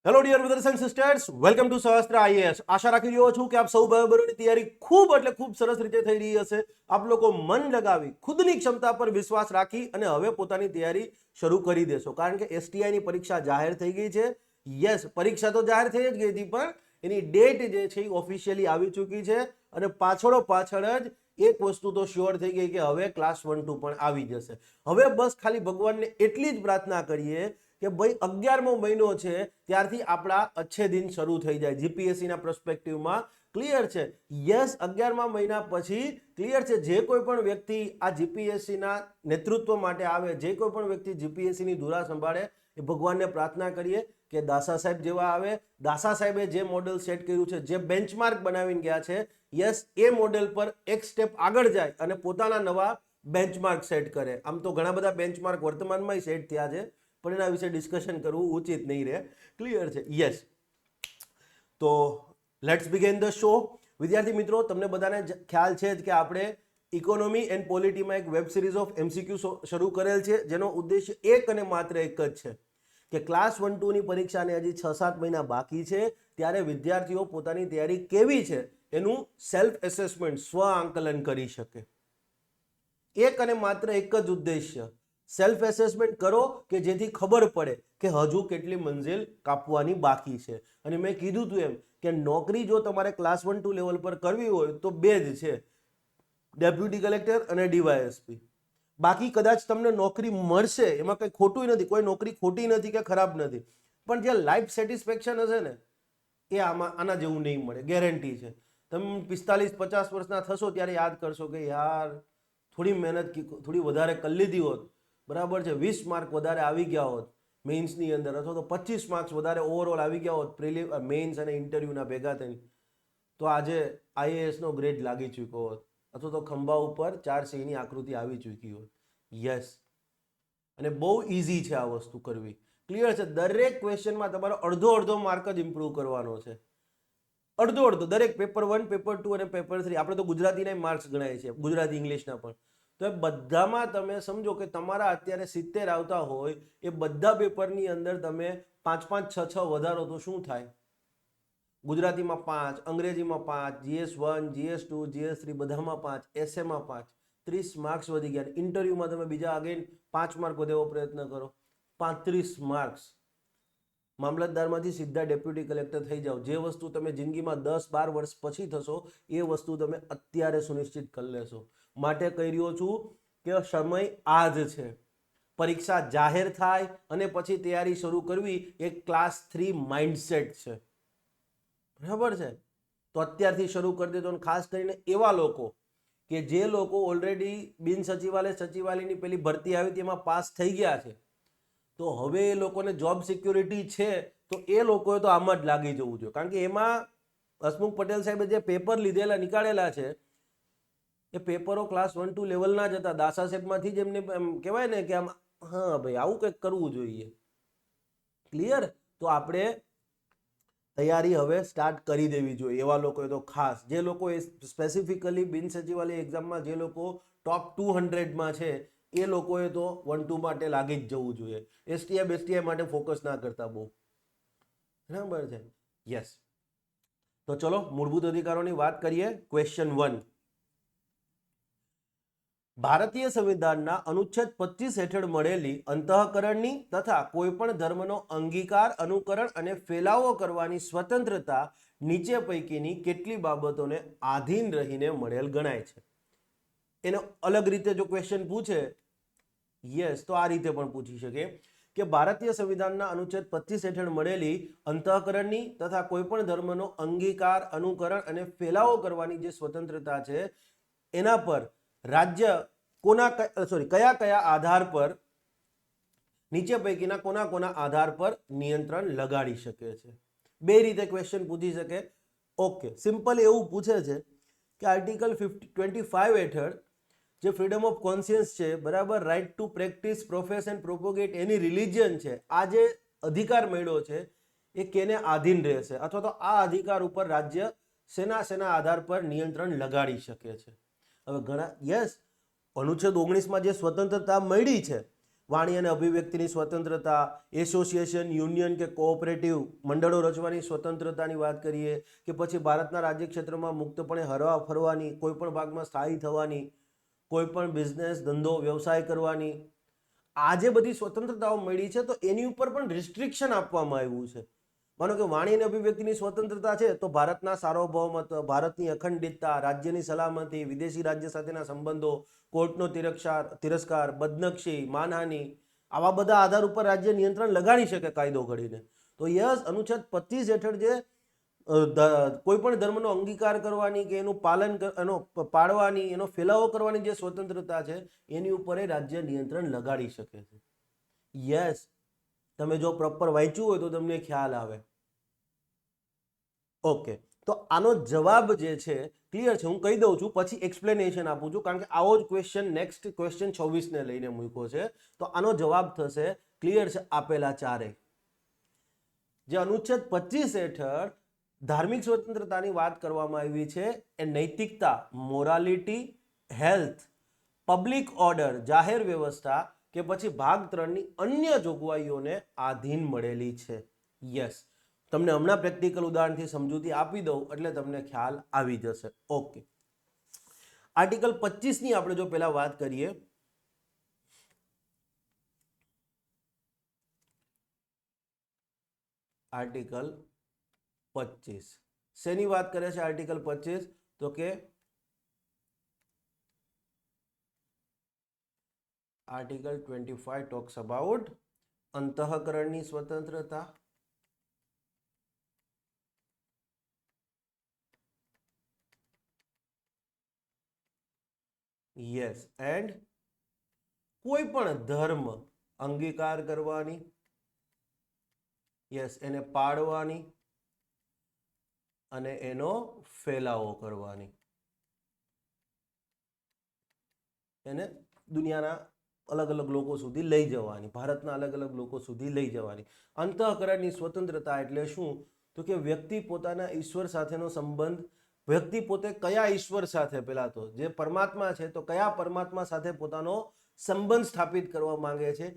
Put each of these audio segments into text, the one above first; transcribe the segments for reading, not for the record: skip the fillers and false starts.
Hello dear brothers and sisters, welcome to Sahastra IAS. આશા રાખી રહ્યો છું કે આપ સૌ બરાબરોની તૈયારી ખૂબ એટલે ખૂબ સરસ રીતે થઈ રહી હશે. આપ લોકો મન લગાવી ખુદની ક્ષમતા પર વિશ્વાસ રાખી અને હવે પોતાની તૈયારી શરૂ કરી દેશો, કારણ કે એસટીઆઈની પરીક્ષા જાહેર થઈ ગઈ છે. યસ, પરીક્ષા તો જાહેર થઈ જ ગઈ હતી, પણ એની ડેટ જે છે એ ઓફિશિયલી આવી ચૂકી છે. અને પાછળ જ એક વસ્તુ તો શ્યોર થઈ ગઈ કે હવે ક્લાસ 1-2 પણ આવી જશે. હવે બસ ખાલી ભગવાનને એટલી જ પ્રાર્થના કરીએ કે ભાઈ 11મો મહિનો છે ત્યારથી આપણા અચ્છે દિન શરૂ થઈ જાય જીપીએસસી ના પર્સપેક્ટિવમાં. ક્લિયર છે? યસ, 11મા મહિના પછી ક્લિયર છે, જે કોઈ પણ વ્યક્તિ આ જીપીએસસી ના નેતૃત્વ માટે આવે, જે કોઈ પણ વ્યક્તિ જીપીએસસી ની ધુરા સંભાળે, એ ભગવાનને પ્રાર્થના કરીએ કે દાસા સાહેબ જેવા આવે. દાસા સાહેબે જે મોડેલ સેટ કર્યું છે, જે બેન્ચમાર્ક બનાવીને ગયા છે, યસ, એ મોડેલ પર એક સ્ટેપ આગળ જાય અને પોતાના નવા બેન્ચમાર્ક સેટ કરે. આમ તો ઘણા બધા બેન્ચમાર્ક વર્તમાનમાં સેટ થયા છે, પણ એના વિશે ડિસ્કશન કરવું ઉચિત નહીં રહે. ક્લિયર છે? યસ. તો લેટ્સ બિગિન ધ શો. વિદ્યાર્થી મિત્રો, તમને બધાને ખ્યાલ છે જ કે આપણે ઇકોનોમી એન્ડ પોલિટીમાં એક વેબ સિરીઝ ઓફ એમસીક્યુ શરૂ કરેલ છે, જેનો ઉદ્દેશ્ય એક અને માત્ર એક જ છે કે ક્લાસ 1-2 ની પરીક્ષાને હજી 6-7 મહિના બાકી છે, ત્યારે વિદ્યાર્થીઓ પોતાની તૈયારી કેવી છે એનું સેલ્ફ એસેસમેન્ટ, સ્વ આંકલન કરી શકે. એક અને માત્ર એક જ ઉદ્દેશ્ય, સેલ્ફ એસેસમેન્ટ કરો કે જેથી ખબર પડે કે હજુ કેટલી મંજિલ કાપવાની બાકી છે. અને મેં કીધું તું એમ કે નોકરી જો તમારે ક્લાસ 1-2 લેવલ પર કરવી હોય તો બે જ છે, ડેપ્યુટી કલેક્ટર અને ડીવાયએસપી. બાકી કદાચ તમને નોકરી મળશે, એમાં કંઈ ખોટું નથી, કોઈ નોકરી ખોટી નથી કે ખરાબ નથી, પણ જે લાઈફ સેટિસ્ફેક્શન હશે ને એ આના જેવું નહીં મળે, ગેરંટી છે. તમે 45-50 વર્ષના થશો ત્યારે યાદ કરશો કે યાર થોડી મહેનત થોડી વધારે કરી લીધી હોત, બરાબર છે, 20 માર્ક વધારે આવી ગયા હોત મેઇન્સની અંદર, અથવા તો 25 માર્ક્સ વધારે ઓવરઓલ આવી ગયા હોત મેઇન્સ અને ઇન્ટરવ્યુના ભેગા થઈને, તો આજે આઈએએસનો ગ્રેડ લાગી ચૂક્યો હોત, અથવા તો ખંભા ઉપર 4 સિંહની આકૃતિ આવી ચૂકી હોત. યસ, અને બહુ ઇઝી છે આ વસ્તુ કરવી. ક્લિયર છે? દરેક ક્વેશ્ચનમાં તમારો અડધો માર્ક જ ઇમ્પ્રૂવ કરવાનો છે. અડધો દરેક પેપર 1, પેપર 2 અને પેપર 3. આપણે તો ગુજરાતીના માર્ક્સ ગણાય છે, ગુજરાતી ઇંગ્લિશના પણ. તો એ બધામાં તમે સમજો કે તમારા અત્યારે 70 આવતા હોય, એ બધા પેપરની અંદર તમે 5-5, 6-6 વધારો તો શું થાય? ગુજરાતીમાં 5, અંગ્રેજીમાં 5, GS1, GS2, GS3 બધામાં 5, એસએમાં 5, 30 માર્ક્સ વધી ગયા. ઇન્ટરવ્યુમાં તમે બીજા અગેન 5 માર્ક વધેવો પ્રયત્ન કરો, 35 માર્ક્સ. મામલતદારમાંથી સીધા ડેપ્યુટી કલેક્ટર થઈ જાઓ. જે વસ્તુ તમે જિંદગીમાં 10-12 વર્ષ પછી થશો, એ વસ્તુ તમે અત્યારે સુનિશ્ચિત કરી લેશો. માટે કહી રહ્યો છું કે સમય આ જ છે. પરીક્ષા જાહેર થાય અને પછી તૈયારી શરૂ કરવી એક ક્લાસ 3 માઇન્ડસેટ છે, બરાબર છે? તો અત્યારથી શરૂ કરી દેજો. ખાસ કરીને એવા લોકો કે જે લોકો ઓલરેડી બિન સચિવાલયની પેલી ભરતી આવી હતી એમાં પાસ થઈ ગયા છે, તો હવે એ લોકોને જોબ સિક્યોરિટી છે, તો એ લોકોએ તો આમ જ લાગી જવું જોઈએ. કારણ કે એમાં હસમુખ પટેલ સાહેબે જે પેપર નીકાળેલા છે, એ પેપરો ક્લાસ 1-2 લેવલના જ હતા. દાસા સાહેબમાંથી જ એમને એમ કહેવાય ને કે આમ, હા ભાઈ, આવું કંઈક કરવું જોઈએ. ક્લિયર? તો આપણે તૈયારી હવે સ્ટાર્ટ કરી દેવી જોઈએ. એવા લોકોએ તો ખાસ, જે લોકો સ્પેસિફિકલી બિન સચિવાલય એક્ઝામમાં જે લોકો ટોપ 200માં છે, એ લોકોએ તો 1-2 માટે લાગી જ જવું જોઈએ. એસટીઆઈ માટે ફોકસ ના કરતા બહુ, બરાબર છે? યસ. તો ચલો મૂળભૂત અધિકારોની વાત કરીએ. ક્વેશ્ચન 1, ભારતીય સંવિધાનના અનુચ્છેદ 25 હેઠળ મળેલી અંતઃકરણની તથા કોઈપણ ધર્મનો અંગીકાર, અનુકરણ અને ફેલાવો કરવાની સ્વતંત્રતા નીચે પૈકીની કેટલી બાબતોને આધીન રહીને મળેલ ગણાય છે? એનો અલગ રીતે જો ક્વેશ્ચન પૂછે, યસ, તો આ રીતે પણ પૂછી શકે કે ભારતીય સંવિધાનના અનુચ્છેદ 25 હેઠળ મળેલી અંતઃકરણની તથા કોઈપણ ધર્મનો અંગીકાર, અનુકરણ અને ફેલાવો કરવાની જે સ્વતંત્રતા છે, એના પર રાજ્ય કયા કયા આધાર પર, નીચે પૈકીના કોના આધાર પર નિયંત્રણ લગાડી શકે છે? બે રીતે ક્વેશ્ચન પૂછી શકે. ઓકે, સિમ્પલ એવું પૂછે છે કે આર્ટિકલ 25 હેઠળ જે ફ્રીડમ ઓફ કોન્શિયન્સ છે, બરાબર, right to practise, profess and propagate any religion છે, આ જે અધિકાર મળ્યો છે એ કેને આધીન રહેશે, અથવા તો આ અધિકાર ઉપર રાજ્ય શેના આધાર પર નિયંત્રણ લગાડી શકે છે? હવે ઘણા, યસ, અનુચ્છેદ 19માં જે સ્વતંત્રતા મળી છે, વાણી અને અભિવ્યક્તિની સ્વતંત્રતા, એસોસિએશન, યુનિયન કે કોઓપરેટિવ મંડળો રચવાની સ્વતંત્રતાની વાત કરીએ, કે પછી ભારતના રાજ્ય ક્ષેત્રમાં મુક્તપણે હરવા ફરવાની, કોઈ પણ ભાગમાં સ્થાયી થવાની, કોઈ પણ બિઝનેસ ધંધો વ્યવસાય કરવાની, આ જે બધી સ્વતંત્રતાઓ મળી છે તો એની ઉપર પણ રિસ્ટ્રિક્શન આપવામાં આવ્યું છે. માનો કે વાણી અને અભિવ્યક્તિની સ્વતંત્રતા છે તો ભારતના સાર્વભૌમત્વ, ભારતની અખંડિતતા, રાજ્યની સલામતી, વિદેશી રાજ્ય સાથેના સંબંધો, કોર્ટનો તિરસ્કાર, બદનક્ષી, માનહાનિ, આવા બધા આધાર ઉપર રાજ્ય નિયંત્રણ લગાડી શકે કાયદો ઘડીને. તો યસ, અનુચ્છેદ 25 હેઠળ જે કોઈ પણ ધર્મનો અંગીકાર કરવાની કે એનું પાલન એનો પાળવાની, એનો ફેલાવો કરવાની જે સ્વતંત્રતા છે એની ઉપર રાજ્ય નિયંત્રણ લગાડી શકે છે. યસ, તમે જો પ્રોપર વાંચ્યું હોય તો તમને ખ્યાલ આવે. ઓકે, તો આનો જવાબ જે છે ક્લિયર છે, હું કહી દઉં છું પછી એક્સપ્લેનેશન આપું છું, કારણ કે આવો જ ક્વેશ્ચન નેક્સ્ટ ક્વેશ્ચન 26 ને લઈને મૂક્યો છે. તો આનો જવાબ થશે ક્લિયર છે આપેલા ચારે. જે અનુચ્છેદ 25 હેઠળ ધાર્મિક સ્વતંત્રતાની વાત કરવામાં આવી છે એ નૈતિકતા, મોરાલિટી, હેલ્થ, પબ્લિક ઓર્ડર, જાહેર વ્યવસ્થા કે પછી ભાગ 3 ની અન્ય જોગવાઈઓને આધીન મળેલી છે. યસ, તમને હમણાં પ્રેક્ટિકલ ઉદાહરણથી સમજૂતી આપી દઉં એટલે તમને ખ્યાલ આવી જશે. ઓકે, આર્ટિકલ 25 ની આપણે જો પહેલા વાત કરીએ, આર્ટિકલ 25 શેની વાત કરે છે? આર્ટિકલ 25 તો કે આર્ટિકલ 25 ટોક્સ અબાઉટ અંતઃકરણની સ્વતંત્રતા, યસ, એન્ડ કોઈ પણ ધર્મ અંગીકાર કરવાની, યસ, એને પાળવાની અને એનો ફેલાવો કરવાની, એને દુનિયાના અલગ અલગ લોકો સુધી લઈ જવાની, ભારતના અલગ અલગ લોકો સુધી લઈ જવાની. અંતઃકરણની સ્વતંત્રતા એટલે શું? તો કે વ્યક્તિ પોતાના ઈશ્વર સાથેનો સંબંધ, વ્યક્તિ પોતે કયા ઈશ્વર સાથે, પેલા તો જે પરમાત્મા છે તો કયા પરમાત્મા સાથે પોતાનો સંબંધ સ્થાપિત કરવા માંગે છે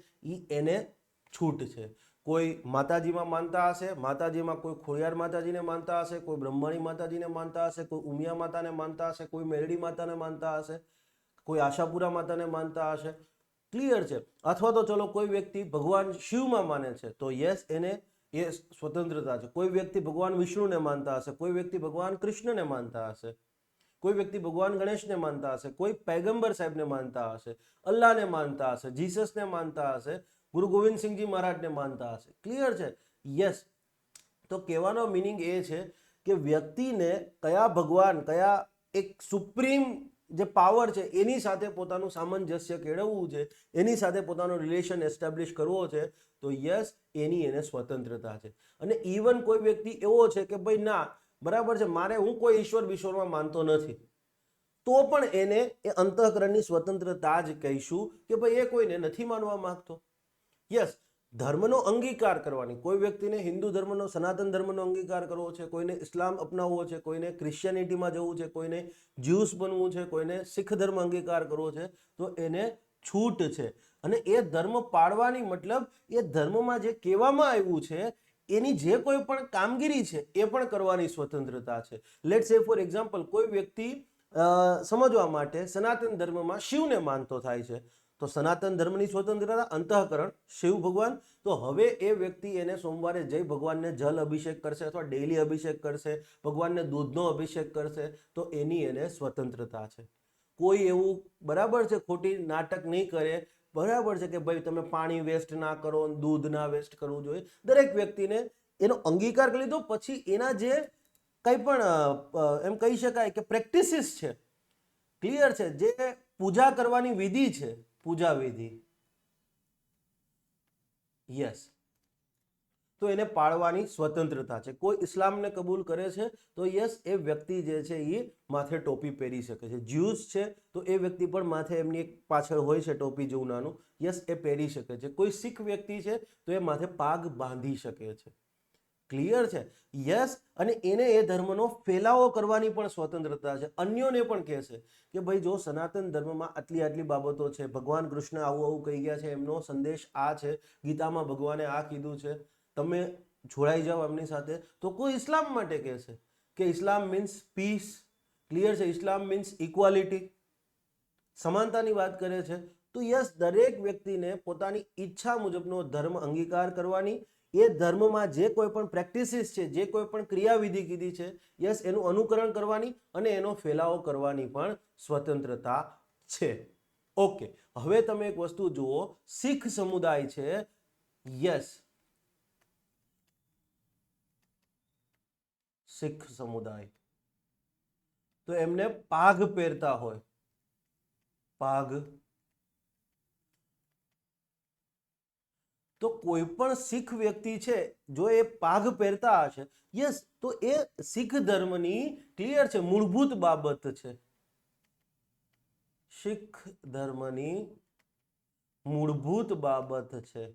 એને છૂટ છે. કોઈ માતાજીમાં માનતા હશે, માતાજીમાં કોઈ ખોડિયાર માતાજીને માનતા હશે, કોઈ બ્રહ્મણી માતાજીને માનતા હશે, કોઈ ઉમિયા માતાને માનતા હશે, કોઈ મેરડી માતાને માનતા હશે, કોઈ આશાપુરા માતાને માનતા હશે. ક્લિયર છે? અથવા તો ચલો કોઈ વ્યક્તિ ભગવાન શિવમાં માને છે તો યસ, એને એ સ્વતંત્રતા છે. કોઈ વ્યક્તિ ભગવાન વિષ્ણુને માનતા હશે, કોઈ વ્યક્તિ ભગવાન કૃષ્ણને માનતા હશે, કોઈ વ્યક્તિ ભગવાન ગણેશને માનતા હશે, કોઈ પૈગંબર સાહેબને માનતા હશે, અલ્લાહને માનતા હશે, જીસસને માનતા હશે, ગુરુ ગોવિંદસિંહજી મહારાજને માનતા હશે. ક્લિયર છે? યસ. તો કહેવાનો મિનિંગ એ છે કે વ્યક્તિને કયા ભગવાન, કયા એક સુપ્રીમ જે પાવર છે એની સાથે પોતાનું સામંજસ્ય કેળવવું છે, એની સાથે પોતાનો રિલેશન એસ્ટાબ્લિશ કરવો છે તો યસ, એને સ્વતંત્રતા છે. અને ઇવન કોઈ વ્યક્તિ એવો છે કે ભાઈ ના, બરાબર છે, મારે હું કોઈ ઈશ્વર વિશ્વરમાં માનતો નથી, તો પણ એને એ અંતઃકરણની સ્વતંત્રતા જ કહીશું કે ભાઈ એ કોઈને નથી માનવા માંગતો. યસ, ધર્મનો અંગીકાર કરવાની, કોઈ વ્યક્તિને હિન્દુ ધર્મનો, સનાતન ધર્મનો અંગીકાર કરવો છે, કોઈને ઇસ્લામ અપનાવવો છે, કોઈને ક્રિશ્ચિયાનિટીમાં જવું છે, કોઈને જ્યુસ બનવું છે, કોઈને શીખ ધર્મ અંગીકાર કરવો છે, તો એને છૂટ છે. અને એ ધર્મ પાળવાની મતલબ એ ધર્મમાં જે કહેવામાં આવ્યું છે એની જે કોઈ પણ કામગીરી છે એ પણ કરવાની સ્વતંત્રતા છે. લેટ્સ સે ફોર એક્ઝામ્પલ, કોઈ વ્યક્તિ સમજવા માટે સનાતન ધર્મમાં શિવને માનતો થાય છે તો સનાતન ધર્મની સ્વતંત્રતા, અંતઃકરણ, શિવ ભગવાન. તો હવે એ વ્યક્તિ એને સોમવારે જઈ ભગવાનને જલ અભિષેક કરશે અથવા ડેઈલી અભિષેક કરશે, ભગવાનને દૂધનો અભિષેક કરશે તો એને સ્વતંત્રતા છે. કોઈ એવું, બરાબર છે, ખોટી નાટક નહીં કરે, બરાબર છે, કે ભાઈ તમે પાણી વેસ્ટ ના કરો, દૂધ ના વેસ્ટ કરવું જોઈએ. દરેક વ્યક્તિને એનો અંગીકાર કરી લીધો પછી એના જે કંઈ પણ એમ કહી શકાય કે પ્રેક્ટિસિસ છે, ક્લિયર છે, જે પૂજા કરવાની વિધિ છે, પૂજા વિધિ, યસ, તો એને પાળવાની સ્વતંત્રતા છે. કોઈ ઇસ્લામને કબૂલ કરે છે તો યસ, એ વ્યક્તિ જે છે એ માથે ટોપી પહેરી શકે છે. જ્યુસ છે તો એ વ્યક્તિ પણ માથે એમની એક પાછળ હોય છે ટોપી જેવું નાનું, યસ, એ પહેરી શકે છે. કોઈ શીખ વ્યક્તિ છે તો એ માથે પાગ બાંધી શકે છે. ક્લિયર છે? યસ. અને એને એ ધર્મનો ફેલાવો કરવાની પણ સ્વતંત્રતા છે. અન્યોને પણ કહેશે કે ભાઈ જો સનાતન ધર્મમાં આટલી આટલી બાબતો છે, ભગવાન કૃષ્ણ આવું આવું કહી ગયા છે, એમનો સંદેશ આ છે, ગીતામાં ભગવાને આ કીધું છે, તમે જોડાઈ જાઓ એમની સાથે. તો કોઈ ઇસ્લામ માટે કહેશે કે ઇસ્લામ મીન્સ પીસ. ક્લિયર છે? ઇસ્લામ મીન્સ ઇક્વાલિટી, સમાનતાની વાત કરે છે. તો યસ, દરેક વ્યક્તિને પોતાની ઈચ્છા મુજબનો ધર્મ અંગીકાર કરવાની, એ ધર્મમાં જે કોઈ પણ પ્રેક્ટિસિસ છે, જે કોઈ પણ ક્રિયાવિધિ કીધી છે, યસ, એનું અનુકરણ કરવાની અને એનો ફેલાવો કરવાની પણ સ્વતંત્રતા છે. ઓકે, હવે તમે એક વસ્તુ જુઓ, શીખ સમુદાય છે, યસ, શીખ સમુદાય, તો એમને પાઘ પહેરતા હોય, પાઘ. તો કોઈ પણ શીખ વ્યક્તિ છે, જો એ પાઘ પહેરતા હશે, યસ, તો એ શીખ ધર્મની, ક્લિયર છે, મૂળભૂત બાબત છે. શીખ ધર્મની મૂળભૂત બાબત છે.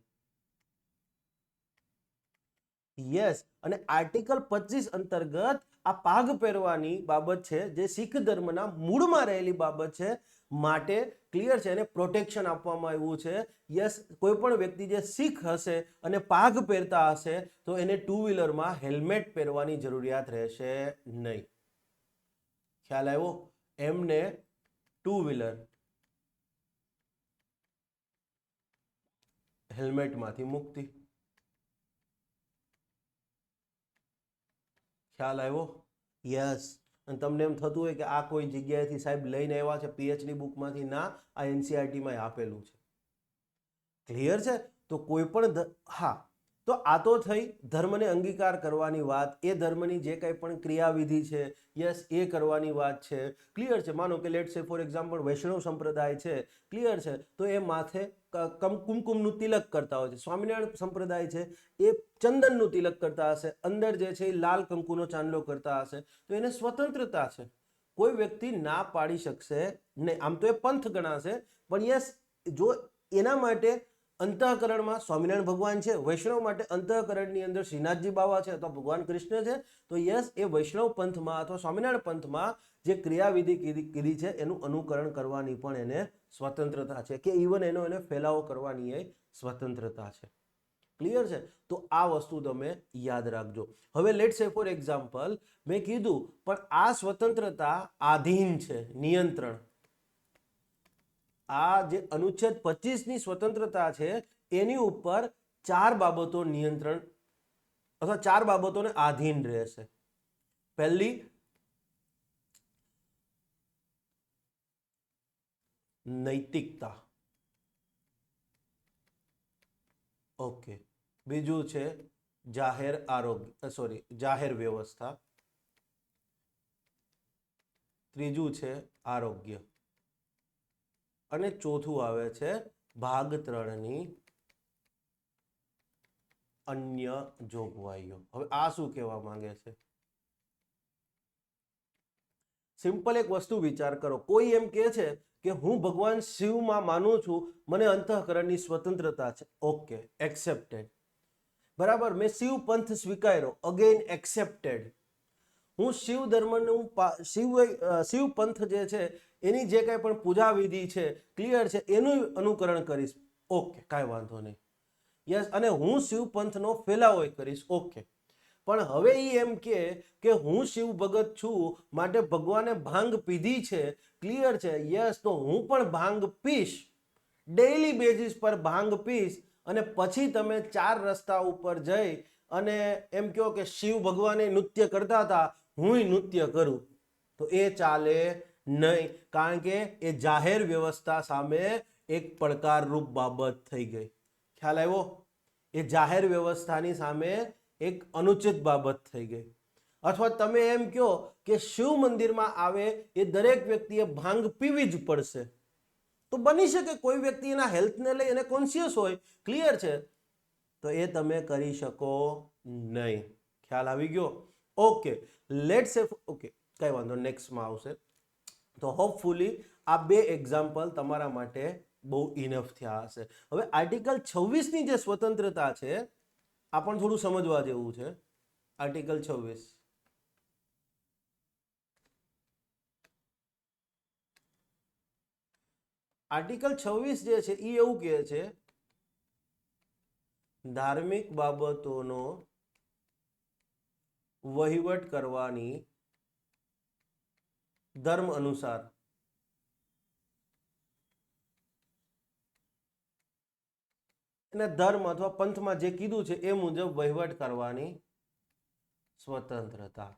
યસ. અને આર્ટિકલ 25 અંતર્ગત આ પાઘ પહેરવાની બાબત છે, જે શીખ ધર્મના મૂળમાં રહેલી બાબત છે, માટે ક્લિયર છે, એને પ્રોટેક્શન આપવામાં આવ્યું છે. યસ, કોઈ પણ વ્યક્તિ જે શીખ હશે અને પાઘ પહેરતા હશે, તો એને ટુ વ્હીલરમાં હેલ્મેટ પહેરવાની જરૂરિયાત રહેશે નહીં. ખ્યાલ આવ્યો? એમને ટુ વ્હીલર હેલ્મેટમાંથી મુક્તિ. ખ્યાલ આવ્યો? યસ. અને તમને એમ થતું હોય કે આ કોઈ જગ્યાએથી સાહેબ લઈને આવ્યા છે પીએચડી બુકમાંથી, ના, આ એનસીઆરટીમાં આપેલું છે. ક્લિયર છે? તો કોઈ પણ, હા, તો આ તો થઈ ધર્મને અંગીકાર કરવાની વાત, એ ધર્મની જે કંઈ પણ ક્રિયાવિધિ છે, યસ, એ કરવાની વાત છે. ક્લિયર છે? માનો કે લેટ્સ સે ફોર એક્ઝામ્પલ વૈષ્ણવ સંપ્રદાય છે, ક્લિયર છે, તો એ માથે કુમકુમનું તિલક કરતા હોય છે. સ્વામિનારાયણ સંપ્રદાય છે, એ ચંદનનું તિલક કરતા હશે, અંદર જે છે એ લાલ કંકુનો ચાંદલો કરતા હશે. તો એને સ્વતંત્રતા છે, કોઈ વ્યક્તિ ના પાડી શકશે નહીં. આમ તો એ પંથ ગણાશે, પણ યસ, જો એના માટે અંતઃકરણમાં સ્વામિનારાયણ ભગવાન છે, વૈષ્ણવ માટે અંતઃકરણની અંદર શ્રીનાથજી બાવા છે અથવા ભગવાન કૃષ્ણ છે, તો યસ, એ વૈષ્ણવ પંથમાં અથવા સ્વામિનારાયણ પંથમાં જે ક્રિયાવિધિ કીધી છે એનું અનુકરણ કરવાની પણ એને સ્વતંત્રતા છે, કે ઇવન એને ફેલાવો કરવાની એ સ્વતંત્રતા છે. ક્લિયર છે? તો આ વસ્તુ તમે યાદ રાખજો. હવે લેટ્સ સે ફોર એક્ઝામ્પલ, મેં કીધું પણ આ સ્વતંત્રતા આધીન છે નિયંત્રણ. આ જે અનુચ્છેદ 25ની સ્વતંત્રતા છે, એની ઉપર 4 બાબતો નિયંત્રણ અથવા 4 બાબતોને આધીન રહેશે. પહેલી, નૈતિકતા. ઓકે. બીજું છે જાહેર આરોગ્ય, જાહેર વ્યવસ્થા. ત્રીજું છે આરોગ્ય. અને ચોથું આવે છે ભાગ 3ની અન્ય જોગવાઈઓ. હવે આ શું કહેવા માંગે છે? સિમ્પલ એક વસ્તુ વિચાર કરો. કોઈ એમ કહે છે કે હું ભગવાન શિવમાં માનું છું, મને અંતઃકરણની સ્વતંત્રતા છે. Okay, accepted. બરાબર, મેં શિવ પંથ સ્વીકાર્યો, અગેન એક્સેપ્ટેડ. હું શિવ ધર્મનું શિવ પંથ જે છે એની જે કંઈ પણ પૂજા વિધિ છે, ક્લિયર છે, એનું અનુકરણ કરીશ. ઓકે, કાંઈ વાંધો નહીં. યસ, અને હું શિવ પંથનો ફેલાવો કરીશ. ઓકે. પણ હવે એ એમ કે હું શિવ ભગત છું, માટે ભગવાને ભાંગ પીધી છે, ક્લિયર છે, યસ, તો હું પણ ભાંગ પીશ, ડેઈલી બેઝિસ પર ભાંગ પીશ, અને પછી તમે 4 રસ્તા ઉપર જઈ અને એમ કહો કે શિવ ભગવાને નૃત્ય કરતા હતા, હું નૃત્ય કરું, તો એ ચાલે નહીં. કારણ કે એ જાહેર વ્યવસ્થા સામે એક પડકારરૂપ બાબત થઈ ગઈ. ખ્યાલ આવ્યો? એ જાહેર વ્યવસ્થાની સામે એક અનુચિત બાબત થઈ ગઈ. અથવા તમે એમ કહો કે શિવ મંદિરમાં આવે એ દરેક વ્યક્તિએ ભાંગ પીવી જ પડશે, તો બની શકે કોઈ વ્યક્તિ એના હેલ્થને લઈ એને કોન્શિયસ હોય, ક્લિયર છે, તો એ તમે કરી શકો નહીં. ખ્યાલ આવી ગયો? ઓકે, લેટ્સ સે, ઓકે, કઈ વાંધો, નેક્સ્ટમાં આવશે. તો હોપફુલી આ 2 એક્ઝામ્પલ તમારા માટે બહુ ઇનફ થયા હશે. હવે આર્ટિકલ 26ની જે સ્વતંત્રતા છે, આ પણ થોડું સમજવા જેવું છે. આર્ટિકલ 26 આર્ટિકલ 26 જે છે એ એવું કહે છે ધાર્મિક બાબતોનો વહીવટ કરવાની ધર્મ અનુસાર અને ધર્મ અથવા પંથમાં જે કીધું છે એ મુજબ વહીવટ કરવાની સ્વતંત્રતા.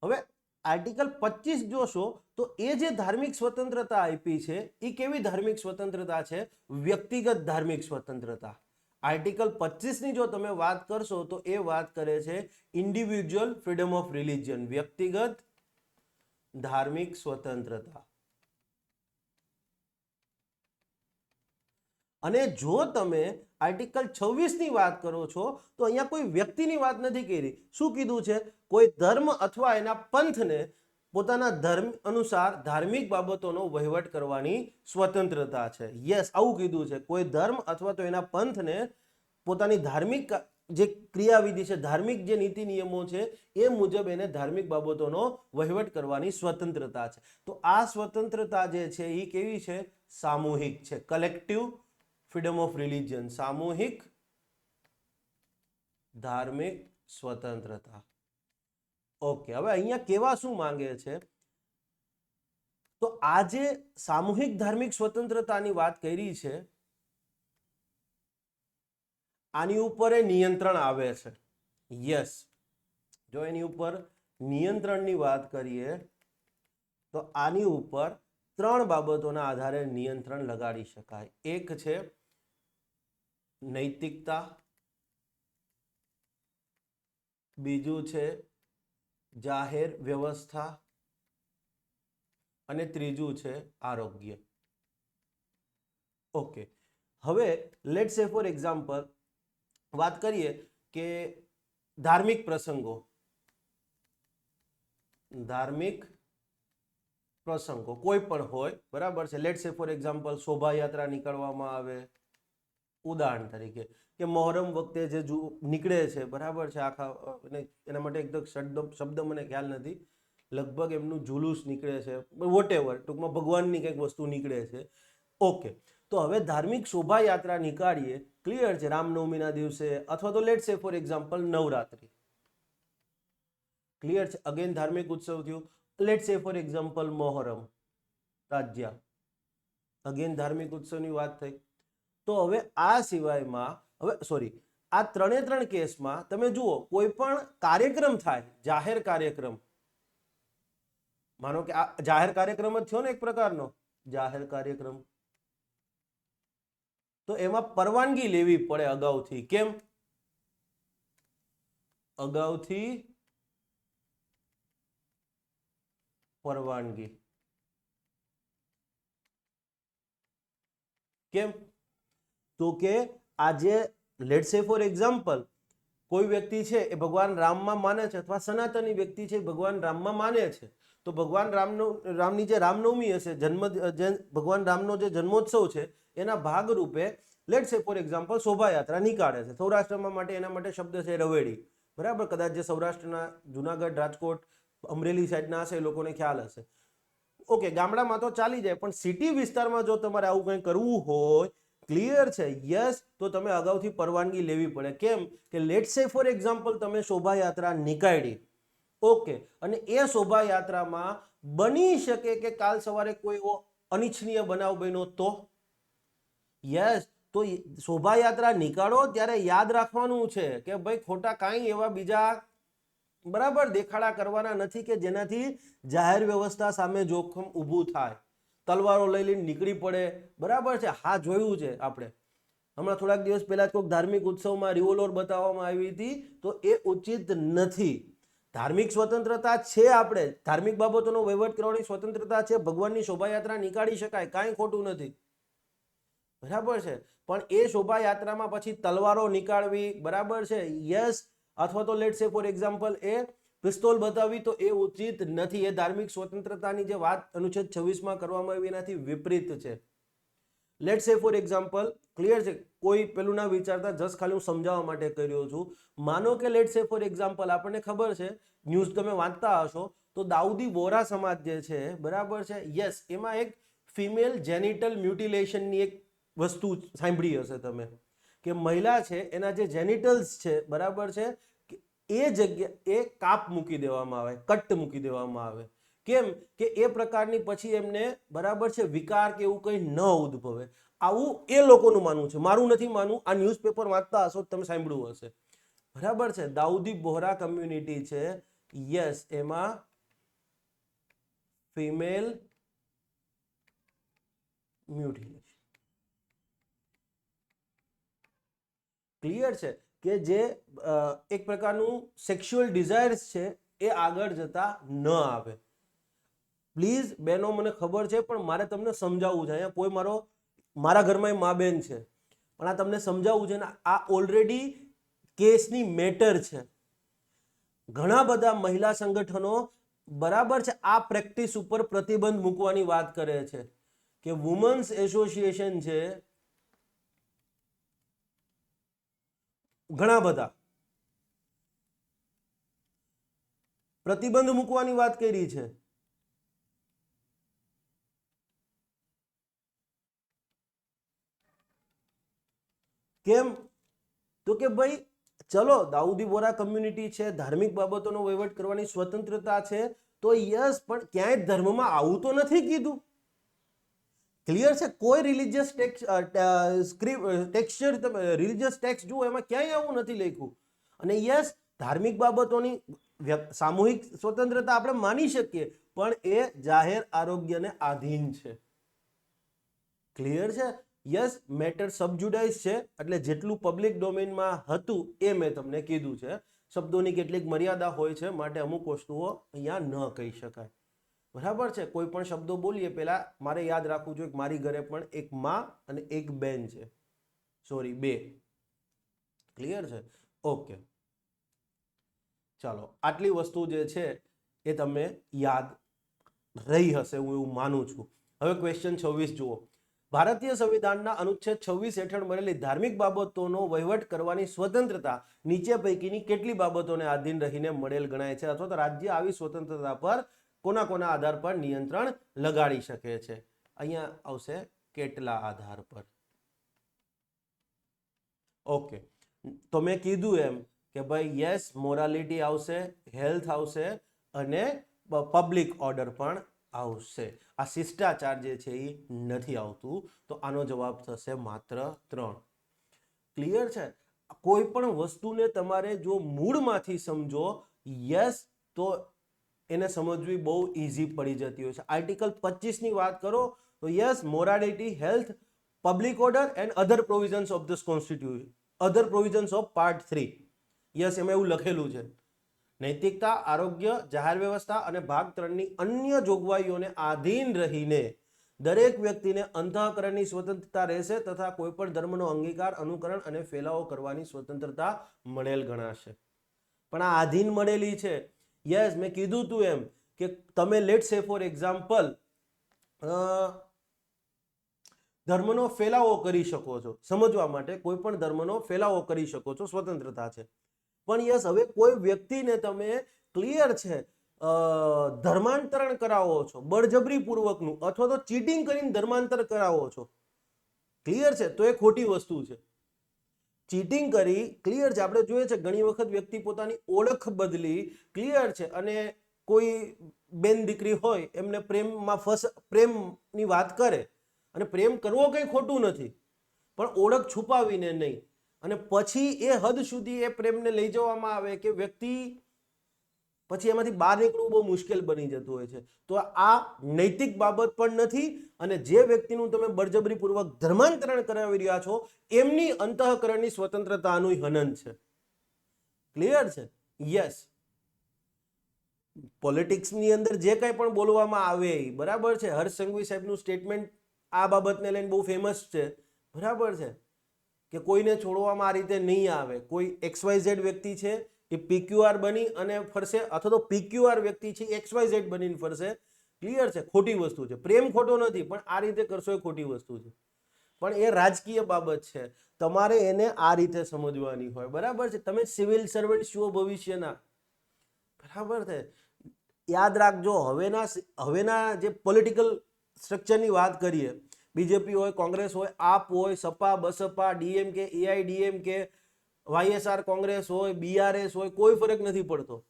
હવે આર્ટિકલ 25 જોશો તો એ જે ધાર્મિક સ્વતંત્રતા આપી છે એ કેવી ધાર્મિક સ્વતંત્રતા છે? વ્યક્તિગત ધાર્મિક સ્વતંત્રતા. આર્ટિકલ 25 ની જો તમે વાત કરશો તો એ વાત કરે છે ઇન્ડિવિડ્યુઅલ ફ્રીડમ ઓફ રિલિજન, વ્યક્તિગત ધાર્મિક સ્વતંત્રતા. અને જો તમે આર્ટિકલ 26 ની વાત કરો છો તો અહીંયા કોઈ વ્યક્તિની વાત નથી કરી. શું કીધું છે? કોઈ ધર્મ અથવા એના પંથને પોતાના ધર્મ અનુસાર ધાર્મિક બાબતોનો વહીવટ કરવાની સ્વતંત્રતા છે. યસ, આવું કીધું છે. કોઈ ધર્મ અથવા તો એના પંથને પોતાની ધાર્મિક જે ક્રિયાવિધિ છે, ધાર્મિક જે નીતિ નિયમો છે એ મુજબ એને ધાર્મિક બાબતોનો વહીવટ કરવાની સ્વતંત્રતા છે. તો આ સ્વતંત્રતા જે છે એ કેવી છે? સામૂહિક છે. કલેક્ટિવ ફ્રીડમ ઓફ રિલિજન, સામૂહિક ધાર્મિક સ્વતંત્રતા. ઓકે, હવે અહીંયા કેવા શું માંગે છે? તો આ જે સામૂહિક ધાર્મિક સ્વતંત્રતાની વાત કરી છે આની ઉપર એ નિયંત્રણ આવે છે. યસ, જો એની ઉપર નિયંત્રણની વાત કરીએ તો આની ઉપર 3 બાબતોના આધારે નિયંત્રણ લગાડી શકાય. એક છે નૈતિકતા, બીજું છે જાહેર વ્યવસ્થા અને ત્રીજું છે આરોગ્ય. ઓકે, હવે લેટ્સ સે ફોર એક્ઝામ્પલ વાત કરીએ કે ધાર્મિક પ્રસંગો કોઈ પણ હોય, બરાબર છે. લેટ્સ સે ફોર એક્ઝામ્પલ શોભાયાત્રા નીકળવામાં આવે, ઉદાહરણ તરીકે કે મોહરમ વખતે જે નીકળે છે, બરાબર છે, આખા એના માટે એકદમ શબ્દ મને ખ્યાલ નથી, લગભગ એમનું જુલુસ નીકળે છે, વોટેવર, ટૂંકમાં ભગવાનની કંઈક વસ્તુ નીકળે છે. ઓકે, તો હવે ધાર્મિક શોભાયાત્રા નીકાળીએ, ક્લિયર છે, રામનવમીના દિવસે અથવા તો let's say for example Navratri, clear છે, અગેન ધાર્મિક ઉત્સવ થયું. Let's say for example Muharram, તાજિયા, again ધાર્મિક ઉત્સવની વાત થઈ. તો હવે આ સિવાયમાં આ 3 કેસમાં તમે જુઓ કોઈ પણ કાર્યક્રમ થાય, જાહેર કાર્યક્રમ, માનો કે આ જાહેર કાર્યક્રમ જ થયો ને એક પ્રકારનો જાહેર કાર્યક્રમ, તો એમાં પરવાનગી લેવી પડે અગાઉથી. કેમ? અગાઉથી પરવાનગી. કેમ? તો કે આજે લેટ્સ સે ફોર એક્ઝામ્પલ કોઈ વ્યક્તિ છે એ ભગવાન રામમાં માને છે અથવા સનાતની વ્યક્તિ છે ભગવાન રામમાં માને છે, તો ભગવાન રામની જે રામનવમી હશે, ભગવાન રામનો જે જન્મોત્સવ છે એના ભાગરૂપે લેટ્સ સે ફોર એક્ઝામ્પલ શોભાયાત્રા નીકાળે છે. સૌરાષ્ટ્રમાં માટે એના માટે શબ્દ છે રવેડી, બરાબર. કદાચ જે સૌરાષ્ટ્રના જુનાગઢ, રાજકોટ, અમરેલી સાઈડના હશે એ લોકોને ખ્યાલ હશે. ઓકે, ગામડામાં તો ચાલી જાય, પણ સિટી વિસ્તારમાં જો તમારે આવું કંઈ કરવું હોય, ક્લિયર છે, યસ, તો તમે અગાઉથી પરવાનગી લેવી પડે. કેમ કે લેટ્સ સે ફોર એક્ઝામ્પલ તમે શોભાયાત્રા નીકાળી, ઓકે, અને એ શોભાયાત્રામાં બની શકે કે કાલ સવારે કોઈ એવો અનિચ્છનીય બનાવ બન્યો તો યસ, તો શોભાયાત્રા નીકાળો ત્યારે યાદ રાખવાનું છે કે ભાઈ ખોટા કાંઈ એવા બીજા, બરાબર, દેખાડા કરવાના નથી કે જેનાથી જાહેર વ્યવસ્થા સામે જોખમ ઊભું થાય, તલવારો લઈ લઈને નીકળી પડે, બરાબર છે. હા, જોયું છે આપણે હમણાં થોડાક દિવસ પહેલા કોઈક ધાર્મિક ઉત્સવમાં રિવોલ્વર બતાવવામાં આવી હતી, તો એ ઉચિત નથી. ધાર્મિક સ્વતંત્રતા છે, આપણે ધાર્મિક બાબતોનો વહીવટ કરવાની સ્વતંત્રતા છે, ભગવાનની શોભાયાત્રા નીકાળી શકાય, કાંઈ ખોટું નથી, બરાબર છે. પણ એ શોભાયાત્રામાં પછી તલવારો નીકાળવી, બરાબર છે, યસ, અથવા તો let's say for example A pistol બતાવવી, તો એ ઉચિત નથી. એ ધાર્મિક સ્વતંત્રતાની જે વાત અનુચ્છેદ 26માં કરવામાં આવી એનાથી વિપરીત છે. લેટ સે ફોર એક્ઝામ્પલ, ક્લિયર છે, કોઈ પેલું ના વિચારતા, જસ્ટ ખાલી હું સમજાવવા માટે કરી રહ્યો છું. માનો કે લેટ સે ફોર એક્ઝામ્પલ આપણને ખબર છે, ન્યૂઝ તમે વાંચતા હશો તો દાઉદી બોરા સમાજ જે છે, બરાબર છે, યસ, એમાં એક ફિમેલ જેનિટલ મ્યુટિલેશનની એક વસ્તુ સાંભળી હશે તમે, કે મહિલા છે એના જે જેનિટલ્સ છે, બરાબર છે, એ જગ્યા એ કાપ મૂકી દેવામાં આવે, કટ મૂકી દેવામાં આવે. કેમ કે એ પ્રકારની પછી એમને, બરાબર છે, વિકાર કે એવું કંઈ ન ઉદ્ભવે. આવું એ લોકોનું માનવું છે, મારું નથી માનવું. આ ન્યૂઝપેપર વાંચતા હશો, તમે સાંભળ્યું હશે, બરાબર છે. દાઉદી બોહરા કમ્યુનિટી છે, યસ, એમાં ફિમેલ મ્યુટિલેશન, ક્લિયર છે, કે જે એક પ્રકારનું સેક્સ્યુઅલ ડિઝાયર્સ છે એ આગળ જતા ન આવે. પ્લીઝ બેનો, મને ખબર છે પણ મારે તમને સમજાવવું છે. અહીંયા કોઈ મારા ઘરમાં મા બેન છે, પણ આ તમને સમજાવવું છે ને, આ ઓલરેડી કેસની મેટર છે. ઘણા બધા મહિલા સંગઠનો, બરાબર છે, આ પ્રેક્ટિસ ઉપર પ્રતિબંધ મૂકવાની વાત કરે છે, કે વુમન્સ એસોસિએશન છે, ઘણા બધા પ્રતિબંધ મૂકવાની વાત કરી છે. કેમ? તો કે ભાઈ ચલો, દાઉદી બોરા કમ્યુનિટી છે, ધાર્મિક બાબતોનો વહીવટ કરવાની સ્વતંત્રતા છે, તો યસ, પણ ક્યાંય ધર્મમાં આવું તો નથી કીધું. ક્લિયર છે? કોઈ રિલિજિયસ ટેક્સચર, રિલિજિયસ ટેક્સ્ટ જુઓ, એમાં ક્યાંય આવું નથી લખ્યું. અને યસ, ધાર્મિક બાબતોની સામૂહિક સ્વતંત્રતા આપણે માની શકીએ, પણ એ જાહેર આરોગ્યને આધીન છે. ક્લિયર છે? યસ, મેટર સબજુડાઇઝ છે, એટલે જેટલું પબ્લિક ડોમેનમાં હતું એ મેં તમને કીધું છે. શબ્દોની કેટલીક મર્યાદા હોય છે, માટે અમુક વસ્તુઓ અહીંયા ન કહી શકાય. બરાબર છે? કોઈ પણ શબ્દો બોલીએ પહેલા મારે યાદ રાખવું જોઈએ કે મારી ઘરે પણ એક માં અને એક બેન છે, સોરી, બે. ક્લિયર છે? ઓકે, ચાલો, આટલી વસ્તુ જે છે એ તમને યાદ રહી હશે, હું એવું માનું છું. હવે ક્વેશ્ચન 26 જુઓ. ભારતીય સંવિધાનના અનુચ્છેદ 26 હેઠળ મળેલી ધાર્મિક બાબતોનો વહીવટ કરવાની સ્વતંત્રતા નીચે પૈકીની કેટલી બાબતોને આધીન રહીને મળેલ ગણાય છે, અથવા તો રાજ્ય આવી સ્વતંત્રતા પર કોના કોના આધાર પર નિયંત્રણ લગાડી શકે છે? અહીંયા આવશે કેટલા આધાર પર. ઓકે, તો મેં કીધું એમ કે ભાઈ યસ, મોરાલિટી આવશે, હેલ્થ આવશે, અને પબ્લિક ઓર્ડર પણ આવશે. આ શિષ્ટાચાર જે છે એ નથી આવતું, તો આનો જવાબ થશે માત્ર 3. ક્લિયર છે? કોઈ પણ વસ્તુને તમારે જો મૂળમાંથી સમજો, યસ, તો એને સમજવી બહુ ઈઝી પડી જતી હોય છે. આર્ટિકલ 25 ની વાત કરો તો yes, morality, health, public order and other provisions of this constitution, other provisions of part 3. Yes, એમાં એવું લખેલું છે. નૈતિકતા, આરોગ્ય, જાહેર વ્યવસ્થા અને ભાગ 3 ની અન્ય જોગવાઈઓને આધીન રહીને દરેક વ્યક્તિને અંતઃકરણની સ્વતંત્રતા રહેશે, તથા કોઈ પણ ધર્મનો અંગીકાર, અનુકરણ અને ફેલાવો કરવાની સ્વતંત્રતા મળેલ ગણાશે. પણ આ આધીન મળેલી છે. યસ, મેં કીધું તું એમ કે તમે લેટ સે ફોર એક્ઝામ્પલ ધર્મનો ફેલાવો કરી શકો છો, સમજવા માટે કોઈ પણ ધર્મનો ફેલાવો કરી શકો છો, સ્વતંત્રતા છે. પણ યસ, હવે કોઈ વ્યક્તિને તમે, ક્લિયર છે, ધર્માંતરણ કરાવો છો બળજબરી પૂર્વકનું, અથવા તો ચીટિંગ કરીને ધર્માંતર કરાવો છો, ક્લિયર છે, તો એ ખોટી વસ્તુ છે. ચીટિંગ કરી, ક્લિયર છે, આપણે જોઈએ છે ઘણી વખત વ્યક્તિ પોતાની ઓળખ બદલી, ક્લિયર છે, અને કોઈ બેન દીકરી હોય એમને પ્રેમની વાત કરે, અને પ્રેમ કરવો કંઈ ખોટું નથી, પણ ઓળખ છુપાવીને નહીં, અને પછી એ હદ સુધી એ પ્રેમને લઈ જવામાં આવે કે વ્યક્તિ પછી એમાંથી બહાર નીકળવું બહુ મુશ્કેલ બની જતું હોય છે. તો આ નૈતિક બાબત પણ નથી, અને જે વ્યક્તિનું તમે બળજબરીપૂર્વક ધર્માંતરણ કરાવી રહ્યા છો એમની અંતઃકરણની સ્વતંત્રતાનું હનન છે. ક્લિયર છે? યસ, પોલિટિક્સની અંદર જે કંઈ પણ બોલવામાં આવે, બરાબર છે, હર્ષ સંઘવી સાહેબનું સ્ટેટમેન્ટ આ બાબતને લઈને બહુ ફેમસ છે, બરાબર છે, કે કોઈને છોડવામાં આ રીતે નહીં આવે. કોઈ XYZ વ્યક્તિ છે એ PQR બની અને ફરશે, અથવા તો PQR વ્યક્તિ છે XYZ બનીને ફરશે. ક્લિયર છે? ખોટી વસ્તુ છે. પ્રેમ ખોટો નથી, પણ આ રીતે કરશો એ ખોટી વસ્તુ છે. પણ એ રાજકીય બાબત છે, તમારે એને આ રીતે સમજવાની હોય, બરાબર છે. તમે સિવિલ સર્વન્ટ છો ભવિષ્યના, બરાબર છે. યાદ રાખજો, હવેના જે પોલિટિકલ સ્ટ્રક્ચરની વાત કરીએ, બીજેપી હોય, કોંગ્રેસ હોય, આપ હોય, સપા, બસપા, ડીએમકે, એઆઈડીએમકે, વાયએસઆર કોંગ્રેસ હોય, બીઆરએસ હોય, કોઈ ફરક નથી પડતો,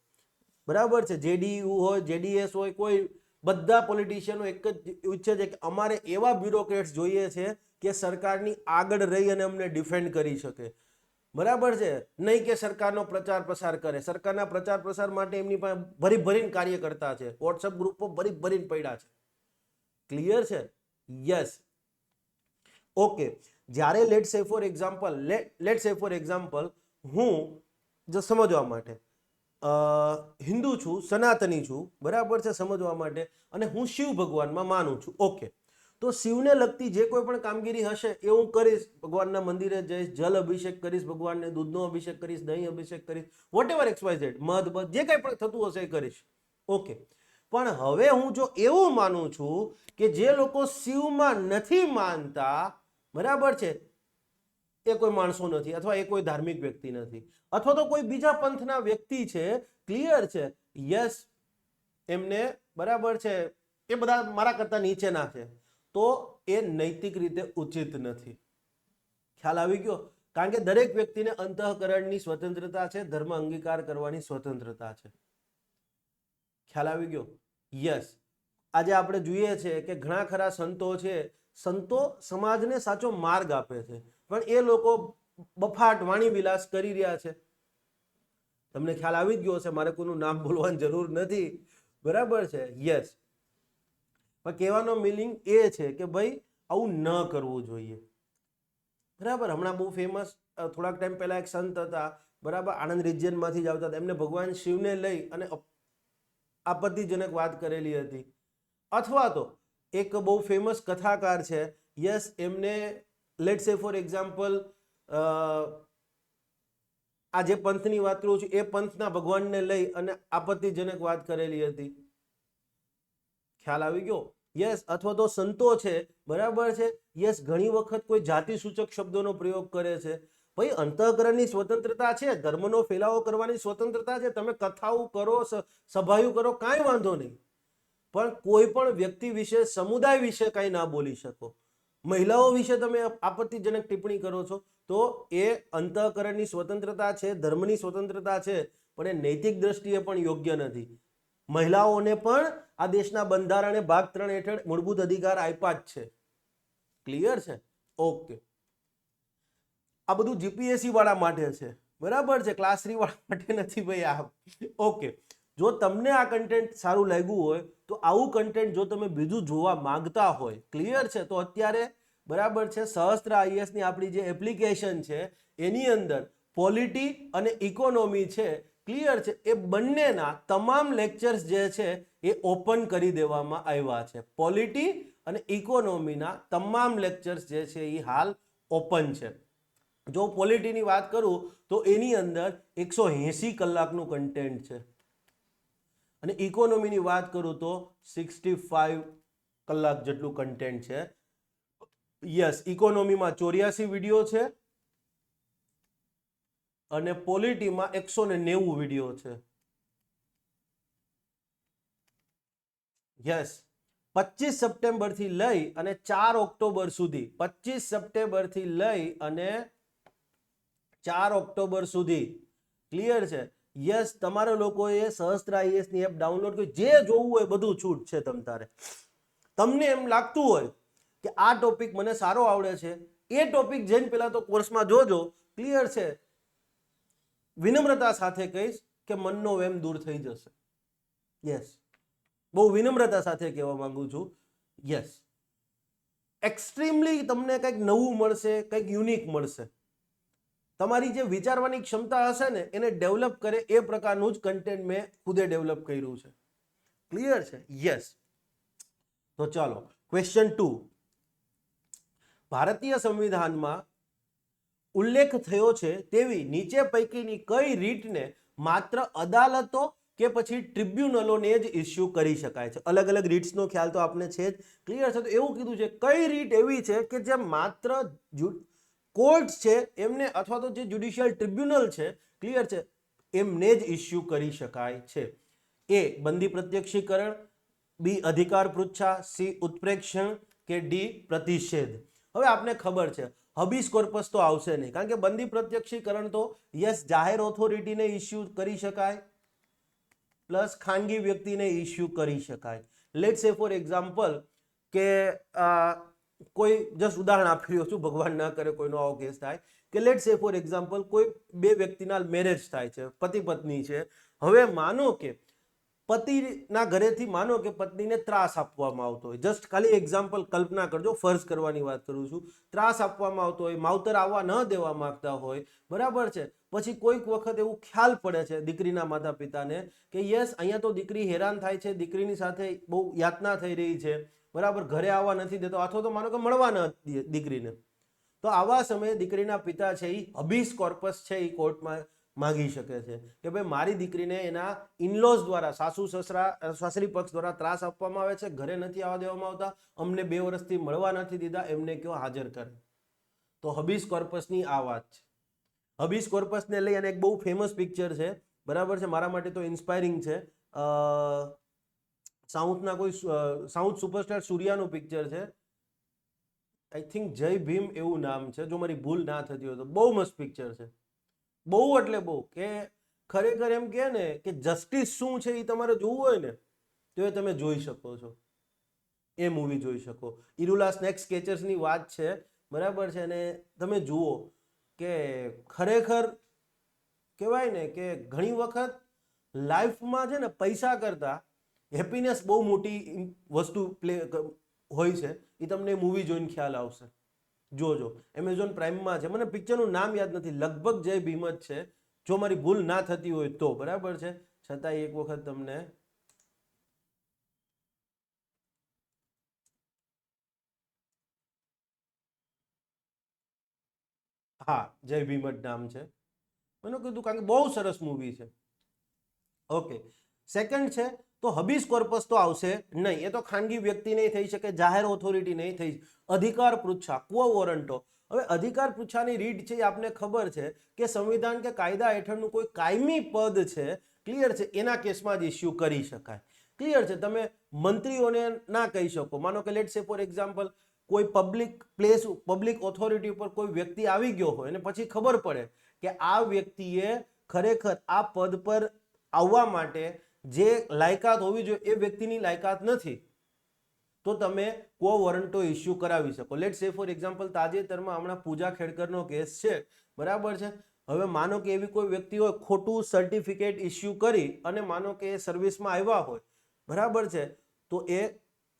બરાબર છે. જેડીયુ હોય, જેડીએસ હોય, કોઈ બધા પોલિટિશિયનો એક જ ઈચ્છે છે કે અમારે એવા બ્યુરોક્રેટ્સ જોઈએ છે કે સરકારની આગળ રહી અને અમને ડિફેન્ડ કરી શકે, બરાબર છે. નહીં કે સરકારનો પ્રચાર પ્રસાર કરે. સરકારના પ્રચાર પ્રસાર માટે એમની પાસે ભરી ભરીને કાર્યકર્તા છે, વોટ્સઅપ ગ્રુપો ભરી ભરીને પડ્યા છે. ક્લિયર છે? યસ. ઓકે. જ્યારે લેટ સે ફોર એક્ઝામ્પલ હું જો સમજવા માટે હિન્દુ છું, સનાતની છું, બરાબર છે, સમજવા માટે, અને હું શિવ ભગવાનમાં માનું છું. ઓકે, તો શિવને લગતી જે કોઈ પણ કામગીરી હશે એ હું કરીશ. ભગવાનના મંદિરે જઈશ, જલ અભિષેક કરીશ, ભગવાનને દૂધનો અભિષેક કરીશ, દહીં અભિષેક કરીશ, વોટ એવર XYZ, મધ જે કંઈ પણ થતું હશે એ કરીશ. ઓકે. પણ હવે હું જો એવું માનું છું કે જે લોકો શિવમાં નથી માનતા, બરાબર છે, એ કોઈ માણસો નથી, અથવા એ કોઈ ધાર્મિક વ્યક્તિ નથી, અથવા તો કોઈ બીજા પંથના વ્યક્તિ છે. ક્લિયર છે? યસ. એમને, બરાબર છે, એ બધા મારા કરતા નીચેના છે, તો એ નૈતિક રીતે ઉચિત નથી. ખ્યાલ આવી ગયો? કારણ કે દરેક વ્યક્તિને અંતઃકરણની સ્વતંત્રતા છે, ધર્મ અંગીકાર કરવાની સ્વતંત્રતા છે. ખ્યાલ આવી ગયો? યસ. આજે આપણે જોઈએ છે કે ઘણા ખરા સંતો છે, સંતો સમાજને સાચો માર્ગ આપે છે, પણ એ લોકો બફાટ વાણી વિલાસ કરી રહ્યા છે. તમને ખ્યાલ આવી જ ગયો હશે, મારે કોઈનું નામ બોલવાની જરૂર નથી, બરાબર છે. યસ. પણ કહેવાનો મિનિંગ એ છે કે ભાઈ આવું ન કરવું જોઈએ, બરાબર. હમણાં બહુ ફેમસ થોડાક ટાઈમ પહેલા એક સંત હતા, બરાબર, આણંદ રિજિયનમાંથી જ આવતા હતા. એમને ભગવાન શિવને લઈ અને આપત્તિજનક વાત કરેલી હતી. અથવા તો એક બહુ ફેમસ કથાકાર છે, યસ, એમને લેટ સે ફોર એક્ઝામ્પલ આ જે પંથની વાત કરું છું એ પંથના ભગવાનને લઈ અને આપત્તિજનક વાત કરેલી હતી. ખ્યાલ આવી ગયો? યસ. અથવા તો સંતો છે, બરાબર છે, યસ, ઘણી વખત કોઈ જાતિ સૂચક શબ્દોનો પ્રયોગ કરે છે. ભાઈ, અંતઃકરણની સ્વતંત્રતા છે, ધર્મનો ફેલાવો કરવાની સ્વતંત્રતા છે, તમે કથાઓ કરો, સભાઓ કરો, કાંઈ વાંધો નહીં, પણ કોઈ પણ વ્યક્તિ વિશે, સમુદાય વિશે કાંઈ ના બોલી શકો. મહિલાઓ વિશે તમે આપત્તિજનક ટિપ્પણી કરો છો, તો એ અંતઃકરણની સ્વતંત્રતા છે, ધર્મની સ્વતંત્રતા છે, પણ એ નૈતિક દ્રષ્ટિએ પણ યોગ્ય નથી. મહિલાઓને પણ આ દેશના બંધારણે ભાગ 3 હેઠળ મૂળભૂત અધિકાર આપ્યા જ છે. ક્લિયર છે? ઓકે. આ બધું જીપીએસસી વાળા માટે છે, બરાબર છે, ક્લાસ 3 વાળા માટે નથી ભાઈ આ. ઓકે. જો તમને આ કન્ટેન્ટ સારું લાગ્યું હોય તો આવું કન્ટેન્ટ જો તમે બીજું જોવા માંગતા હોય, ક્લિયર છે, તો અત્યારે, બરાબર છે, સહસ્ત્ર આઈએએસની આપણી જે એપ્લિકેશન છે એની અંદર પોલિટી અને ઇકોનોમી છે, ક્લિયર છે, એ બંનેના તમામ લેક્ચર્સ જે છે એ ઓપન કરી દેવામાં આવ્યા છે. પોલિટી અને ઇકોનોમીના તમામ લેક્ચર્સ જે છે એ હાલ ઓપન છે. જો પોલિટીની વાત કરું તો એની અંદર 180 કલાકનું કન્ટેન્ટ છે, અને ઇકોનોમીની વાત કરું તો 65 કલાક જેટલું કન્ટેન્ટ છે. યસ, ઇકોનોમીમાં 84 વિડીયો છે અને પોલિટીમાં 190 વિડીયો છે. યસ. 25 સપ્ટેમ્બરથી લઈ અને 4 ઓક્ટોબર સુધી, 25 સપ્ટેમ્બરથી લઈ અને 4 ઓક્ટોબર સુધી, ક્લિયર છે. યસ, તમારા લોકોએ સહસ્ત્ર આઈએએસની એપ ડાઉનલોડ કરી, જે જોવું હોય બધું છૂટ છે. તમને એમ લાગતું હોય કે આ ટોપિક મને સારો આવડે છે, એ ટોપિક જઈને પહેલા તો કોર્સમાં જોજો. ક્લિયર છે? વિનમ્રતા સાથે કહીશ કે મનનો વેમ દૂર થઈ જશે. યસ, બહુ વિનમ્રતા સાથે કહેવા માંગુ છું. યસ, એક્સ્ટ્રીમલી તમને કંઈક નવું મળશે, કંઈક યુનિક મળશે. તમારી જે વિચારવાની ક્ષમતા હશે ને એને ડેવલપ કરે એ પ્રકારનું જ કન્ટેન્ટ મેં ખુદે ડેવલપ કર્યું છે. ક્લિયર છે? યસ. તો ચાલો, ક્વેશ્ચન 2. ભારતીય સંવિધાનમાં ઉલ્લેખ થયો છે તેવી નીચે પૈકીની કઈ રીતને માત્ર અદાલતો કે પછી ટ્રિબ્યુનલોને જ ઇસ્યુ કરી શકાય છે. અલગ અલગ રીટ્સનો ખ્યાલ તો આપને છે જ, ક્લિયર છે. તો એવું કીધું છે કઈ રીટ એવી છે કે જે માત્ર કોર્ટ છે એમને અથવા તો જે જ્યુડિશિયલ ટ્રિબ્યુનલ છે, ક્લિયર છે, એમને જ ઇસ્યુ કરી શકાય છે. એ બંદી પ્રત્યક્ષીકરણ, બી અધિકાર પૃચ્છા, સી ઉત્પ્રેક્ષણ કે ડી પ્રતિષેધ. હવે આપને ખબર છે હબીસ કોર્પસ તો આવશે નહીં, કારણ કે બંદી પ્રત્યક્ષીકરણ તો યસ જાહેર ઓથોરિટીને ઇસ્યુ કરી શકાય પ્લસ ખાનગી વ્યક્તિને ઇસ્યુ કરી શકાય. લેટ્સ સે ફોર એક્ઝામ્પલ કે કોઈ જસ્ટ ઉદાહરણ આપી રહ્યો છું, ભગવાન ના કરે કોઈનો આવો કેસ થાય, કે લેટ્સ સે ફોર એક્ઝામ્પલ કોઈ બે વ્યક્તિના મેરેજ થાય છે, પતિ પત્ની છે. હવે માનો કે પતિના ઘરેથી માનો કે પત્નીને ત્રાસ આપવામાં આવતો હોય, જસ્ટ ખાલી એક્ઝામ્પલ કલ્પના કરજો, ફર્ઝ કરવાની વાત કરું છું, ત્રાસ આપવામાં આવતો હોય, માવતર આવવા ન દેવા માંગતા હોય, બરાબર છે. પછી કોઈક વખત એવું ખ્યાલ પડે છે દીકરીના માતા પિતાને કે યસ અહીંયા તો દીકરી હેરાન થાય છે, દીકરીની સાથે બહુ યાતના થઈ રહી છે, બરાબર, ઘરે આવવા નથી દેતો, અથવા તો માનો કે મળવા ન દે દીકરીને. તો આવા સમયે દીકરીના પિતા છે એ હબીસ કોર્પસ છે એ કોર્ટમાં માંગી શકે છે કે ભાઈ મારી દીકરીને એના ઇનલોઝ દ્વારા, સાસુ સસરા સાસરી પક્ષ દ્વારા ત્રાસ આપવામાં આવે છે, ઘરે નથી આવવા દેવામાં આવતા, અમને 2 વર્ષથી મળવા નથી દીધા, એમને કયો હાજર કરે. તો હબીસ કોર્પસની આ વાત છે. હબીસ કોર્પસને લઈ અને એક બહુ ફેમસ પિક્ચર છે, બરાબર છે, મારા માટે તો ઇન્સ્પાયરિંગ છે. સાઉથના કોઈ સાઉથ સુપરસ્ટાર સૂર્યાનું પિક્ચર છે, આઈ થિંક જય ભીમ એવું નામ છે, જો મારી ભૂલ ના થતી હોય તો. બહુ મસ્ત પિક્ચર છે, બહુ એટલે બહુ, કે ખરેખર એમ કે ને કે જસ્ટિસ શું છે એ તમારે જોવું હોય ને તો એ તમે જોઈ શકો છો, એ મૂવી જોઈ શકો. ઇરુલા સ્નેક સ્કેચર્સની વાત છે, બરાબર છે, અને તમે જુઓ કે ખરેખર કહેવાય ને કે ઘણી વખત લાઈફમાં છે ને પૈસા કરતા હેપીનેસ બહુ મોટી વસ્તુ પ્લે હોય છે, એ તમને મૂવી જોઈને ખ્યાલ આવશે. જોજો, એમેઝોન પ્રાઇમમાં છે, મને પિક્ચરનું નામ યાદ નથી, લગભગ જય ભીમ જ છે, જો મારી ભૂલ ના થતી હોય તો, બરાબર છે. છતાં એક વખત તમને હા જય ભીમ જ નામ છે, મને કીધું કારણ કે બહુ સરસ મૂવી છે. ઓકે, સેકન્ડ છે તો હબીસ કોર્પસ તો આવશે નહીં, એ તો ખાનગી વ્યક્તિ નહીં થઈ શકે, જાહેર ઓથોરિટી નહીં થઈ. અધિકાર પૃચ્છા, ક્વો વોરંટો. હવે અધિકાર પૃચ્છાની રીત છે એ આપને ખબર છે કે સંવિધાન કે કાયદા હેઠળનું કોઈ કાયમી પદ છે, ક્લિયર છે, એના કેસમાં જ ઇસ્યુ કરી શકાય. ક્લિયર છે. તમે મંત્રીઓને ના કહી શકો, માનો કે લેટ્સ સે ફોર એક્ઝામ્પલ કોઈ પબ્લિક પ્લેસ, પબ્લિક ઓથોરિટી ઉપર કોઈ વ્યક્તિ આવી ગયો હોય અને પછી ખબર પડે કે આ વ્યક્તિએ ખરેખર આ પદ પર આવવા માટે જે લાયકાત હોવી જોઈએ એ વ્યક્તિની લાયકાત નથી, તો તમે કો વોરંટો ઇસ્યુ કરાવી શકો. લેટ્સ સે ફોર એક્ઝામ્પલ તાજેતરમાં હમણાં પૂજા ખેડકરનો કેસ છે, બરાબર છે. હવે માનો કે એવી કોઈ વ્યક્તિ હોય ખોટું સર્ટિફિકેટ ઇસ્યુ કરી અને માનો કે એ સર્વિસમાં આવ્યા હોય, બરાબર છે, તો એ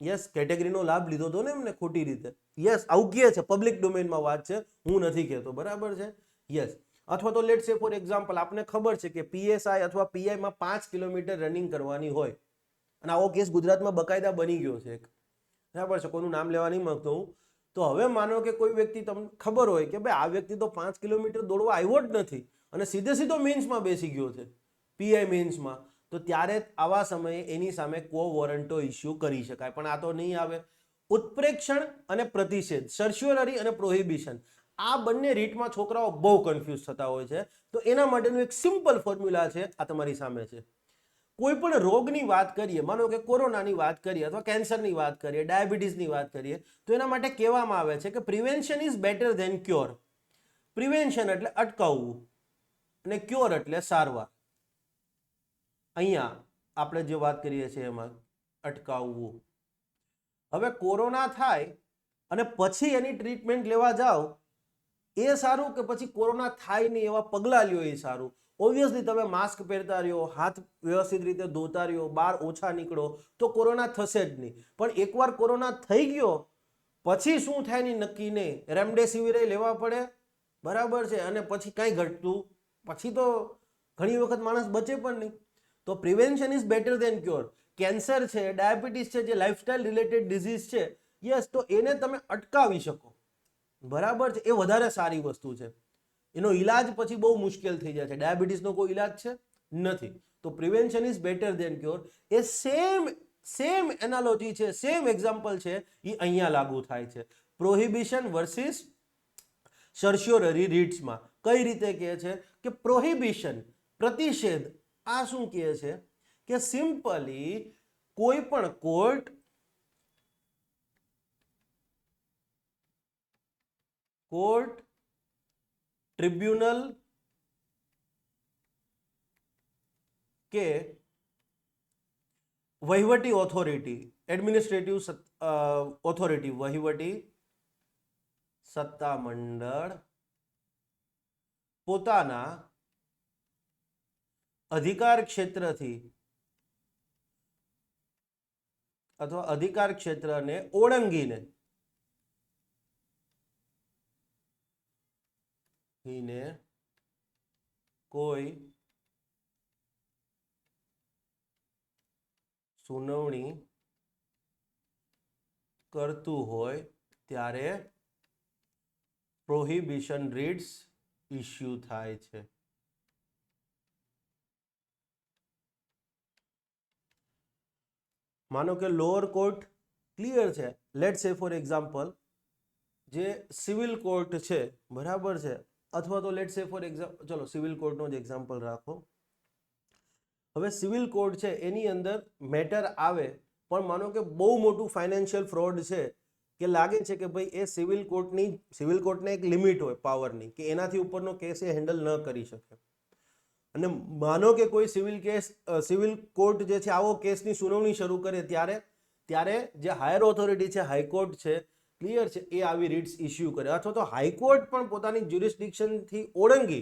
યસ કેટેગરીનો લાભ લીધો હતો ને એમને ખોટી રીતે, યસ આવું કહે છે, પબ્લિક ડોમેનમાં વાત છે, હું નથી કહેતો, બરાબર છે, યસ. અથવા તો લેટ્સ સે ફોર એક્ઝામ્પલ આપને ખબર છે કે પીએસઆઈ અથવા પીઆઈમાં 5 કિલોમીટર રનિંગ કરવાની હોય, અને આવો કેસ ગુજરાતમાં બકાયદા બની ગયો છે એક, બરાબર છે, કોઈનું નામ લેવા નહીં માંગતો હું. તો હવે માનો કે કોઈ વ્યક્તિ તમને ખબર હોય કે ભાઈ આ વ્યક્તિ તો 5 કિલોમીટર દોડવા આવ્યો જ નથી અને સીધે સીધો મેન્સમાં બેસી ગયો છે, પીઆઈ મેન્સમાં, તો ત્યારે આવા સમયે એની સામે કો વોરંટો ઇસ્યુ કરી શકાય, પણ આ તો નહીં આવે. ઉત્પ્રેક્ષણ અને પ્રતિષેધ, સર્શ્યોરરી અને પ્રોહિબિશન, આ બંને રીટમાં છોકરાઓ બહુ કન્ફ્યુઝ થતા હોય છે. તો એના માટેનું એક સિમ્પલ ફોર્મ્યુલા છે, આ તમારી સામે છે. કોઈ પણ રોગની વાત કરીએ, માનો કે કોરોનાની વાત કરીએ અથવા કેન્સરની વાત કરીએ, ડાયાબિટીસની વાત કરીએ, તો એના માટે કહેવામાં આવે છે કે prevention is better than cure. Prevention એટલે અટકાવવું અને ક્યોર એટલે સારવાર. અહીંયા આપણે જે વાત કરીએ છીએ એમાં અટકાવવું. હવે કોરોના થાય અને પછી એની ટ્રીટમેન્ટ લેવા જાઓ એ સારું કે પછી કોરોના થાય નહીં એવા પગલાં લ્યો એ સારું? ઓબ્વિયસલી તમે માસ્ક પહેરતા રહ્યો, હાથ વ્યવસ્થિત રીતે ધોતા રહ્યો, બહાર ઓછા નીકળો તો કોરોના થશે જ નહીં. પણ એકવાર કોરોના થઈ ગયો પછી શું થાય ની નક્કી નહીં, રેમડેસિવિર લેવા પડે, બરાબર છે, અને પછી કાંઈ ઘટતું પછી તો ઘણી વખત માણસ બચે પણ નહીં. તો prevention is better than cure. Cancer છે, ડાયાબિટીસ છે, જે લાઇફસ્ટાઇલ રિલેટેડ ડિઝીઝ છે, યસ, તો એને તમે અટકાવી શકો, બરાબર છે, એ વધારે સારી વસ્તુ છે. એનો ઈલાજ પછી બહુ મુશ્કેલ થઈ જાય છે. ડાયાબિટીસનો કોઈ ઈલાજ છે નથી, તો prevention is better than cure એ સેમ એનાલોજી છે, સેમ એક્ઝામ્પલ છે, એ અહીંયા લાગુ થાય છે. પ્રોહિબિશન વર્સિસ સર્શ્યોરરી રીટ્સમાં કઈ રીતે કહે છે કે પ્રોહિબિશન પ્રતિષેધ આ શું કહે છે કે સિમ્પલી કોઈ પણ કોર્ટ ટ્રિબ્યુનલ કે વહીવટી ઓથોરિટી એડમિનિસ્ટ્રેટિવ ઓથોરિટી વહીવટી સત્તામંડળ પોતાના અધિકાર ક્ષેત્રથી અથવા અધિકાર ક્ષેત્રને ઓળંગીને કોઈ સુનાવણી કરતું હોય ત્યારે પ્રોહિબિશન રીટ્સ ઇસ્યુ થાય છે. માનો કે લોઅર કોર્ટ ક્લિયર છે, લેટ સે ફોર એક્ઝામ્પલ જે સિવિલ કોર્ટ છે, બરાબર છે, અથવા તો લેટ સે ફોર એક્ઝામ્પલ ચલો સિવિલ કોર્ટનો જ એક્ઝામ્પલ રાખો. હવે સિવિલ કોર્ટ છે એની અંદર મેટર આવે પણ માનો કે બહુ મોટું ફાઇનાન્શિયલ ફ્રોડ છે કે લાગે છે કે ભાઈ એ સિવિલ કોર્ટને એક લિમિટ હોય પાવરની કે એનાથી ઉપરનો કેસ એ હેન્ડલ ન કરી શકે અને માનો કે કોઈ સિવિલ કોર્ટ જે છે આવો કેસની સુનાવણી શરૂ કરે ત્યારે જે હાયર ઓથોરિટી છે હાઈકોર્ટ છે ક્લિયર છે એ આવી રીટ્સ ઇસ્યુ કરે અથવા તો હાઈકોર્ટ પણ પોતાની જ્યુરિસ્ડિક્શનથી ઓળંગી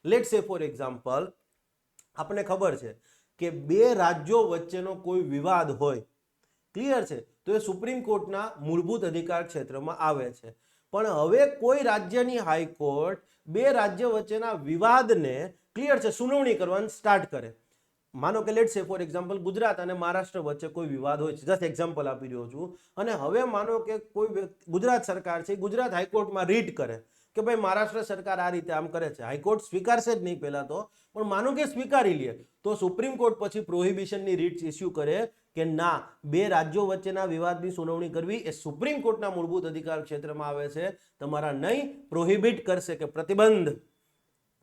લેટ સે ફોર એક્ઝામ્પલ આપણને ખબર છે કે બે રાજ્યો વચ્ચેનો કોઈ વિવાદ હોય ક્લિયર છે તો એ સુપ્રીમ કોર્ટના મૂળભૂત અધિકાર ક્ષેત્રમાં આવે છે પણ હવે કોઈ રાજ્યની હાઈકોર્ટ બે રાજ્ય વચ્ચેના વિવાદને ક્લિયર છે સુનાવણી કરવાનું સ્ટાર્ટ કરે. માનો કે લેટ સે ફોર એક્ઝામ્પલ ગુજરાત અને મહારાષ્ટ્ર વચ્ચે કોઈ વિવાદ હોય છે, જસ્ટ એક્ઝામ્પલ આપી રહ્યો છું, અને હવે માનો કે કોઈ ગુજરાત સરકાર છે ગુજરાત હાઈકોર્ટમાં રીટ કરે કે ભાઈ મહારાષ્ટ્ર સરકાર આ રીતે આમ કરે છે, હાઈકોર્ટ સ્વીકારશે જ નહીં પહેલા તો, પણ માનો કે સ્વીકારી લે તો સુપ્રીમ કોર્ટ પછી પ્રોહિબિશનની રીટ્સ ઇસ્યુ કરે કે ના બે રાજ્યો વચ્ચેના વિવાદની સુનાવણી કરવી એ સુપ્રીમ કોર્ટના મૂળભૂત અધિકાર ક્ષેત્રમાં આવે છે, તમારા નહીં પ્રોહિબિટ કરશે કે પ્રતિબંધ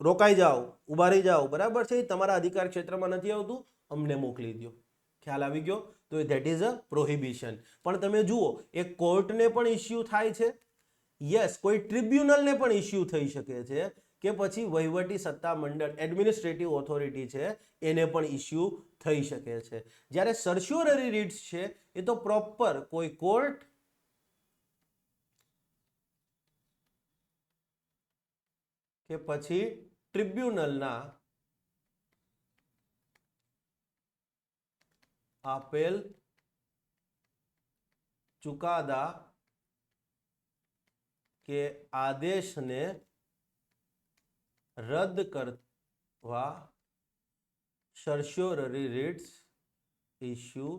રોકાઈ જાઓ ઉભા રહી જાઓ બરાબર છે તમારા અધિકાર ક્ષેત્રમાં નથી આવતું અમને મોકલી દો. ખ્યાલ આવી ગયો? તો ધેટ ઇઝ અ પ્રોહિબિશન. પણ તમે જુઓ એ કોર્ટને પણ ઇસ્યુ થાય છે, યસ કોઈ ટ્રિબ્યુનલને પણ ઇસ્યુ થઈ શકે છે કે પછી વહીવટી સત્તા મંડળ એડમિનિસ્ટ્રેટિવ ઓથોરિટી છે એને પણ ઇસ્યુ થઈ શકે છે. જ્યારે સર્શ્યોરરી રીટ્સ છે એ તો પ્રોપર કોઈ કોર્ટ કે પછી ટ્રિબ્યુનલના આપેલ ચુકાદા કે આદેશને રદ કરવા સર્શ્યોરરી રીટ્સ ઇસ્યુ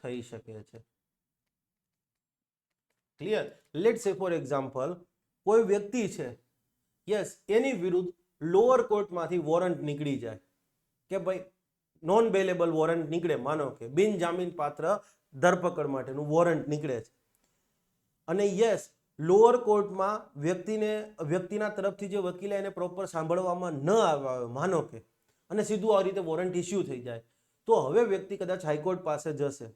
થઈ શકે છે. ક્લિયર? લેટ સે ફોર એક્ઝામ્પલ કોઈ વ્યક્તિ છે યસ એની વિરુદ્ધ લોઅર કોર્ટમાંથી વોરંટ નીકળી જાય કે ભાઈ નોન બેલેબલ વોરંટ નીકળે, માનો કે બિનજામીન પાત્ર ધરપકડ માટેનું વોરંટ નીકળે છે અને યસ લોઅર કોર્ટમાં વ્યક્તિના તરફથી જે વકીલે એને પ્રોપર સાંભળવામાં ન આવે માનો કે અને સીધું આ રીતે વોરંટ ઇસ્યુ થઈ જાય તો હવે વ્યક્તિ કદાચ હાઈકોર્ટ પાસે જશે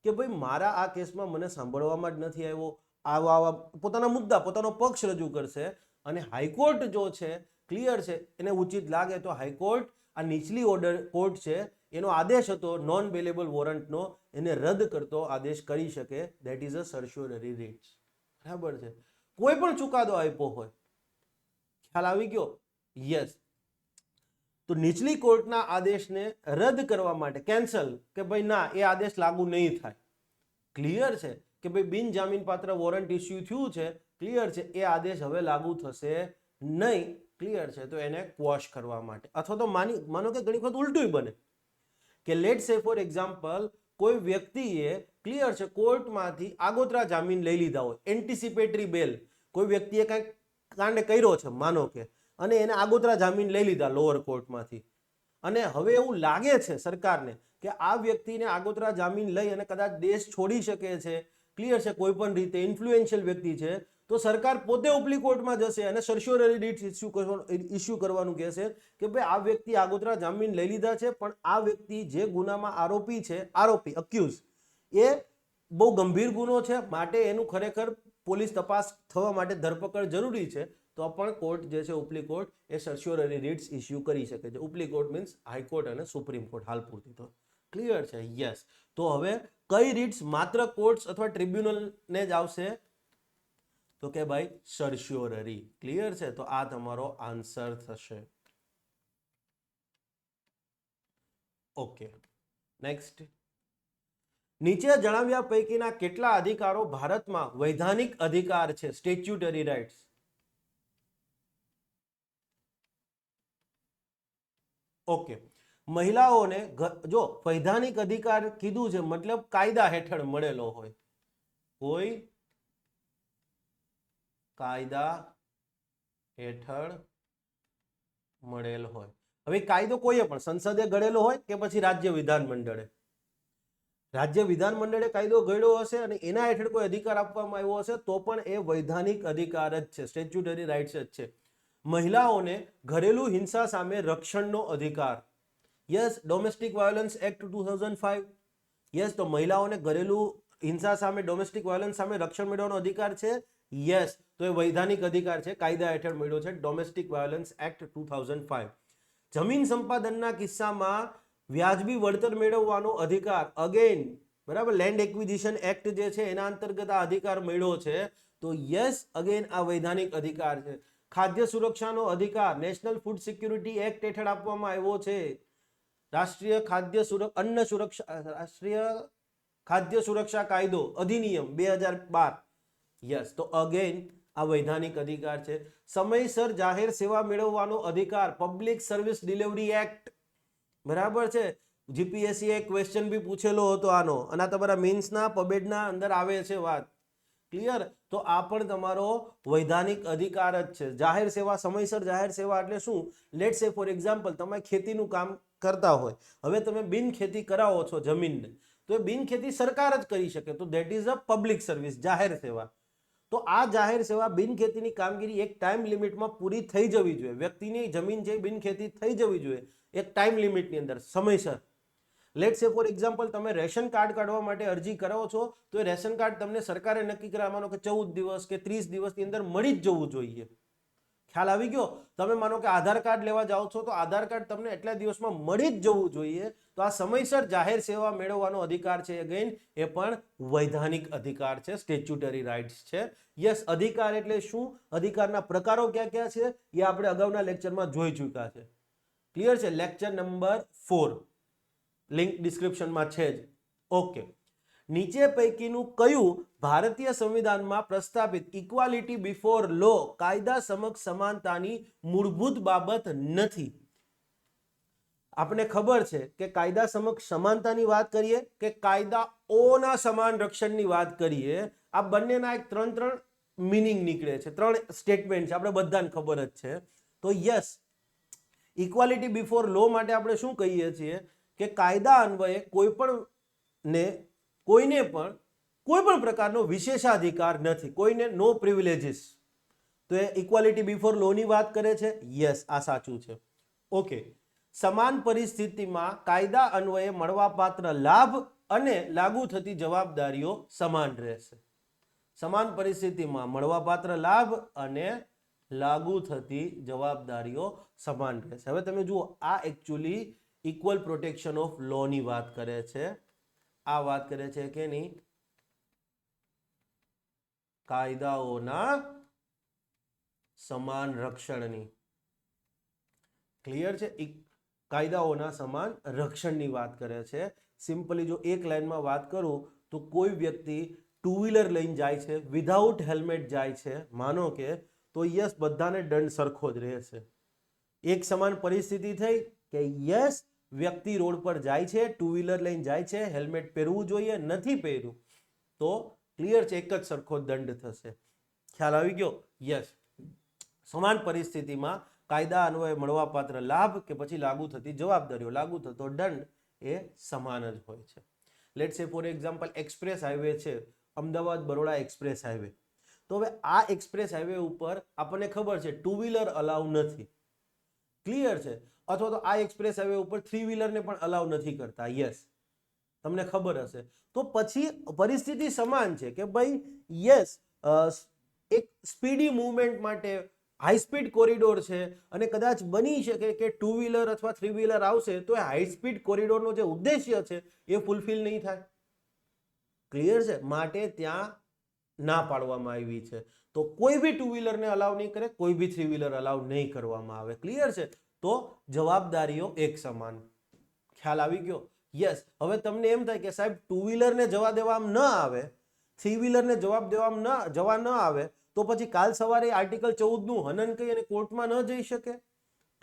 કે ભાઈ મારા આ કેસમાં મને સાંભળવામાં જ નથી આવ્યો, આવા પોતાના મુદ્દા પોતાનો પક્ષ રજૂ કરશે અને હાઈકોર્ટ જો છે ક્લિયર છે એને ઉચિત લાગે તો હાઈકોર્ટ આ નીચલી ઓર્ડર કોર્ટ છે એનો આદેશ હતો નોન બેલેબલ વોરંટનો એને રદ કરતો આદેશ કરી શકે. That is a certiorari writs. બરાબર છે? કોઈ પણ ચુકાદો આપ્યો હોય, ખ્યાલ આવી ગયો? યસ. તો નીચલી કોર્ટના આદેશને રદ કરવા માટે કેન્સલ કે ભાઈ ના એ આદેશ લાગુ નહીં થાય. ક્લિયર છે કે ભાઈ બિનજામીન પાત્ર વોરંટ ઇસ્યુ થયું છે ક્લિયર છે એ આદેશ હવે લાગુ થશે નહીં ક્લિયર છે તો એને ક્વોશ કરવા માટે અથવા તો માનો કે ઘણી વખત ઉલટું બને કે લેટ સે ફોર એક્ઝામ્પલ કોઈ વ્યક્તિએ ક્લિયર છે કોર્ટમાંથી આગોતરા જામીન લઈ લીધા હોય, એન્ટિસિપેટરી બેલ, કોઈ વ્યક્તિએ કંઈક કાંડ કર્યો છે માનો કે અને એને આગોતરા જામીન લઈ લીધા લોઅર કોર્ટમાંથી અને હવે એવું લાગે છે સરકારને કે આ વ્યક્તિને આગોતરા જામીન લઈ અને કદાચ દેશ છોડી શકે છે, ક્લિયર છે, કોઈ પણ રીતે ઇન્ફ્લુએન્શિયલ વ્યક્તિ છે, તો સરકાર પોતે ઉપલી કોર્ટમાં જશે અને સર્શ્યોરરી રીટ ઇસ્યુ કરવાનું કહેશે કે ભાઈ આ વ્યક્તિ આગોતરા જામીન લઈ લીધા છે, પણ આ વ્યક્તિ જે ગુનામાં આરોપી છે, આરોપી અક્યુઝ, એ બહુ ગંભીર ગુનો છે, માટે એનું ખરેખર પોલીસ તપાસ થવા માટે ધરપકડ જરૂરી છે, તો પણ કોર્ટ જે છે ઉપલી કોર્ટ એ સર્શ્યોરરી રીટ્સ ઇસ્યુ કરી શકે છે. ઉપલી કોર્ટ મીન્સ હાઈકોર્ટ અને સુપ્રીમ કોર્ટ હાલ પૂરતી. તો ક્લિયર છે? યસ. તો હવે કઈ રીટ્સ માત્ર કોર્ટ્સ અથવા ટ્રિબ્યુનલને જ આવશે? તો કે ભાઈ સર્શ્યોરરી. ક્લિયર છે? તો આ તમારો આન્સર થશે. Okay, next. નીચે જણાવ્યા પૈકીના કેટલા અધિકારો ભારતમાં વૈધાનિક અધિકાર છે, સ્ટેચ્યુટરી રાઇટ્સ? ઓકે, મહિલાઓને જો વૈધાનિક અધિકાર કીધું છે મતલબ કાયદા હેઠળ મળેલો હોય, કોઈ કાયદા હેઠળ મળેલ હોય. હવે કાયદો કોઈએ પણ સંસદે ઘડેલો હોય કે પછી રાજ્ય વિધાનમંડળે, રાજ્ય વિધાનમંડળે કાયદો ઘડ્યો હશે અને એના હેઠળ કોઈ અધિકાર આપવામાં આવ્યો હશે તો પણ એ વૈધાનિક અધિકાર જ છે, સ્ટેચ્યુટરી રાઇટ્સ જ છે. મહિલાઓને ઘરેલું હિંસા સામે રક્ષણનો અધિકાર. Yes, domestic violence act 2005. Yes, તો મહિલાઓને ઘરેલું હિંસા સામે, ડોમેસ્ટિક વાયોલન્સ સામે રક્ષણ મેળવવાનો અધિકાર છે. યસ, તો એ વૈધાનિક અધિકાર છે, કાયદા હેઠળ મળ્યો છે, ડોમેસ્ટિક વાયોલન્સ એક્ટ 2005. જમીન સંપાદનના કિસ્સામાં વ્યાજબી વળતર મેળવવાનો અધિકાર, અગેન બરાબર, લેન્ડ એક્વિઝિશન એક્ટ જે છે એના અંતર્ગત આ અધિકાર મળ્યો છે, તો યસ, અગેન આ વૈધાનિક અધિકાર છે. ખાદ્ય સુરક્ષાનો અધિકાર નેશનલ ફૂડ સિક્યુરિટી એક્ટ હેઠળ આપવામાં આવ્યો છે. રાષ્ટ્રીય ખાદ્ય સુરક્ષા કાયદો અધિનિયમ 2012. યસ, તો અગેન આ વૈધાનિક અધિકાર છે. સમયસર જાહેર સેવા મેળવવાનો અધિકાર, પબ્લિક સર્વિસ ડિલિવરી એક્ટ, બરાબર છે. જીપીએસસી એક ક્વેશ્ચન બી પૂછેલો હતો આનો, અને આ તમારા મીન્સના પબેડના અંદર આવે છે વાત. ક્લિયર? તો આ પણ તમારો વૈધાનિક અધિકાર જ છે. જાહેર સેવા, સમયસર જાહેર સેવા એટલે શું? લેટ્સ સે ફોર એક્ઝામ્પલ તમે ખેતીનું કામ કરતા હોય, હવે તમે બિન ખેતી કરાવો છો જમીનને, તો એ બિન ખેતી સરકાર જ કરી શકે, તો that is a public service, જાહેર સેવા. તો આ જાહેર સેવા બિન ખેતીની કામગીરી એક ટાઈમ લિમિટમાં પૂરી થઈ જવી જોઈએ. વ્યક્તિની જમીન જે બિન ખેતી થઈ જવી જોઈએ એક ટાઈમ લિમિટની અંદર, સમયસર. લેટ્સ સે ફોર એક્ઝામ્પલ તમે રેશન કાર્ડ કાઢવા માટે અરજી કરાવો છો, તો એ રેશન કાર્ડ તમને સરકારે નક્કી કર્યા, માનો કે 14 દિવસ કે 30 દિવસની અંદર મળી જ જવું જોઈએ. ખ્યાલ આવી ગયો? તમે માનો કે આધાર કાર્ડ લેવા જાઓ છો, તો આધાર કાર્ડ તમને એટલા દિવસમાં મળી જ જવું જોઈએ. તો આ સમયસર જાહેર સેવા મેળવવાનો અધિકાર છે, અગેન એ પણ વૈધાનિક અધિકાર છે, સ્ટેચ્યુટરી રાઇટ્સ છે. યસ, અધિકાર એટલે શું, અધિકારના પ્રકારો ક્યાં ક્યાં છે એ આપણે અગાઉના લેક્ચરમાં જોઈ ચૂક્યા છે. ક્લિયર છે? લેક્ચર નંબર 4, લિંક ડિસ્ક્રિપ્શનમાં છે જ. ઓકે, નીચે પૈકીનું કયું ભારતીય સંવિધાનમાં પ્રસ્થાપિત ઇક્વાલિટી બિફોર લો, કાયદા સમક્ષ સમાનતાની મૂળભૂત બાબત નથી? આપને ખબર છે કે કાયદા સમક્ષ સમાનતાની વાત કરીએ કે કાયદાઓના સમાન રક્ષણની વાત કરીએ, આ બંનેના એક ત્રણ મિનિંગ નીકળે છે, 3 સ્ટેટમેન્ટ છે, આપણે બધાને ખબર જ છે. તો યસ, ઇક્વાલિટી બિફોર લો માટે આપણે શું કહીએ છીએ કે કાયદા અન્વયે કોઈને પણ કોઈ પણ પ્રકારનો વિશેષાધિકાર નથી, કોઈને નો પ્રિવિલેજીસ. તો એ ઇક્વાલિટી બિફોર લો ની વાત કરે છે. યસ, આ સાચું છે. ઓકે, સમાન પરિસ્થિતિમાં કાયદા અન્વયે મળવાપાત્ર લાભ અને લાગુ થતી જવાબદારીઓ સમાન રહેશે. સમાન પરિસ્થિતિમાં મળવાપાત્ર લાભ અને લાગુ થતી જવાબદારીઓ સમાન રહેશે. હવે તમે જુઓ, આ એકચ્યુઅલી ઇક્વલ પ્રોટેક્શન ઓફ લો ની વાત કરે છે. આ વાત કરે છે કે નહીં? કાયદાઓના સમાન રક્ષણની. ક્લિયર છે? કાયદાઓના સમાન રક્ષણની વાત કરે છે. સિમ્પલી જો એક લાઈનમાં વાત કરું તો કોઈ વ્યક્તિ 2 વ્હીલર લઈને જાય છે, વિધાઉટ હેલ્મેટ જાય છે, માનો કે, તો યસ, બધાને દંડ સરખો જ રહેશે. એક સમાન પરિસ્થિતિ થઈ કે યસ, વ્યક્તિ રોડ પર જાય છે, 2 વ્હીલર લઈને જાય છે, હેલ્મેટ પહેરવું જોઈએ, નથી પહેર્યું, તો ક્લિયર છે, એક જ સરખો દંડ થશે. ખ્યાલ આવી ગયો? યસ, સમાન પરિસ્થિતિમાં કાયદા અન્વયે મળવાપાત્ર લાભ કે પછી લાગુ થતી જવાબદારીઓ, લાગુ થતો દંડ એ સમાન જ હોય છે. Let's say for example express highway છે, અમદાવાદ બરોડા એક્સપ્રેસ હાઈવે. તો હવે આ એક્સપ્રેસ હાઈવે ઉપર આપણને ખબર છે ટુ વ્હીલર અલાઉ નથી, ક્લિયર છે, અથવા તો આ એક્સપ્રેસ હાઈવે ઉપર થ્રી વ્હીલરને પણ અલાઉ નથી કરતા, યસ, તમને ખબર હશે. તો પછી પરિસ્થિતિ સમાન છે કે ભાઈ યસ, એક સ્પીડી મૂવમેન્ટ માટે હાઈ સ્પીડ કોરિડોર છે અને કદાચ બની શકે કે ટુ વ્હીલર અથવા થ્રી વ્હીલર આવશે તો એ હાઈ સ્પીડ કોરિડોરનો જે ઉદ્દેશ્ય છે એ ફૂલફિલ નહીં થાય, ક્લિયર છે, માટે ત્યાં ના પાડવામાં આવી છે. તો કોઈ બી ટુ વ્હીલરને અલાઉ નહીં કરે, કોઈ બી થ્રી વ્હીલર અલાઉ નહીં કરવામાં આવે, ક્લિયર છે. તો જવાબદારીઓ એક સમાન, ખ્યાલ આવી ગયો? યસ. હવે તમને એમ થાય કે સાહેબ ટુ વ્હીલરને જવા દેવામાં ન આવે, થ્રી વ્હીલરને જવાબ દેવામાં જવા ન આવે, તો પછી કાલ સવારે આર્ટિકલ 14 નું હનન કહી અને કોર્ટમાં ન જઈ શકે,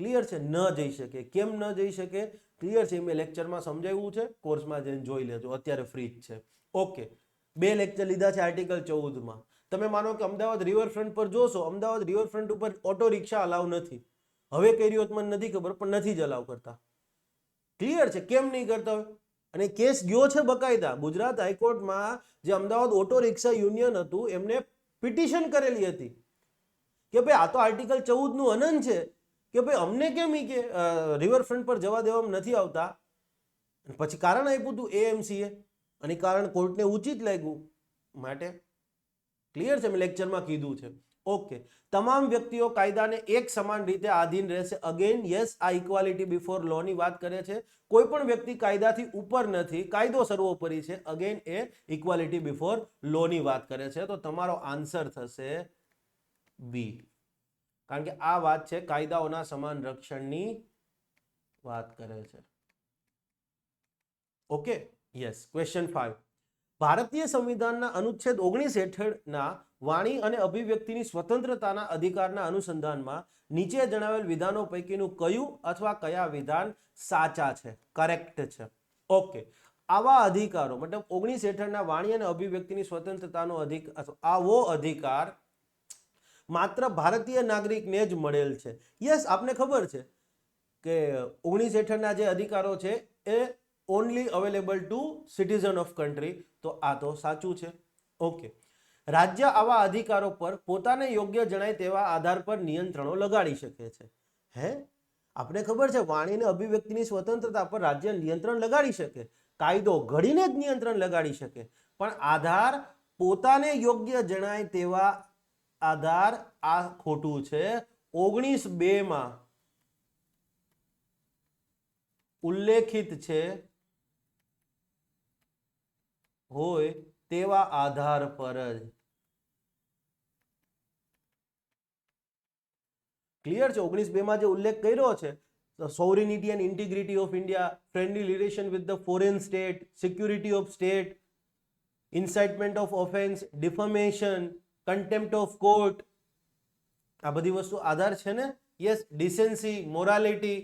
ક્લિયર છે, ન જઈ શકે. કેમ ન જઈ શકે? ક્લિયર છે, મેં લેક્ચરમાં સમજાવ્યું છે, કોર્સમાં જઈને જોઈ લેજો, અત્યારે ફ્રી જ છે. ઓકે, 2 લેક્ચર લીધા છે આર્ટિકલ 14માં. તમે માનો કે અમદાવાદ રિવરફ્રન્ટ પર જોશો, અમદાવાદ રિવરફ્રન્ટ ઉપર ઓટો રિક્ષા અલાઉ નથી. હવે કઈ રહ્યો મને નથી ખબર, પણ નથી જ અલાઉ કરતા, ક્લિયર છે. કેમ નહીં કરતા હોય? અને કેસ ગયો છે બકાયદા ગુજરાત હાઈકોર્ટમાં. જે અમદાવાદ ઓટો રિક્ષા યુનિયન હતું એમને પિટિશન કરેલી હતી કે ભાઈ આ તો આર્ટિકલ 14 નું હનન છે, કે ભાઈ અમને કેમ કે રિવરફ્રન્ટ પર જવા દેવામાં નથી આવતા. પછી કારણ આપ્યું હતું એએમસીએ અને કારણ કોર્ટને ઉચિત લાગ્યું, માટે ક્લિયર છે, મેં લેક્ચરમાં કીધું છે. ઓકે, તમામ વ્યક્તિઓ કાયદાને એક સમાન રીતે આધીન રહેશે. અગેન યસ, આ ઇક્વાલિટી બિફોર લો ની વાત કરે છે. કોઈ પણ વ્યક્તિ કાયદાથી ઉપર નથી, કાયદો સર્વોપરી છે. અગેન એ ઇક્વાલિટી બિફોર લો ની વાત કરે છે. તો તમારો આન્સર થશે બી, કારણ કે આ વાત છે કાયદાઓના સમાન રક્ષણની વાત કરે છે. Okay, yes. ક્વેશ્ચન 5, ભારતીય સંવિધાનના અનુચ્છેદ 19 હેઠળના વાણી અને અભિવ્યક્તિની સ્વતંત્રતાના અધિકારના અનુસંધાનમાં નીચે જણાવેલ વિધાનો પૈકીનું કયું અથવા કયા વિધાન સાચા છે, કરેક્ટ છે? ઓકે, આવા અધિકારો મતલબ 19 હેઠળના વાણી અને અભિવ્યક્તિની સ્વતંત્રતાનો અધિકાર, આવો અધિકાર માત્ર ભારતીય નાગરિકને જ મળેલ છે. યસ, આપને ખબર છે કે 19 હેઠળના જે અધિકારો છે એ only available to citizen of country. તો આ તો સાચું છે. ઓકે, રાજ્ય આવા અધિકારો પર પોતાને યોગ્ય જણાય તેવા આધાર પર નિયંત્રણો લગાડી શકે છે. હે, આપણે ખબર છે વાણી અને અભિવ્યક્તિની સ્વતંત્રતા પર રાજ્ય નિયંત્રણ લગાડી શકે, કાયદો ઘડીને જ નિયંત્રણ લગાડી શકે, પણ આધાર પોતાને યોગ્ય જણાય તેવા આધાર, આ ખોટું છે. 19(2) માં ઉલ્લેખિત છે હોય તેવા આધાર પર જ, ક્લિયર છે. 19(2) માં જે ઉલ્લેખ કર્યો છે, sovereignty and integrity of India, friendly relation with the foreign state, security of state, incitement of offence, defamation, contempt of court, આ બધી વસ્તુ આધાર છે ને. Yes, decency, morality,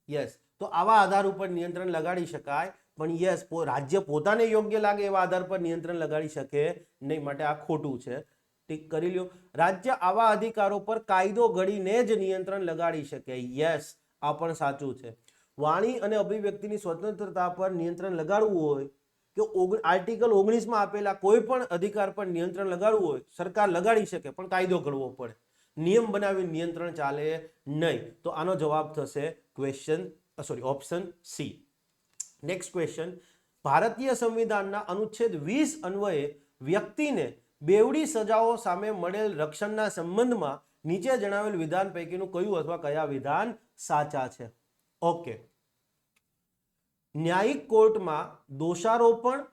yes. તો આવા આધાર ઉપર નિયંત્રણ લગાડી શકાય, પણ યસ, રાજ્ય પોતાને યોગ્ય લાગે એવા આધાર પર નિયંત્રણ લગાડી શકે નહીં, માટે આ ખોટું છે. ટીક કરી લ્યો. રાજ્ય આવા અધિકારો પર કાયદો ઘડીને જ નિયંત્રણ લગાડી શકે, યસ, આ પણ સાચું છે. વાણી અને અભિવ્યક્તિની સ્વતંત્રતા પર નિયંત્રણ લગાડવું હોય કે આર્ટિકલ 19 માં આપેલા કોઈ પણ અધિકાર પર નિયંત્રણ લગાડવું હોય, સરકાર લગાડી શકે, પણ કાયદો ઘડવો પડે, નિયમ બનાવી નિયંત્રણ ચાલે નહીં. તો આનો જવાબ થશે ઓપ્શન સી. નેક્સ્ટ ક્વેશ્ચન, ભારતીય સંવિધાનના અનુચ્છેદ 20 અન્વયે વ્યક્તિને બેવડી સજાઓ સામે મળેલ રક્ષણના સંબંધમાં નીચે જણાવેલ વિધાન પૈકીનું કયું અથવા કયા વિધાન સાચા છે? ઓકે, ન્યાયિક કોર્ટમાં દોષારોપણ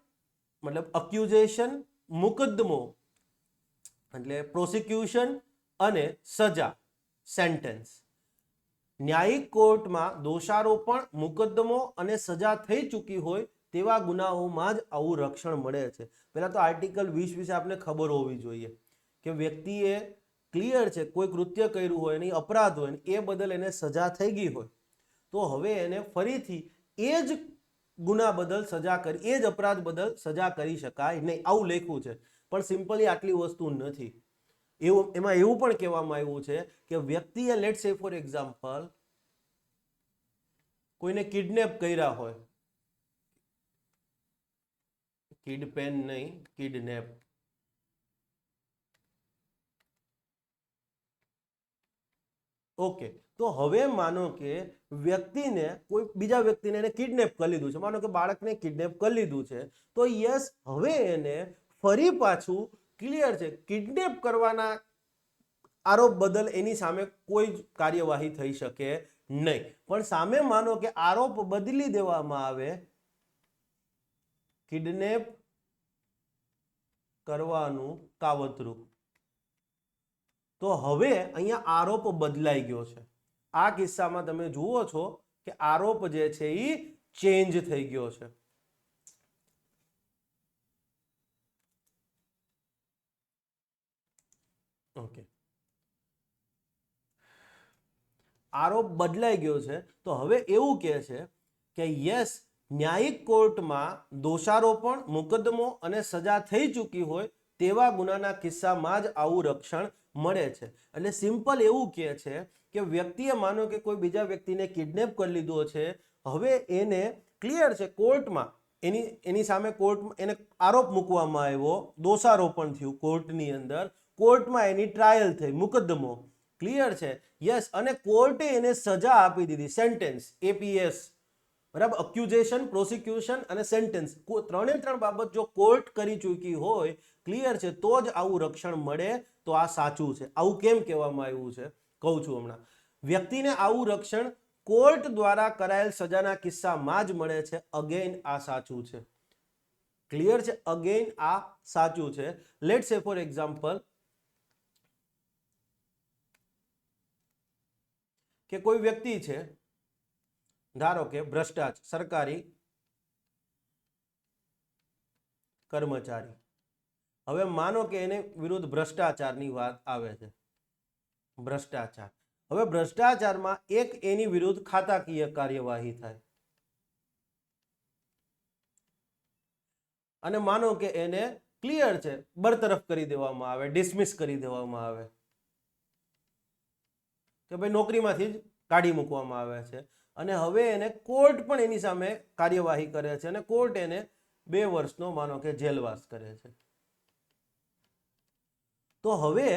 મતલબ અક્યુઝેશન, મુકદ્દમો એટલે પ્રોસિક્યુશન અને સજા સેન્ટેન્સ. ન્યાયિક કોર્ટમાં દોષારોપણ, મુકદ્દમો અને સજા થઈ ચૂકી હોય તેવા ગુનાઓમાં જ આવું રક્ષણ મળે છે. પહેલા તો આર્ટિકલ 20 વિશે આપને ખબર હોવી જોઈએ કે વ્યક્તિએ, ક્લિયર છે, કોઈ કૃત્ય કર્યું હોય એની અપરાધ હોય એ બદલ એને સજા થઈ ગઈ હોય તો હવે એને ફરીથી એ જ ગુના બદલ સજા કરી, એ જ અપરાધ બદલ સજા કરી શકાય નહીં, આવું લખ્યું છે. પણ સિમ્પલી આટલી વસ્તુ નથી. એમાં એવું પણ કહેવામાં આવ્યું છે કે વ્યક્તિએ લેટ્સ સે ફોર એક્ઝામ્પલ કોઈને કિડનેપ કર્યા હોય, કિડપેન નહીં, કિડનેપ, ઓકે, તો હવે માનો કે વ્યક્તિને કોઈ બીજા વ્યક્તિને એને કિડનેપ કરી લીધું છે, માનો કે બાળકને કિડનેપ કરી લીધું છે, તો યસ હવે એને ફરી પાછું ક્લિયર છે કિડનેપ કરવાના આરોપ બદલ એની સામે કોઈ જ કાર્યવાહી થઈ શકે નહીં, પણ સામે માનો કે આરોપ બદલી દેવામાં આવે, કિડનેપ કરવાનું કાવતરું, તો હવે અહીંયા આરોપ બદલાઈ ગયો છે. આ કિસ્સામાં તમે જુઓ છો કે આરોપ જે છે એ ચેન્જ થઈ ગયો છે. ઓકે, આરોપ બદલાઈ ગયો છે. તો હવે એવું કહે છે કે યસ ન્યાયિક કોર્ટમાં દોષારોપણ, મુકદ્દમો અને સજા થઈ ચૂકી હોય તેવા ગુનાના કિસ્સામાં જ આવું રક્ષણ મળે છે. એટલે સિમ્પલ એવું કહે છે કે વ્યક્તિએ માનો કે કોઈ બીજા વ્યક્તિને કિડનેપ કરી લીધો છે, હવે એને ક્લિયર છે કોર્ટમાં એની સામે કોર્ટમાં એને આરોપ મૂકવામાં આવ્યો, દોષારોપણ થયું કોર્ટની અંદર, કોર્ટમાં એની ટ્રાયલ થઈ, મુકદ્દમો ક્લિયર છે, યસ, અને કોર્ટે એને સજા આપી દીધી, સેન્ટેન્સ, APS, બરાબર, અક્યુઝેશન, પ્રોસિક્યુશન અને સેન્ટેન્સ, ત્રણે ત્રણ બાબત જો કોર્ટ કરી ચૂકી હોય, ક્લિયર છે, તો જ આવું રક્ષણ મળે. તો આ સાચું છે. આવું કેમ કહેવામાં આવ્યું છે કહું છું હમણાં. વ્યક્તિને આવું રક્ષણ કોર્ટ દ્વારા કરાયેલ સજાના કિસ્સામાં જ મળે છે. અગેન આ સાચું છે. ક્લિયર છે, અગેન આ સાચું છે. લેટ્સ સે ફોર એક્ઝામ્પલ કે કોઈ વ્યક્તિ છે, ધારો કે ભ્રષ્ટાચાર, સરકારી કર્મચારી, હવે માનો કે એને વિરુદ્ધ ભ્રષ્ટાચારની વાત આવે છે, ભ્રષ્ટાચાર, હવે ભ્રષ્ટાચારમાં એક એની વિરુદ્ધ ખાતાકીય કાર્યવાહી થાય અને માનો કે એને ક્લિયર છે બરતરફ કરી દેવામાં આવે, ડિસમિસ કરી દેવામાં આવે, કે ભાઈ નોકરીમાંથી જ કાઢી મૂકવામાં આવે છે, અને હવે એને કોર્ટ પણ એની સામે કાર્યવાહી કરે છે અને કોર્ટ એને 2 વર્ષનો માનો કે જેલવાસ કરે છે. તો હવે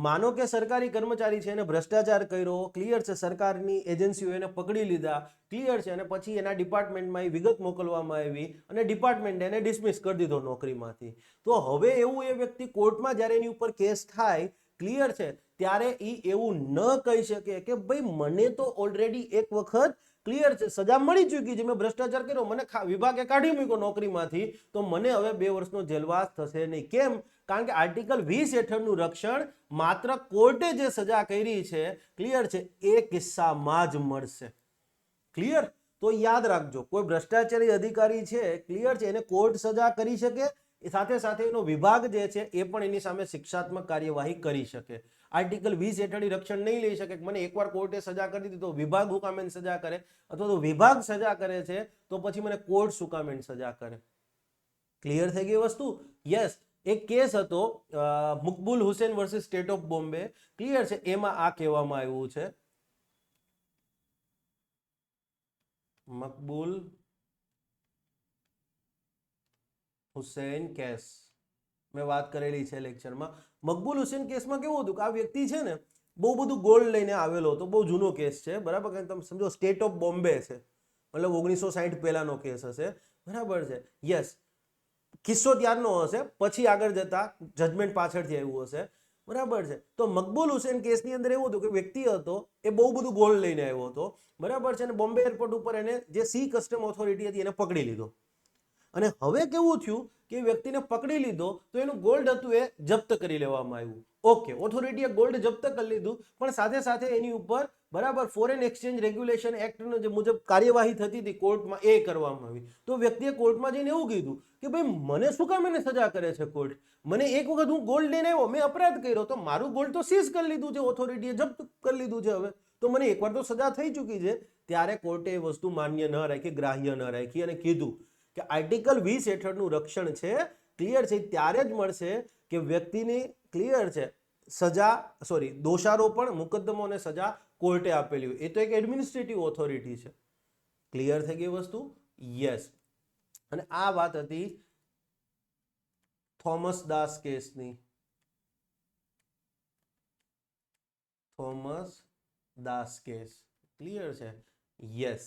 માનો કે સરકારી કર્મચારી છે, એને ભ્રષ્ટાચાર કર્યો, ક્લિયર છે, સરકારની એજન્સીઓ એને પકડી લીધા, ક્લિયર છે, અને પછી એના ડિપાર્ટમેન્ટમાં એ વિગત મોકલવામાં આવી અને ડિપાર્ટમેન્ટ એને ડિસમિસ કરી દીધો નોકરીમાંથી. તો હવે એવું એ વ્યક્તિ કોર્ટમાં જ્યારે એની ઉપર કેસ થાય, ક્લિયર છે, ત્યારે એ એવું ન કહી શકે કે ભાઈ મને તો ઓલરેડી એક વખત ક્લિયર છે સજા મળી ચૂકી છે, મેં ભ્રષ્ટાચાર કર્યો, મને વિભાગે કાઢી મૂક્યો નોકરીમાંથી, તો મને હવે 2 વર્ષનો જેલવાસ થશે નહીં. કેમ? કારણ કે આર્ટિકલ 20 હેઠળનું રક્ષણ માત્ર કોર્ટે જે સજા કરી છે, ક્લિયર છે, એ કિસ્સામાં જ મળશે. ક્લિયર? તો યાદ રાખજો, કોઈ ભ્રષ્ટાચારી અધિકારી છે, ક્લિયર છે, એને કોર્ટ સજા કરી શકે, સાથે સાથે એનો વિભાગ જે છે એ પણ એની સામે શિક્ષાત્મક કાર્યવાહી કરી શકે. આર્ટિકલ 20 હેઠળ રક્ષણ નહીં લઈ શકે. મને એકવાર કોર્ટે સજા કરી દીધી તો વિભાગ શું કામ સજા કરે, અથવા તો વિભાગ સજા કરે છે તો પછી મને કોર્ટ શું કામ સજા કરે. ક્લિયર થઈ ગઈ વસ્તુ? યસ. એક કેસ હતો Maqbool Hussain versus state of Bombay, clear છે, એમાં આ કહેવામાં આવ્યું છે, મકબૂલ હુસેન કેસ મેં વાત કરેલી છે લેક્ચરમાં. મકબૂલ હુસેન કેસમાં કેવું હતું કે આ વ્યક્તિ છે ને બહુ બધું ગોલ્ડ લઈને આવેલો હતો, બહુ જૂનો કેસ છે, બરાબર, કે તમે સમજો સ્ટેટ ઓફ બોમ્બે છે, મતલબ 1960 પહેલાનો કેસ હશે, બરાબર છે, યસ, કિસ્સો ત્યારનો હશે, પછી આગળ જતા જજમેન્ટ પાછળથી આવ્યું હશે, બરાબર છે. તો મકબૂલ હુસેન કેસની અંદર એવું હતું કે વ્યક્તિ હતો એ બહુ બધું ગોલ્ડ લઈને આવ્યો હતો, બરાબર છે, અને બોમ્બે એરપોર્ટ ઉપર એને જે સી કસ્ટમ ઓથોરિટી હતી એને પકડી લીધો, અને હવે કેવું થયું કે વ્યક્તિને પકડી લીધો તો એનું ગોલ્ડ હતું એ જપ્ત કરી લેવામાં આવ્યું. ઓકે, ઓથોરિટીએ ગોલ્ડ જપ્ત કરી લીધું, પણ સાથે સાથે એની ઉપર બરાબર ફોરેન એક્સચેન્જ રેગ્યુલેશન એક્ટનો જે મુજબ કાર્યવાહી થતી હતી કોર્ટમાં એ કરવામાં આવી. તો વ્યક્તિએ કોર્ટમાં જઈને એવું કીધું કે ભાઈ મને શું કામ એને સજા કરે છે કોર્ટ, મને એક વખત હું ગોલ્ડ લઈને આવ્યો, મેં અપરાધ કર્યો, તો મારું ગોલ્ડ તો સીઝ કરી લીધું છે, ઓથોરિટીએ જપ્ત કરી લીધું છે, હવે તો મને એકવાર તો સજા થઈ ચૂકી છે. ત્યારે કોર્ટે એ વસ્તુ માન્ય ન રાખી, ગ્રાહ્ય ન રાખી, અને કીધું કે આર્ટિકલ 20 હેઠળનું રક્ષણ છે, ક્લિયર છે, ત્યારે જ મળશે કે વ્યક્તિની ક્લિયર છે દોષારોપણ, મુકદ્દમો અને સજા કોર્ટે આપેલી હોય. એ તો એક એડમિનિસ્ટ્રેટિવ ઓથોરિટી છે. ક્લિયર થઈ ગઈ વસ્તુ? યસ. અને આ વાત હતી થોમસ દાસ કેસની. થોમસ દાસ કેસ. ક્લિયર છે? યસ.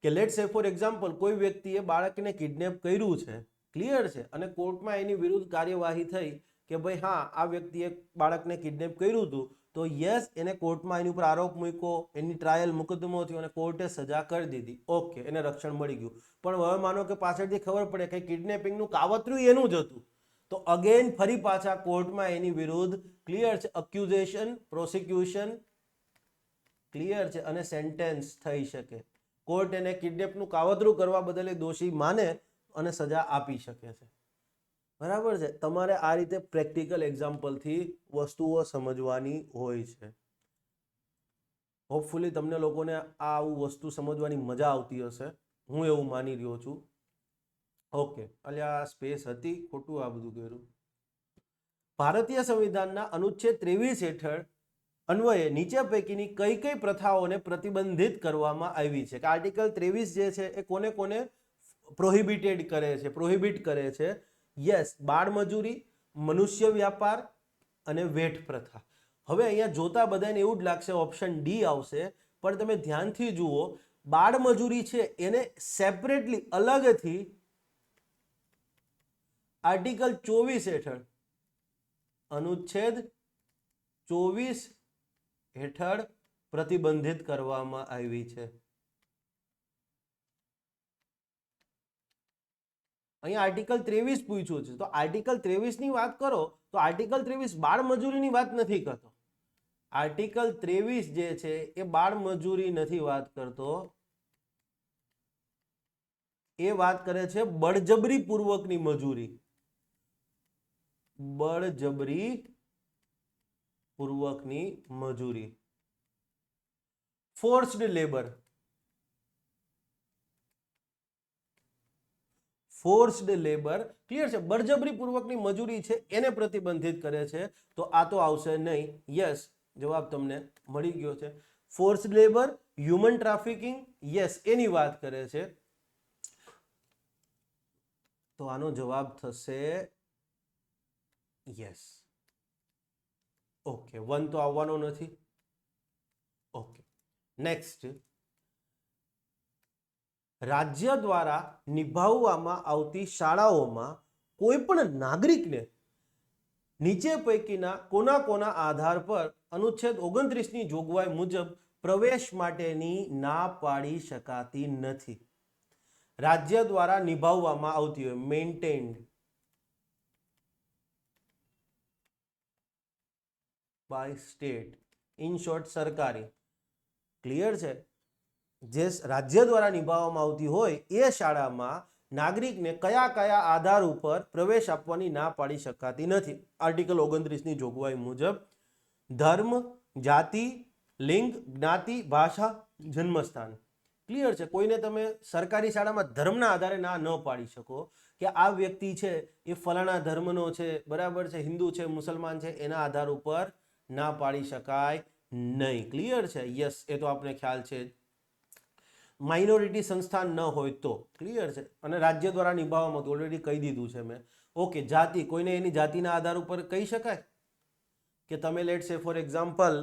કે લેટ સે ફોર એક્ઝામ્પલ કોઈ વ્યક્તિએ બાળકને કિડનેપ કર્યું છે, ક્લિયર છે, અને કોર્ટમાં એની વિરુદ્ધ કાર્યવાહી થઈ કે ભાઈ હા આ વ્યક્તિએ બાળકને કિડનેપ કર્યું હતું, તો યસ એને કોર્ટમાં એની ઉપર આરોપ મૂક્યો, એની ટ્રાયલ મુકદ્દમો થયો અને કોર્ટે સજા કરી દીધી. ઓકે, એને રક્ષણ મળી ગયું. પણ હવે માનો કે પાછળથી ખબર પડે કે કિડનેપિંગનું કાવતરું એનું જ હતું, તો અગેન ફરી પાછા કોર્ટમાં એની વિરુદ્ધ ક્લિયર છે અક્યુઝેશન, પ્રોસિક્યુશન, ક્લિયર છે, અને સેન્ટેન્સ થઈ શકે. કોર્ટ એને કિડનેપનું કાવતરું કરવા બદલ દોષી માને અને સજા આપી શકે છે. બરાબર છે? તમારે આ રીતે પ્રેક્ટિકલ એક્ઝામ્પલથી વસ્તુઓ સમજવાની હોય છે. હોપફુલી તમને લોકોને આ આવું વસ્તુ સમજવાની મજા આવતી હશે, હું એવું માની રહ્યો છું. ઓકે, અલ્યા સ્પેસ હતી, ખોટું આ બધું કર્યું. ભારતીય સંવિધાનના અનુચ્છેદ 23 હેઠળ અન્વયે નીચે પૈકીની કઈ કઈ પ્રથાઓને પ્રતિબંધિત કરવામાં આવી છે? કે આર્ટિકલ 23 જે છે એ કોને કોને પ્રોહિબિટેડ કરે છે, પ્રોહિબિટ કરે છે? યસ, બાળમજૂરી, મનુષ્ય વ્યાપાર અને વેઠ પ્રથા. હવે અહીંયા જોતા બધાને એવું જ લાગશે ઓપ્શન ડી આવશે, પણ તમે ધ્યાનથી જુઓ, બાળમજૂરી છે એને સેપરેટલી અલગથી આર્ટિકલ 24 હેઠળ, અનુચ્છેદ 24 હેઠળ પ્રતિબંધિત કરવામાં આવી છે. અહીંયા આર્ટિકલ 23 પૂછ્યું છે, તો આર્ટિકલ 23 ની વાત કરો તો આર્ટિકલ 23 બાળમજૂરીની વાત નથી કરતો. આર્ટિકલ 23 જે છે એ બાળમજૂરી નથી વાત કરતો, એ વાત કરે છે બળજબરી પૂર્વકની મજૂરી. બળજબરી પૂર્વકની મજૂરી, forced labour. Forced labour, clear છે? બળજબરી પૂર્વકની મજૂરી છે એને પ્રતિબંધિત કરે છે, તો આ તો આવશે નહીં. યસ, જવાબ તમને મળી ગયો છે. Forced labour, human trafficking, yes એની વાત કરે છે, તો આનો જવાબ થશે યસ. ઓકે, 1 તો આવવાનો નથી. Okay, next. રાજ્ય દ્વારા નિભાવવામાં આવતી શાળાઓમાં કોઈ પણ નાગરિકને નીચે પૈકીના કોના કોના આધાર પર અનુચ્છેદ 29 ની જોગવાઈ મુજબ પ્રવેશ માટેની ના પાડી શકાતી નથી? રાજ્ય દ્વારા નિભાવવામાં આવતી હોય, maintained by state, in short સરકારી. ક્લિયર છે? જે રાજ્ય દ્વારા નિભાવવામાં આવતી હોય એ શાળામાં નાગરિકને કયા કયા આધાર ઉપર પ્રવેશ આપવાની ના પાડી શકાતી નથી? આર્ટિકલ 29 ની જોગવાઈ મુજબ ધર્મ, જાતિ, લિંગ, જ્ઞાતિ, ભાષા, જન્મસ્થાન. ક્લિયર છે? કોઈને તમે સરકારી શાળામાં ધર્મના આધારે ના ન પાડી શકો કે આ વ્યક્તિ છે એ ફલાણા ધર્મનો છે, બરાબર છે, હિન્દુ છે, મુસલમાન છે, એના આધાર ઉપર ના પાડી શકાય નહીં. ક્લિયર છે? યસ, એ તો આપણે ખ્યાલ છે. માઇનોરિટી સંસ્થા ન હોય તો, ક્લિયર છે, અને રાજ્ય દ્વારા નિભાવવામાં ઓલરેડી કહી દીધું છે મેં. ઓકે, જાતિ, કોઈને એની જાતિના આધાર ઉપર કહી શકાય કે તમે લેટ સે ફોર એક્ઝામ્પલ,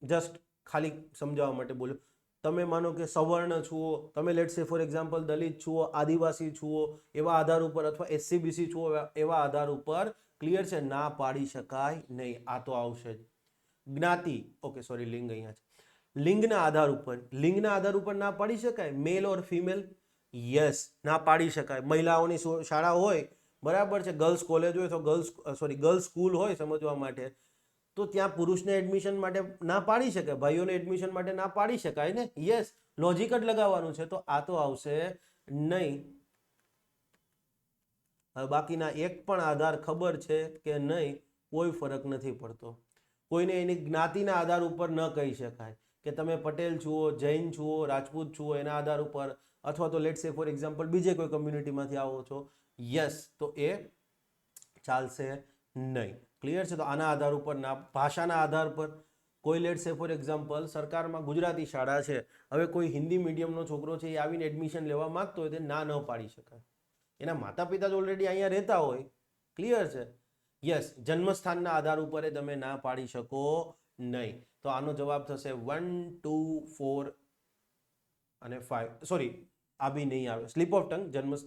જસ્ટ ખાલી સમજાવવા માટે બોલ્યો, તમે માનો કે સવર્ણ છો, તમે લેટ સે ફોર એક્ઝામ્પલ દલિત છો, આદિવાસી છો, એવા આધાર ઉપર, અથવા SC/BC છો એવા આધાર ઉપર, ક્લિયર છે, ના પાડી શકાય નહીં. આ તો આવશે જ. જ્ઞાતિ, ઓકે સોરી, લિંગ અહીંયા છે, લિંગના આધાર ઉપર, લિંગના આધાર ઉપર ના પાડી શકાય, મેલ ઓર ફિમેલ, યસ ના પાડી શકાય. મહિલાઓની શાળા હોય, બરાબર છે, ગર્લ્સ કોલેજ હોય તો ગર્લ્સ સ્કૂલ હોય સમજવા માટે, તો ત્યાં પુરુષને એડમિશન માટે ના પાડી શકાય, ભાઈઓને એડમિશન માટે ના પાડી શકાય ને? યસ, લોજિક જ લગાવવાનું છે, તો આ તો આવશે નહીં. બાકીના એક પણ આધાર ખબર છે કે નહીં, કોઈ ફરક નથી પડતો. કોઈને એની જ્ઞાતિના આધાર ઉપર ન કહી શકાય કે તમે પટેલ છો, જૈન છો, રાજપૂત છો, એના આધાર ઉપર, અથવા તો લેટ સે ફોર એક્ઝામ્પલ બીજે કોઈ કમ્યુનિટીમાંથી આવો છો, યસ, તો એ ચાલશે નહીં. ક્લિયર છે? તો આના આધાર ઉપર ના, ભાષાના આધાર પર કોઈ લેટ સે ફોર એક્ઝામ્પલ સરકારમાં ગુજરાતી શાળા છે, હવે કોઈ હિન્દી મીડિયમનો છોકરો છે એ આવીને એડમિશન લેવા માંગતો હોય તો ના ન પાડી શકાય. એના માતા પિતા જ ઓલરેડી અહીંયા રહેતા હોય. ક્લિયર છે? યસ, જન્મસ્થાનના આધાર ઉપર તમે ના પાડી શકો નહીં. તો આનો જવાબ થશે 1, 2, 4 અને 5. સોરી, આ બી નહીં આવે. Slip of tongue,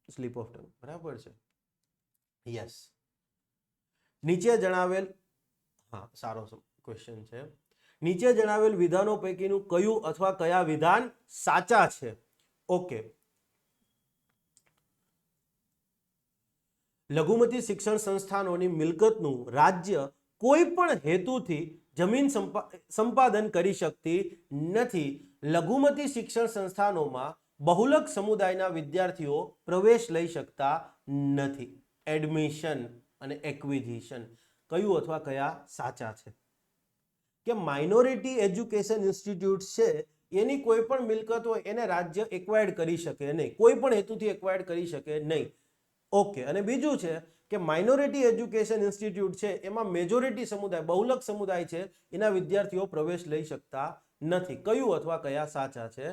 slip of tongue, બરાબર છે. યસ. નીચે જણાવેલ, હા, સારો ક્વેશ્ચન છે. નીચે જણાવેલ વિધાનો પૈકીનું કયું અથવા કયા વિધાન સાચા છે? ઓકે. લઘુમતી શિક્ષણ સંસ્થાનોની મિલકતનું રાજ્ય કોઈ પણ હેતુથી જમીન સંપાદન કરી શકતી નથી. લઘુમતી શિક્ષણ સંસ્થાનોમાં બહુલક સમુદાયના વિદ્યાર્થીઓ પ્રવેશ લઈ શકતા નથી. એડમિશન અને એક્વિઝિશન, કયું અથવા કયા સાચા છે? કે માઇનોરિટી એજ્યુકેશન ઇન્સ્ટિટ્યૂટ છે એની કોઈ પણ મિલકત હોય એને રાજ્ય એક્વાયર્ડ કરી શકે નહીં, કોઈ પણ હેતુથી એક્વાયર્ડ કરી શકે નહીં. ઓકે. અને બીજું છે કે માઇનોરિટી એજ્યુકેશન ઇન્સ્ટિટ્યૂટ છે એમાં મેજોરિટી સમુદાય, બહુલક સમુદાય છે એના વિદ્યાર્થીઓ પ્રવેશ લઈ શકતા નથી. કયું અથવા કયા સાચા છે?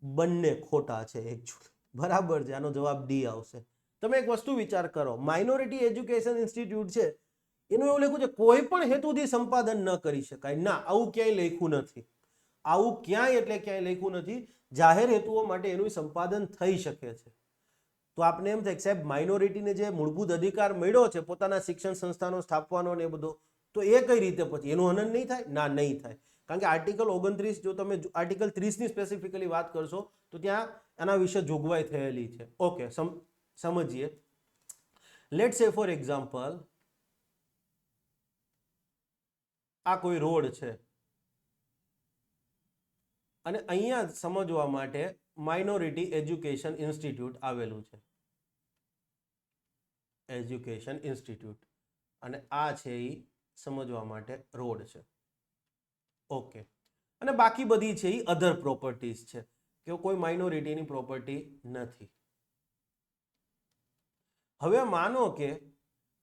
બંને ખોટા છે એકચ્યુઅલી. બરાબર છે, આનો જવાબ ડી આવશે. તમે એક વસ્તુ વિચાર કરો, માઇનોરિટી એજ્યુકેશન ઇન્સ્ટિટ્યૂટ છે એનું એવું લખ્યું છે કોઈ પણ હેતુથી સંપાદન ન કરી શકાય. ના, આવું ક્યાંય લખ્યું નથી. આવું ક્યાંય એટલે ક્યાંય લખ્યું નથી. જાહેર હેતુઓ માટે એનું સંપાદન થઈ શકે છે. તો આપને એમ થાય કે સાહેબ માઇનોરિટીને જે મૂળભૂત અધિકાર મળ્યો છે પોતાના શિક્ષણ સંસ્થાનો સ્થાપવાનો ને એ બધો, તો એ કઈ રીતે પછી એનું હનન નહીં થાય? ના, નહીં થાય. કારણ કે આર્ટિકલ 29, જો તમે આર્ટિકલ 30 ની સ્પેસિફિકલી વાત કરશો તો ત્યાં એના વિશે જોગવાઈ થયેલી છે. ઓકે, સમજીએ. લેટ સે ફોર એક્ઝામ્પલ આ કોઈ રોડ છે અને અહીંયા સમજવા માટે માઇનોરિટી એજ્યુકેશન ઇન્સ્ટિટ્યૂટ આવેલું છે. એજ્યુકેશન ઇન્સ્ટિટ્યૂટ, અને આ છે એ સમજવા માટે રોડ છે. ઓકે. અને બાકી બધી છે એ અધર પ્રોપર્ટીઝ છે કે કોઈ માઇનોરિટીની પ્રોપર્ટી નથી. હવે માનો કે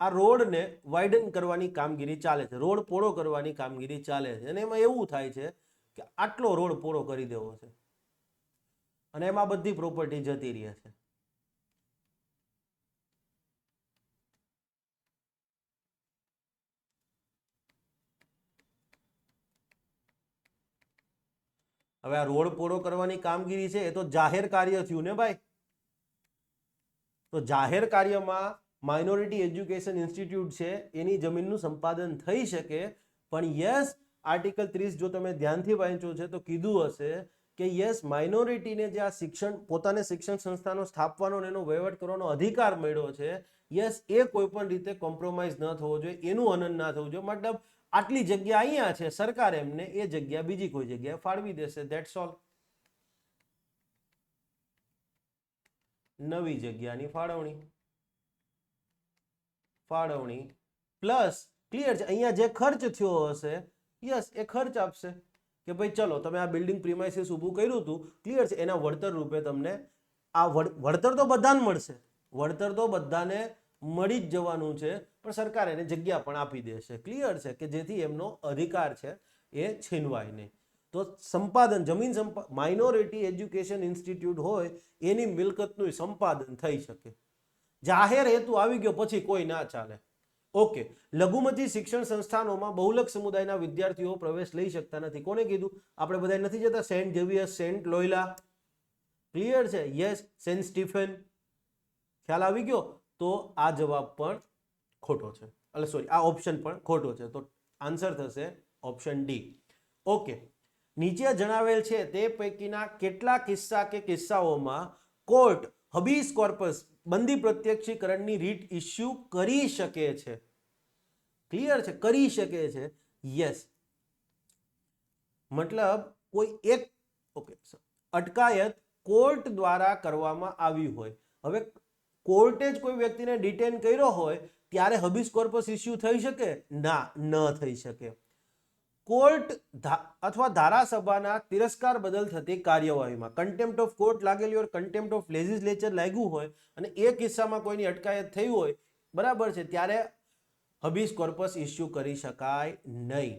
આ રોડને વાઇડન કરવાની કામગીરી ચાલે છે, રોડ પોળો કરવાની કામગીરી ચાલે છે, અને એમાં એવું થાય છે કે આટલો રોડ પોળો કરી દેવો છે અને એમાં બધી પ્રોપર્ટી જતી રહે છે. હવે આ રોડ પોળો કરવાની કામગીરી છે એ તો જાહેર કાર્ય થયું ને ભાઈ. તો જાહેર કાર્યમાં માઇનોરિટી એજ્યુકેશન ઇન્સ્ટિટ્યૂટ છે એની જમીનનું સંપાદન થઈ શકે, પણ યસ, આર્ટિકલ 30 જો તમે ધ્યાનથી વાંચ્યું છે તો કીધું હશે કે યસ, માઇનોરિટીને જે આ શિક્ષણ, પોતાને શિક્ષણ સંસ્થાનો સ્થાપવાનો અને એનો વહીવટ કરવાનો અધિકાર મળ્યો છે, યસ, એ કોઈ પણ રીતે કોમ્પ્રોમાઇઝ ન થવો જોઈએ, એનું હનન ના થવું જોઈએ. મતલબ આટલી જગ્યા અહીંયા છે, સરકાર એમને એ જગ્યા બીજી કોઈ જગ્યાએ ફાળવી દેશે, ધેટ્સ ઓલ. નવી જગ્યાની ફાળવણી પ્લસ, ક્લિયર છે, અહીંયા જે ખર્ચ થયો હશે, યસ, એ ખર્ચ આપશે કે ભાઈ ચલો તમે આ બિલ્ડિંગ પ્રિમાઇસીસ ઊભું કર્યું હતું, ક્લિયર છે, એના વળતર રૂપે તમને આ વળતર તો બધાને મળશે, વળતર તો બધાને મળી જ જવાનું છે, પણ સરકાર એને જગ્યા પણ આપી દેશે. ક્લિયર છે, કે જેથી એમનો અધિકાર છે એ છીનવાય નહીં. તો સંપાદન, જમીન માઇનોરિટી એજ્યુકેશન ઇન્સ્ટિટ્યૂટ હોય એની મિલકતનું સંપાદન થઈ શકે. જાહેર હેતુ આવી ગયો પછી કોઈ ના ચાલે. ઓકે. લઘુમતી શિક્ષણ સંસ્થાનોમાં બહુલક સમુદાયના વિદ્યાર્થીઓ પ્રવેશ લઈ શકતા નથી. કોને કીધું? આપણે બધા નથી જતા saint Xavier's, saint Loyola, clear છે, યસ, સેન્ટ સ્ટીફન. ખ્યાલ આવી ગયો? તો આ જવાબ પણ ખોટો છે, એટલે સોરી, આ ઓપ્શન પણ ખોટો છે. તો આન્સર થશે ઓપ્શન ડી. ઓકે. નીચે જણાવેલ છે તે પૈકીના કેટલા કિસ્સા કે કિસ્સાઓમાં કોર્ટ હબીસ કોર્પસ, બંદી પ્રત્યક્ષીકરણની રીટ ઇસ્યુ કરી શકે છે? ક્લિયર છે, કરી શકે છે. યસ, મતલબ કોઈ એક, ઓકે, અટકાયત કોર્ટ દ્વારા કરવામાં આવી હોય. હવે કોર્ટે જ કોઈ વ્યક્તિને ડિટેન કર્યો હોય ત્યારે હબીસ કોર્પસ ઇસ્યુ થઈ શકે? ના, ન થઈ શકે. કોર્ટ અથવા ધારાસભાના તિરસ્કાર બદલ થતી કાર્યવાહીમાં કન્ટેમ્પ્ટ ઓફ કોર્ટ લાગેલી હોય, કન્ટેમ્પ્ટ ઓફ લેજિસ્લેચર લાગ્યું હોય અને એ કિસ્સામાં કોઈની અટકાયત થઈ હોય, બરાબર છે, ત્યારે હબીસ કોર્પસ ઇસ્યુ કરી શકાય નહીં.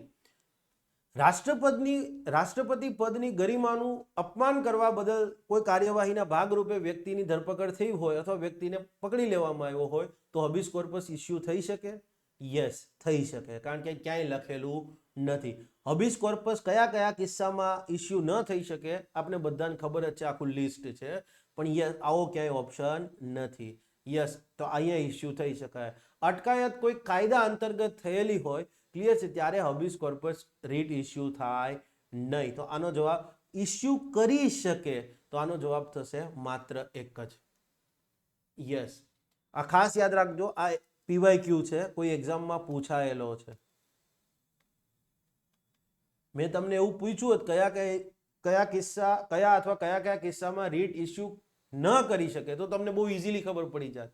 રાષ્ટ્રપતિ પદની ગરિમાનું અપમાન કરવા બદલ કોઈ કાર્યવાહીના ભાગરૂપે વ્યક્તિની ધરપકડ થઈ હોય અથવા વ્યક્તિને પકડી લેવામાં આવ્યો હોય તો હબીસ કોર્પસ ઇસ્યુ થઈ શકે? યસ, થઈ શકે, કારણ કે ક્યાંય લખેલું નથી. હબીસ કોર્પસ કયા કયા કિસ્સામાં ઇસ્યુ ન થઈ શકે આપણે બધાને ખબર જ છે, આખું લિસ્ટ છે, પણ યસ આવો ક્યાંય ઓપ્શન નથી. યસ, તો અહીંયા ઇસ્યુ થઈ શકાય. અટકાયત કોઈ કાયદા અંતર્ગત થયેલી હોય, ક્લિયર છે, ત્યારે હબીસ કોર્પસ રીટ ઇસ્યુ થાય નહીં. તો આનો જવાબ ઇસ્યુ કરી શકે, તો આનો જવાબ થશે માત્ર એક જ. યસ, આ ખાસ યાદ રાખજો, આ PYQ છે, કોઈ એક્ઝામમાં પૂછાયેલો છે. મેં તમને એવું પૂછ્યું હતું કયા કિસ્સામાં રીટ ઇસ્યુ ન કરી શકે, તો તમને બહુ ઇઝીલી ખબર પડી જાય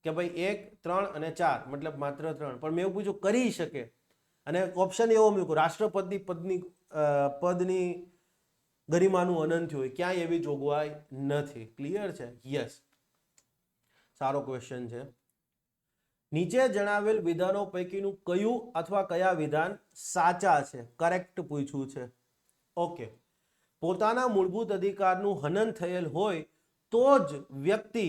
કે ભાઈ 1, 3 અને 4, મતલબ માત્ર 3. પણ મેં એવું પૂછ્યું કરી શકે, અને ઓપ્શન એવો મૂક્યો રાષ્ટ્રપતિ પદની ગરિમાનું અનંત હોય, ક્યાંય એવી જોગવાઈ નથી. ક્લિયર છે? યસ, સારો ક્વેશ્ચન છે. નીચે જણાવેલ વિધાનો પૈકીનું કયું અથવા કયા વિધાન સાચા છે? કરેક્ટ પૂછ્યું છે. ઓકે, પોતાના મૂળભૂત અધિકારનું હનન થયેલ હોય તો જ વ્યક્તિ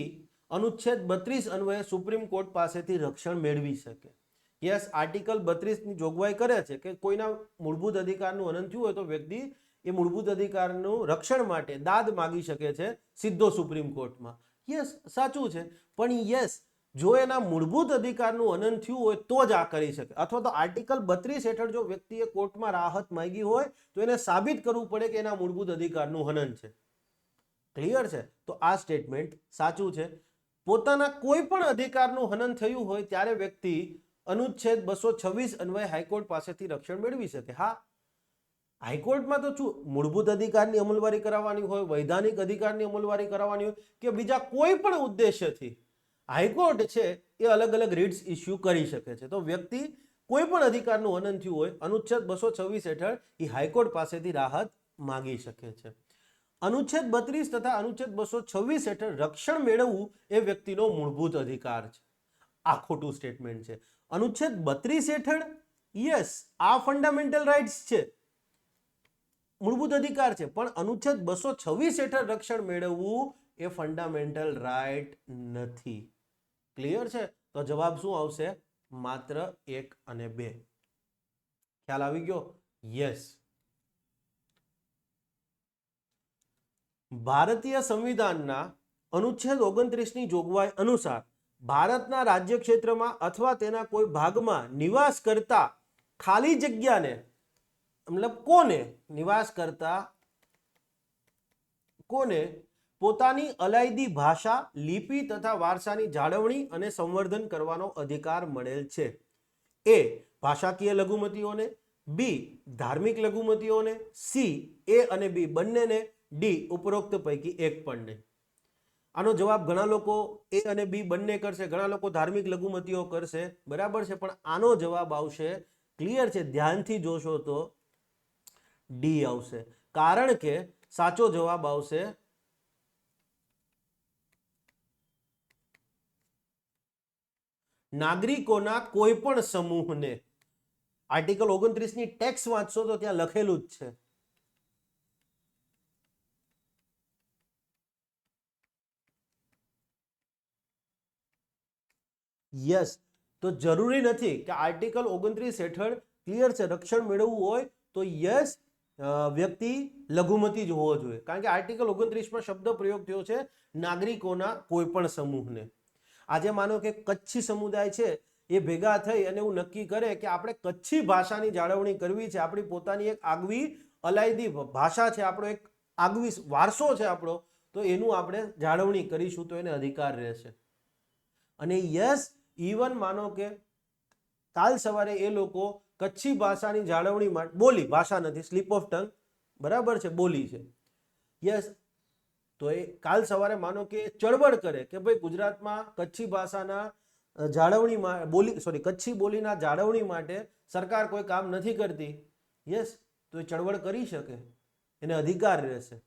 અનુચ્છેદ 32 અન્વયે સુપ્રીમ કોર્ટ પાસેથી રક્ષણ મેળવી શકે. યસ, આર્ટિકલ 32 ની જોગવાઈ કરે છે કે કોઈના મૂળભૂત અધિકારનું હનન થયું હોય તો વ્યક્તિ એ મૂળભૂત અધિકારનું રક્ષણ માટે દાદ માગી શકે છે સીધો સુપ્રીમ કોર્ટમાં. યસ, સાચું છે, પણ યસ, જો એના મૂળભૂત અધિકારનું હનન થયું હોય તો જ આ કરી શકે, અથવા તો આર્ટિકલ 32 હેઠળ જો વ્યક્તિએ કોર્ટમાં રાહત માંગી હોય તો એને સાબિત કરવું પડે કે એના મૂળભૂત અધિકારનું હનન છે. ક્લિયર છે? તો આ સ્ટેટમેન્ટ સાચું છે. પોતાના કોઈ પણ અધિકારનું હનન થયું હોય ત્યારે વ્યક્તિ અનુચ્છેદ 226 અન્વયે હાઈકોર્ટ પાસેથી રક્ષણ મેળવી શકે. હા, હાઈકોર્ટમાં તો શું મૂળભૂત અધિકારની અમલવારી કરાવવાની હોય, વૈધાનિક અધિકારની અમલવારી કરાવવાની હોય કે બીજા કોઈ પણ ઉદ્દેશ્યથી હાઈકોર્ટ છે એ અલગ અલગ રીટ્સ ઇસ્યુ કરી શકે છે. તો વ્યક્તિ કોઈ પણ અધિકારનું હનન થયું હોય અનુચ્છેદ 226 હેઠળ એ હાઈકોર્ટ પાસેથી રાહત માંગી શકે છે. અનુચ્છેદ 32 તથા અનુચ્છેદ 226 હેઠળ રક્ષણ મેળવવું એ વ્યક્તિનો મૂળભૂત અધિકાર છે. આ ખોટું સ્ટેટમેન્ટ છે. અનુચ્છેદ 32 હેઠળ યસ, આ ફંડામેન્ટલ રાઇટ્સ છે, મૂળભૂત અધિકાર છે, પણ અનુચ્છેદ 226 હેઠળ રક્ષણ મેળવવું એ ફંડામેન્ટલ રાઇટ નથી. ક્લિયર છે? તો જવાબ શું આવશે? માત્ર 1 અને 2. ખ્યાલ આવી ગયો? યસ. ભારતીય સંવિધાનના અનુચ્છેદ 29 ની જોગવાઈ અનુસાર ભારતના રાજ્ય ક્ષેત્રમાં અથવા તેના કોઈ ભાગમાં નિવાસ કરતા ખાલી જગ્યાને, મતલબ કોને નિવાસ કરતા કોને પોતાની અલાયદી ભાષા, લિપિ તથા વારસાની જાળવણી અને સંવર્ધન કરવાનો અધિકાર મળેલ છે. એ ભાષાકીય લઘુમતીઓને, બી ધાર્મિક લઘુમતીઓને, સી એ અને બી બંનેને, ડી ઉપરોક્ત પૈકી એક પણ નહીં. આનો જવાબ ઘણા લોકો એ અને બી બંને કરશે, ઘણા લોકો ધાર્મિક લઘુમતીઓ કરશે, બરાબર છે, પણ આનો જવાબ આવશે, ક્લિયર છે, ધ્યાનથી જોશો તો ડી આવશે. કારણ કે સાચો જવાબ આવશે નાગરિકોના કોઈ પણ સમૂહને. આર્ટિકલ 29 ની ટેક્સ વાંચશો તો ત્યાં લખેલું જ છે. યસ, તો જરૂરી નથી કે આર્ટિકલ 29 હેઠળ ક્લિયર છે રક્ષણ મેળવવું હોય તો યસ વ્યક્તિ લઘુમતી જ હોવો જોઈએ, કારણ કે આર્ટિકલ 29 માં શબ્દ પ્રયોગ થયો છે નાગરિકોના કોઈ પણ સમૂહને. આજે માનો કે કચ્છી સમુદાય છે એ ભેગા થઈ અને એવું નક્કી કરે કે આપણે કચ્છી ભાષાની જાળવણી કરવી છે, આપણી પોતાની એક આગવી અલાયદી ભાષા છે, આપણો એક આગવી વારસો છે આપણો, તો એનું આપણે જાળવણી કરીશું તો એને અધિકાર રહેશે. અને યસ, ઇવન માનો કે કાલ સવારે એ લોકો કચ્છી ભાષાની જાળવણી માટે, બોલી ભાષા નથી, સ્લીપ ઓફ ટંગ, બરાબર છે, બોલી છે, યસ, તો એ કાલ સવારે માનો કે ચળવળ કરે કે ભાઈ ગુજરાતમાં કચ્છી ભાષાના જાળવણી કચ્છી બોલીના જાળવણી માટે સરકાર કોઈ કામ નથી કરતી, યસ, તો એ ચળવળ કરી શકે, એને અધિકાર રહેશે.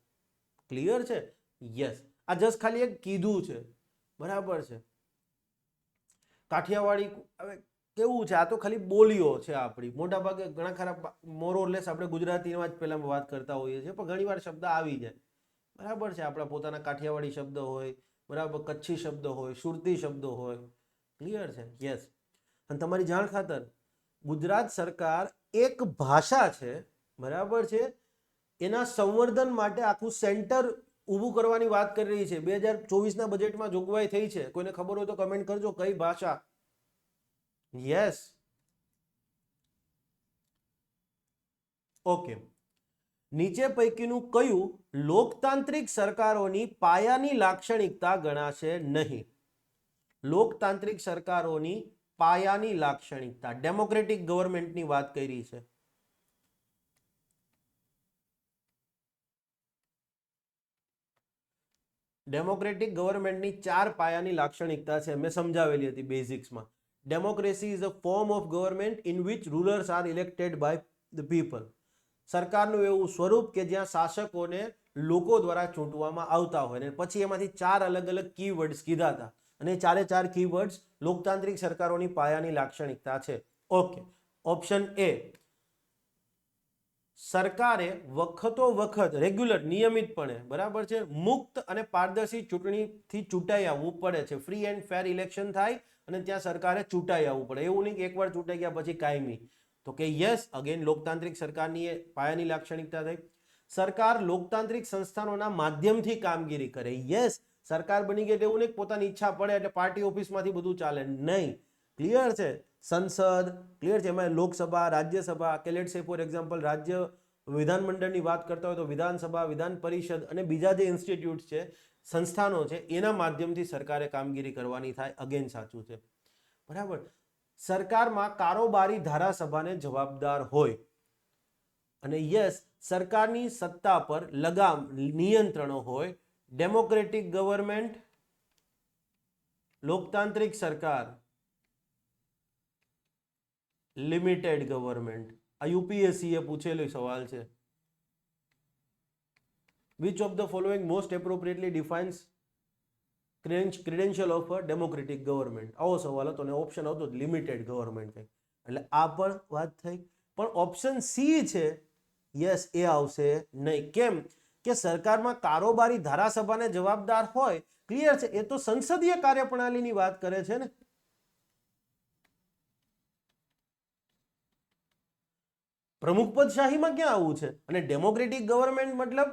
ક્લિયર છે? યસ. આ જસ્ટ ખાલી એક કીધું છે, બરાબર છે. કાઠિયાવાડી હવે કેવું છે, આ તો ખાલી બોલીઓ છે આપણી. મોટા ભાગે ઘણા ખરા મોરઓરલેસ આપણે ગુજરાતીમાં જ પહેલા વાત કરતા હોઈએ છીએ, પણ ઘણી વાર શબ્દ આવી જાય, બરાબર છે. આપણા પોતાના કાઠિયાવાડી શબ્દ હોય, બરાબર, કચ્છી શબ્દ હોય, સુરતી શબ્દો હોય. ક્લિયર છે? યસ. અને તમારી જાણ ખાતર ગુજરાત સરકાર એક ભાષા છે, બરાબર છે, એના સંવર્ધન માટે આખું સેન્ટર ઊભું કરવાની વાત કરી રહી છે. 2024ના બજેટમાં જોગવાઈ થઈ છે. કોઈને ખબર હોય તો કમેન્ટ કરજો કઈ ભાષા. યસ. ઓકે. નીચે પૈકીનું કયું લોકતાંત્રિક સરકારોની પાયાની લાક્ષણિકતા ગણાશે નહીં? લોકતાંત્રિક સરકારોની પાયાની લાક્ષણિકતા, ડેમોક્રેટિક ગવર્મેન્ટની વાત કરી છે. ડેમોક્રેટિક ગવર્મેન્ટની 4 પાયાની લાક્ષણિકતા છે, મેં સમજાવેલી હતી બેઝિક્સમાં. Democracy is a form of government in which rulers are elected by the people. સરકારનું એવું સ્વરૂપ કે જ્યાં શાસકોને લોકો દ્વારા ચૂંટવામાં આવતા હોય. અને પછી એમાંથી 4 અલગ અલગ કીવર્ડ્સ કીધા હતા, અને 4 કીવર્ડ્સ લોકતાંત્રિક સરકારોની પાયાની લાક્ષણિકતા છે. ઓકે. ઓપ્શન એ, સરકારે વખતો વખત રેગ્યુલર નિયમિતપણે, બરાબર છે, મુક્ત અને પારદર્શી ચૂંટણીથી ચૂંટાઈ આવવું પડે છે. ફ્રી એન્ડ ફેર ઇલેક્શન થાય અને ત્યાં સરકારે ચૂંટાઈ આવવું પડે. એવું નહીં કે એકવાર ચૂંટાઈ ગયા પછી કાયમી. તો કે યસ, અગેન લોકતાંત્રિક સરકારની એ પાયાની લાક્ષણિકતા થઈ. સરકાર લોકતાંત્રિક સંસ્થાનોના માધ્યમથી કામગીરી કરે. યસ, સરકાર બની ગઈ એવું નહીં પોતાની ઈચ્છા પડે એટલે પાર્ટી ઓફિસમાંથી બધું ચાલે, નહીં. ક્લિયર છે? સંસદ, ક્લિયર છે, એમાં લોકસભા, રાજ્યસભા, કે લેટ્સ સે ફોર એક્ઝામ્પલ રાજ્ય વિધાનમંડળની વાત કરતા હોય તો વિધાનસભા, વિધાન પરિષદ અને બીજા જે ઇન્સ્ટિટ્યૂટ છે, સંસ્થાનો છે, એના માધ્યમથી સરકારે કામગીરી કરવાની થાય. અગેન સાચું છે, બરાબર. સરકારમાં કારોબારી ધારાસભાને જવાબદાર હોય. અને યસ, સરકારની સત્તા પર લગામ, નિયંત્રણો હોય. ડેમોક્રેટિક ગવર્મેન્ટ, લોકતાંત્રિક સરકાર, લિમિટેડ ગવર્મેન્ટ. આ યુપીએસસી એ પૂછેલો સવાલ છે. Which of the following most appropriately defines credential of a democratic government? આવો સવાલ હતો ને ઓપ્શન હતો લિમિટેડ ગવર્મેન્ટ. એટલે આ પણ વાત થઈ. પણ ઓપ્શન સી છે, યસ, એ આવશે નહીં. કેમ કે સરકારમાં કારોબારી ધારાસભાને જવાબદાર હોય. ક્લિયર છે? એ તો સંસદીય કાર્યપ્રણાલીની વાત કરે છે ને. પ્રમુખપદશાહીમાં ક્યાં આવું છે? અને ડેમોક્રેટિક ગવર્મેન્ટ મતલબ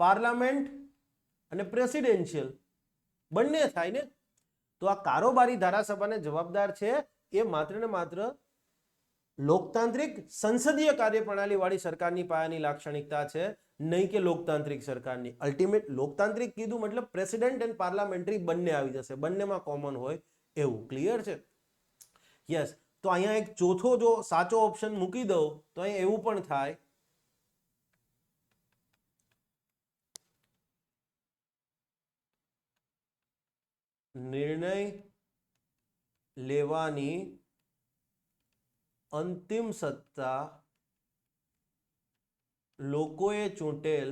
પાર્લામેન્ટ અને પ્રેસિડેન્શિયલ બંને થાય ને. તો આ કારોબારી ધારાસભાને જવાબદાર છે એ માત્ર ને માત્ર લોકતાંત્રિક સંસદીય કાર્યપ્રણાલી વાળી સરકારની પાયાની લાક્ષણિકતા છે, નહીં કે લોકતાંત્રિક સરકારની. અલ્ટિમેટ લોકતાંત્રિક કીધું મતલબ પ્રેસિડેન્ટ એન્ડ પાર્લામેન્ટરી બંને આવી જશે, બંનેમાં કોમન હોય એવું. ક્લિયર છે? યસ. તો અહીંયા એક ચોથો જો સાચો ઓપ્શન મૂકી દઉં તો અહીંયા એવું પણ થાય, નિર્ણય લેવાની અંતિમ સત્તા લોકોએ ચૂંટેલ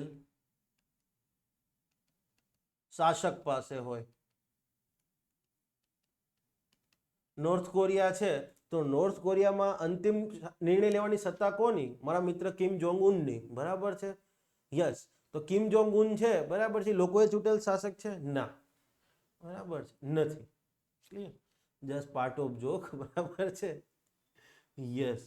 શાસક પાસે હોય. નોર્થ કોરિયા છે તો નોર્થ કોરિયામાં અંતિમ નિર્ણય લેવાની સત્તા કોની? મારા મિત્ર કિમ જોંગ ઉનની. બરાબર છે? યસ. તો કિમ જોંગ ઉન છે, બરાબર છે, લોકોએ ચૂંટેલ શાસક છે? ના. બરાબર છે? નથી. Just part of joke. બરાબર છે? યસ.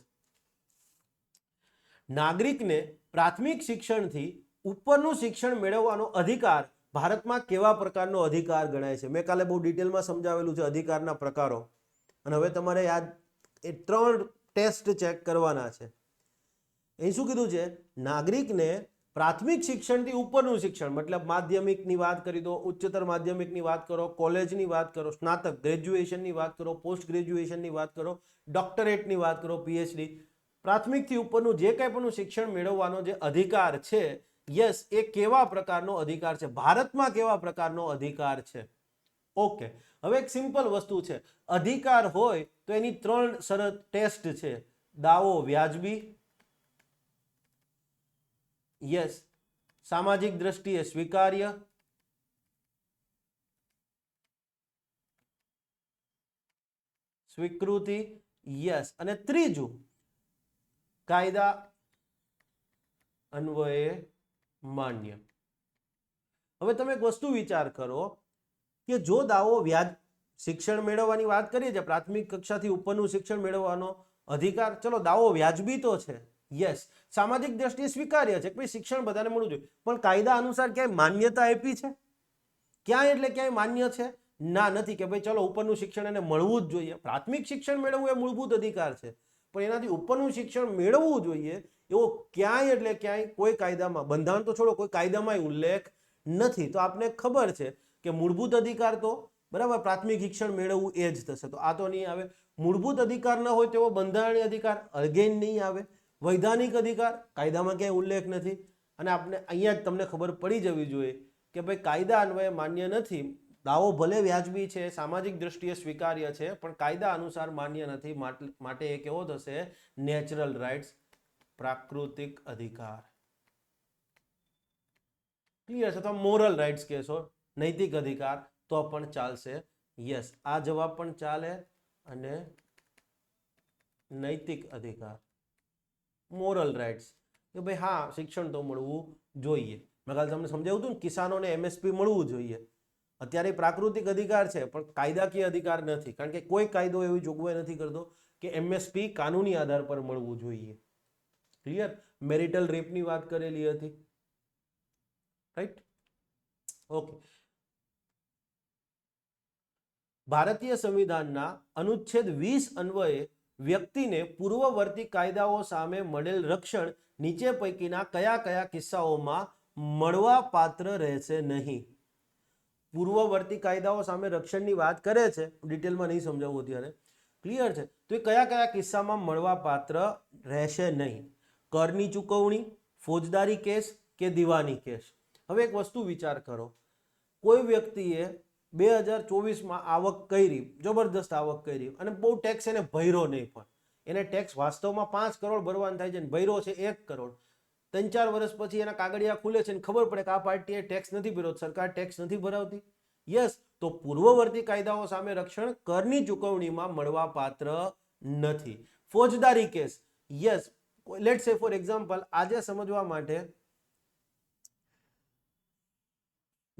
નાગરિકને પ્રાથમિક શિક્ષણથી ઉપરનું શિક્ષણ મેળવવાનો અધિકાર ભારતમાં કેવા પ્રકારનો અધિકાર ગણાય છે? મેં કાલે બહુ ડિટેલમાં સમજાવેલું છે અધિકારના પ્રકારો. અને હવે તમારે યાદ એ 3 ટેસ્ટ ચેક કરવાના છે. અહીં શું કીધું છે? નાગરિકને પ્રાથમિક શિક્ષણથી ઉપરનું શિક્ષણ મતલબ માધ્યમિકની વાત કરી દો, ઉચ્ચતર માધ્યમિકની વાત કરો, કોલેજની વાત કરો, સ્નાતક ગ્રેજ્યુએશનની વાત કરો, પોસ્ટ ગ્રેજ્યુએશનની વાત કરો, ડોક્ટરેટની વાત કરો, પીએચડી, પ્રાથમિકથી ઉપરનું જે કંઈ પણ શિક્ષણ મેળવવાનો જે અધિકાર છે, યસ, એ કેવા પ્રકારનો અધિકાર છે? ભારતમાં કેવા પ્રકારનો અધિકાર છે? ઓકે. હવે એક સિમ્પલ વસ્તુ છે, અધિકાર હોય તો એની 3 શરત ટેસ્ટ છે. દાવો વ્યાજબી, યસ. સામાજિક દ્રષ્ટિએ સ્વીકાર્ય, સ્વીકૃતિ, યસ. અને ત્રીજું, કાયદા અન્વયે માન્ય. હવે તમે એક વસ્તુ વિચાર કરો કે જો દાવો વ્યાજ શિક્ષણ મેળવવાની વાત કરીએ છીએ, પ્રાથમિક કક્ષાથી ઉપરનું શિક્ષણ મેળવવાનો અધિકાર, ચલો દાવો વ્યાજબી તો છે, યસ. સામાજિક દ્રષ્ટિએ સ્વીકાર્ય છે કે ભાઈ શિક્ષણ બધાને મળવું જોઈએ, પણ કાયદા અનુસાર ક્યાંય માન્યતા આપી છે? ક્યાંય એટલે ક્યાંય માન્ય છે? ના, નથી કે ભાઈ ચલો ઉપરનું શિક્ષણ એને મળવું જ જોઈએ. પ્રાથમિક શિક્ષણ મેળવવું એ મૂળભૂત અધિકાર છે, પણ એનાથી ઉપરનું શિક્ષણ મેળવવું જોઈએ એવો ક્યાંય એટલે ક્યાંય કોઈ કાયદામાં, બંધારણ તો છોડો, કોઈ કાયદામાં ઉલ્લેખ નથી. તો આપને ખબર છે કે મૂળભૂત અધિકાર તો બરાબર પ્રાથમિક શિક્ષણ મેળવવું એ જ થશે. તો આ તો નહીં આવે. મૂળભૂત અધિકાર ન હોય તેવો બંધારણીય અધિકાર અગેન નહીં આવે. વૈધાનિક અધિકાર કાયદામાં ક્યાંય ઉલ્લેખ નથી. અને આપણે અહીંયા જ તમને ખબર પડી જવી જોઈએ કે ભાઈ કાયદા અન્વયે માન્ય નથી. દાવો ભલે વ્યાજબી છે, સામાજિક દ્રષ્ટિએ સ્વીકાર્ય છે, પણ કાયદા અનુસાર માન્ય નથી. માટે એ કેવો થશે? નેચરલ રાઇટ્સ, પ્રાકૃતિક અધિકાર. ક્લિયર છે? તો મોરલ રાઇટ્સ કહેશો, નૈતિક અધિકાર તો પણ ચાલશે. યસ, આ જવાબ પણ ચાલે. અને નૈતિક અધિકાર, મોરલ રાઇટ્સ, કે ભાઈ હા શિક્ષણ તો મળવું જોઈએ. મેં કાલે તમને સમજાવ્યું હતું ને, કિસાનોને MSP મળવું જોઈએ. અત્યારે પ્રાકૃતિક અધિકાર છે, પણ કાયદાકીય અધિકાર નથી, કારણ કે કોઈ કાયદો એવી જોગવાઈ નથી કરતો કે MSP કાનૂની આધાર પર મળવું જોઈએ. ક્લિયર? મેરિટલ રેપની વાત કરેલી હતી, રાઈટ? ઓકે. ભારતીય સંવિધાનના અનુચ્છેદ 20 અન્વયે વ્યક્તિને પૂર્વવર્તી કાયદાઓ સામે મળેલ રક્ષણ નીચે પૈકીના કયા કયા કિસ્સાઓમાં મળવા પાત્ર રહેશે નહીં? પૂર્વવર્તી કાયદાઓ સામે રક્ષણની વાત કરે છે, ડિટેલમાં નહીં સમજાવવું અત્યારે. ક્લિયર છે? તો એ કયા કયા કિસ્સામાં મળવા પાત્ર રહેશે નહીં? કરની ચૂકવણી, ફોજદારી કેસ કે દીવાની કેસ? હવે એક વસ્તુ વિચાર કરો, કોઈ વ્યક્તિએ 2024માં આવક કરી, જબરદસ્ત આવક કરી, અને બહુ ટેક્સ એને ભર્યો નહીં, પણ એને ટેક્સ વાસ્તવમાં 5 કરોડ ભરવાનું થાય છે ને ભર્યો છે 1 કરોડ. 3-4 વર્ષ પછી એના કાગળિયા ખુલે છે અને ખબર પડે કે આ પાર્ટીએ ટેક્સ નથી ભર્યો, સરકાર ટેક્સ નથી ભરાવતી. યસ, તો પૂર્વવર્તી કાયદાઓ સામે રક્ષણ કરની ચૂકવણીમાં મળવા પાત્ર નથી. ફોજદારી case, yes. Let's say for example, આજે સમજવા માટે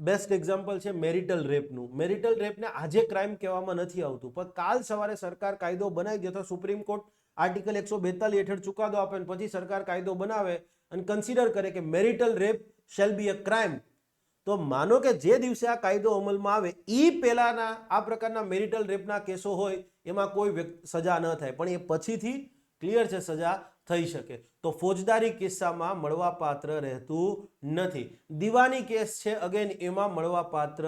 બેસ્ટ એક્ઝામ્પલ છે મેરિટલ રેપનું. મેરિટલ રેપને આજે ક્રાઇમ કહેવામાં નથી આવતું, પણ કાલ સવારે સરકાર કાયદો બનાવી દે તો સુપ્રીમ કોર્ટ આર્ટિકલ 142 હેઠળ ચુકાદો આપે, પછી સરકાર કાયદો બનાવે અને કન્સિડર કરે કે marital rape shall be a crime. તો માનો કે જે દિવસે આ કાયદો અમલમાં આવે એ પહેલાના આ પ્રકારના મેરિટલ રેપના કેસો હોય એમાં કોઈ સજા ન થાય, પણ એ પછીથી ક્લિયર છે સજા થઈ શકે. તો ફોજદારી કિસ્સામાં મળવા પાત્ર રહેતું નથી. દીવાની કેસ છે, અગેન એમાં મળવા પાત્ર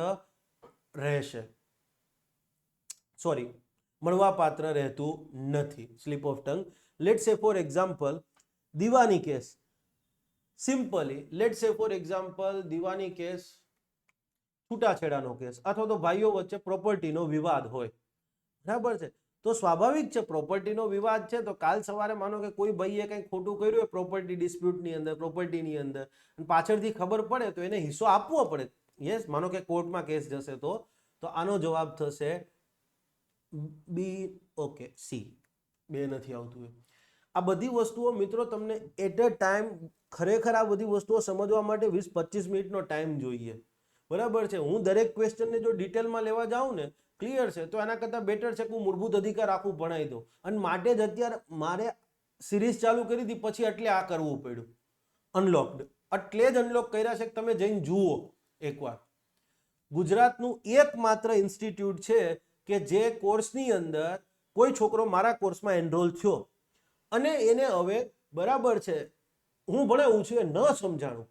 રહેશે, સોરી, મળવા પાત્ર રહેતું નથી. Slip of tongue. Let's say for example દીવાની case, simply let's say for example દીવાની કેસ છૂટાછેડાનો કેસ, અથવા તો ભાઈઓ વચ્ચે પ્રોપર્ટીનો વિવાદ હોય, બરાબર છે? તો સ્વાભાવિક છે, પ્રોપર્ટીનો વિવાદ છે, તો કાલ સવારે માનો કે કોઈ ભાઈએ કંઈ ખોટું કર્યું હોય પ્રોપર્ટી ડિસ્પ્યુટની અંદર, પ્રોપર્ટીની અંદર, અને પાછળથી ખબર પડે તો એને હિસ્સો આપવો પડે. યસ, માનો કે કોર્ટમાં કેસ જશે તો આનો જવાબ થશે બી. Okay, C. બે નથી આવતું. આ બધી વસ્તુઓ મિત્રો તમને એટ અ ટાઈમ, ખરેખર આ બધી વસ્તુઓ સમજવા માટે 20-25 મિનિટનો ટાઈમ જોઈએ, બરાબર છે? હું દરેક ક્વેશ્ચનને જો ડિટેલમાં લેવા જાઉં ને, ક્લિયર છે, તો એના કરતાં બેટર છે કે હું મૂળભૂત અધિકાર આખું ભણાવી દઉં. અને માટે જ અત્યારે મારે સિરીઝ ચાલુ કરી હતી, પછી એટલે આ કરવું પડ્યું, અનલોકડ. એટલે જ અનલોક કર્યા છે કે તમે જઈને જુઓ એકવાર. ગુજરાતનું એકમાત્ર ઇન્સ્ટિટ્યૂટ છે કે જે કોર્સની અંદર કોઈ છોકરો મારા કોર્સમાં એનરોલ થયો અને એને હવે બરાબર છે હું ભણાવું છું એ ન સમજાણું,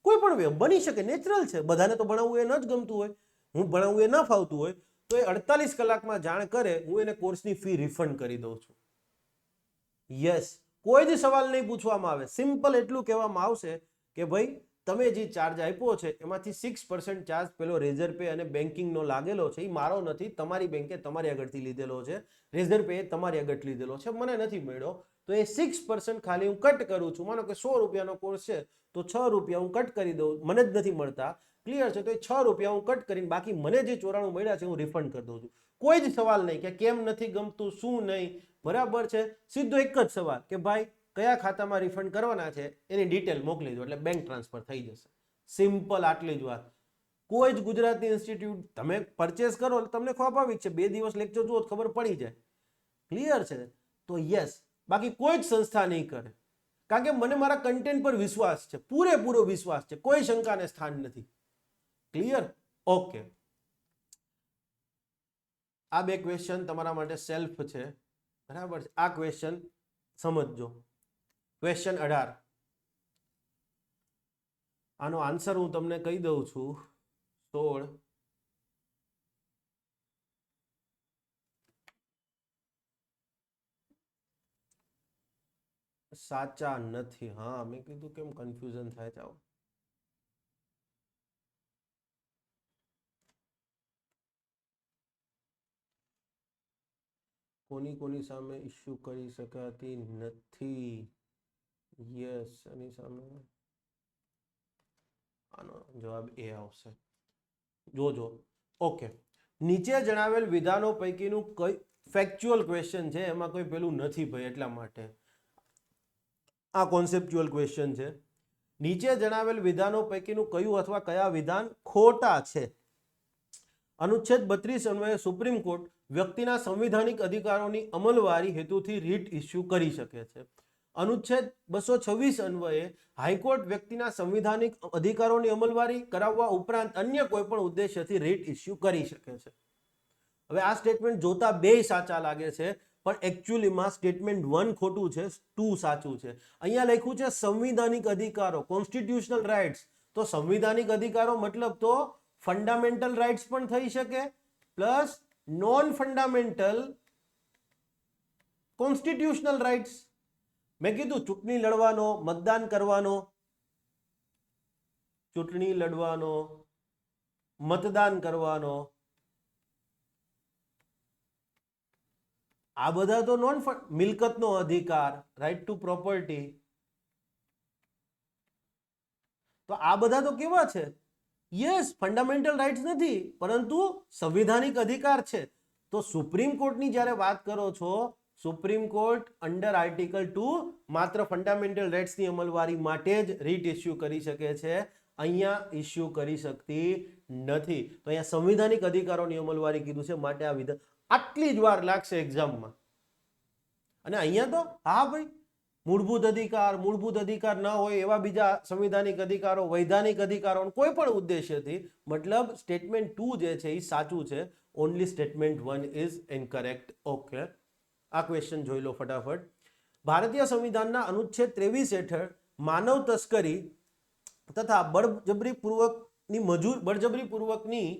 કોઈ પણ વે બની શકે, નેચરલ છે, બધાને તો ભણાવવું એ ન જ ગમતું હોય, હું ભણાવવું એ ન ફાવતું હોય, તો એ 48 કલાકમાં જાણ કરે, હું એને કોર્સની ફી રિફંડ કરી દઉં છું. યસ, કોઈ જ સવાલ નહીં પૂછવામાં આવે, સિમ્પલ એટલું કહેવામાં આવશે કે ભાઈ તમે જે ચાર્જ આપ્યો છે એમાંથી 6% ચાર્જ પેલો રેઝર પે અને બેન્કિંગનો લાગેલો છે, એ મારો નથી, તમારી બેંકે તમારી આગળથી લીધેલો છે, રેઝર પે તમારી આગળ લીધેલો છે, મને નથી મળ્યો, તો એ 6% ખાલી હું કટ કરું છું. માનો કે 100 રૂપિયાનો કોર્સ છે તો 6 રૂપિયા હું કટ કરી દઉં, મને જ નથી મળતા, ક્લિયર છે, તો એ 6 રૂપિયા હું કટ કરીને બાકી મને જે 94 મળ્યા છે હું રિફંડ કરી દઉં છું. કોઈ જ સવાલ નહીં કે કેમ નથી ગમતું, શું નહીં, બરાબર છે. સીધો એક જ સવાલ કે ભાઈ કયા ખાતામાં રિફંડ કરવાના છે એની ડિટેલ મોકલી દો એટલે બેંક ટ્રાન્સફર થઈ જશે. સિમ્પલ, આટલી જ વાત. કોઈ જ ગુજરાતી ઇન્સ્ટિટ્યૂટ તમે પરચેસ કરો એટલે તમને સ્વાભાવિક છે 2 દિવસ લેક્ચર જુઓ ખબર પડી જાય, ક્લિયર છે. તો યસ, બાકી કોઈ જ સંસ્થા નહીં કરે, કારણ કે મને મારા કન્ટેન્ટ પર વિશ્વાસ છે, પૂરેપૂરો વિશ્વાસ છે, કોઈ શંકાને સ્થાન નથી. ક્લિયર? ઓકે. આ 2 ક્વેશ્ચન તમારા માટે સેલ્ફ છે, બરાબર છે. આ ક્વેશ્ચન સમજજો. ક્વેશ્ચન 18, આનો આન્સર હું તમને કહી દઉં છું. 16 સાચા નથી. હા, મેં કીધું કેમ કન્ફ્યુઝન થાય છે આવું. કોની કોની સામે ઇસ્યુ કરી શકાતી નથી? યસ, એની સામે આનો જવાબ એ આવશે. જોજો. ઓકે. નીચે જણાવેલ વિધાનો પૈકીનું કઈ ફેક્ચ્યુઅલ ક્વેશ્ચન છે, એમાં કોઈ પેલું નથી ભાઈ, એટલા માટે આ કોન્સેપ્ચ્યુઅલ ક્વેશ્ચન છે. નીચે જણાવેલ વિધાનો પૈકીનું કયું અથવા કયા વિધાન ખોટા છે? અનુચ્છેદ 32 અન્વયે સુપ્રીમ કોર્ટ વ્યક્તિના સંવિધાનિક અધિકારોની અમલવારી હેતુથી રીટ ઇસ્યુ કરી શકે છે. અનુચ્છેદ 226 અન્વયે હાઈકોર્ટ વ્યક્તિના સંવિધાનિક અધિકારોની અમલવારી કરાવવા ઉપરાંત અન્ય કોઈ પણ ઉદ્દેશ્યથી રીટ ઇસ્યુ કરી શકે છે. હવે આ સ્ટેટમેન્ટ જોતા બે સાચા લાગે છે, પણ એકચ્યુઅલીમાં સ્ટેટમેન્ટ 1 ખોટું છે, 2 સાચું છે. અહીંયા લખ્યું છે સંવિધાનિક અધિકારો, કોન્સ્ટિટ્યુશનલ રાઇટ્સ. તો સંવિધાનિક અધિકારો મતલબ તો ફંડામેન્ટલ રાઇટ્સ પણ થઈ શકે plus non fundamental constitutional rights. મેં કીધું ચૂંટણી લડવાનો, મતદાન કરવાનો, ચૂંટણી લડવાનો, મતદાન કરવાનો, આ બધા તો નોન મિલકતનો અધિકાર, રાઇટ ટુ પ્રોપર્ટી, તો આ બધા તો કેવા છે? યસ, ફંડામેન્ટલ રાઇટ્સ નથી, પરંતુ સંવિધાનિક અધિકાર છે. તો સુપ્રીમ કોર્ટની જ્યારે વાત કરો છો, સુપ્રીમ કોર્ટ અંડર આર્ટિકલ 2 માત્ર ફંડામેન્ટલ રાઇટ્સની અમલવારી માટે જ રીટ ઇસ્યુ કરી શકે છે, અહીંયા ઇસ્યુ કરી શકતી નથી. તો અહીંયા સંવિધાનિક અધિકારોની અમલવારી કીધું છે, માટે આ વિધાન આટલી જ વાર લાગશે એક્ઝામમાં. અને અહીંયા તો હા ભાઈ, મૂળભૂત અધિકાર ન હોય એવા બીજા સંવિધાનિક અધિકારો, વૈધાનિક અધિકારો, કોઈ પણ ઉદ્દેશ્યથી, મતલબ સ્ટેટમેન્ટ 2 જે છે એ સાચું છે, only statement 1 is incorrect. Okay, આ ક્વેશ્ચન જોઈ લો ફટાફટ. ભારતીય સંવિધાનના અનુચ્છેદ 23 હેઠળ માનવ તસ્કરી તથા બળજબરીપૂર્વકની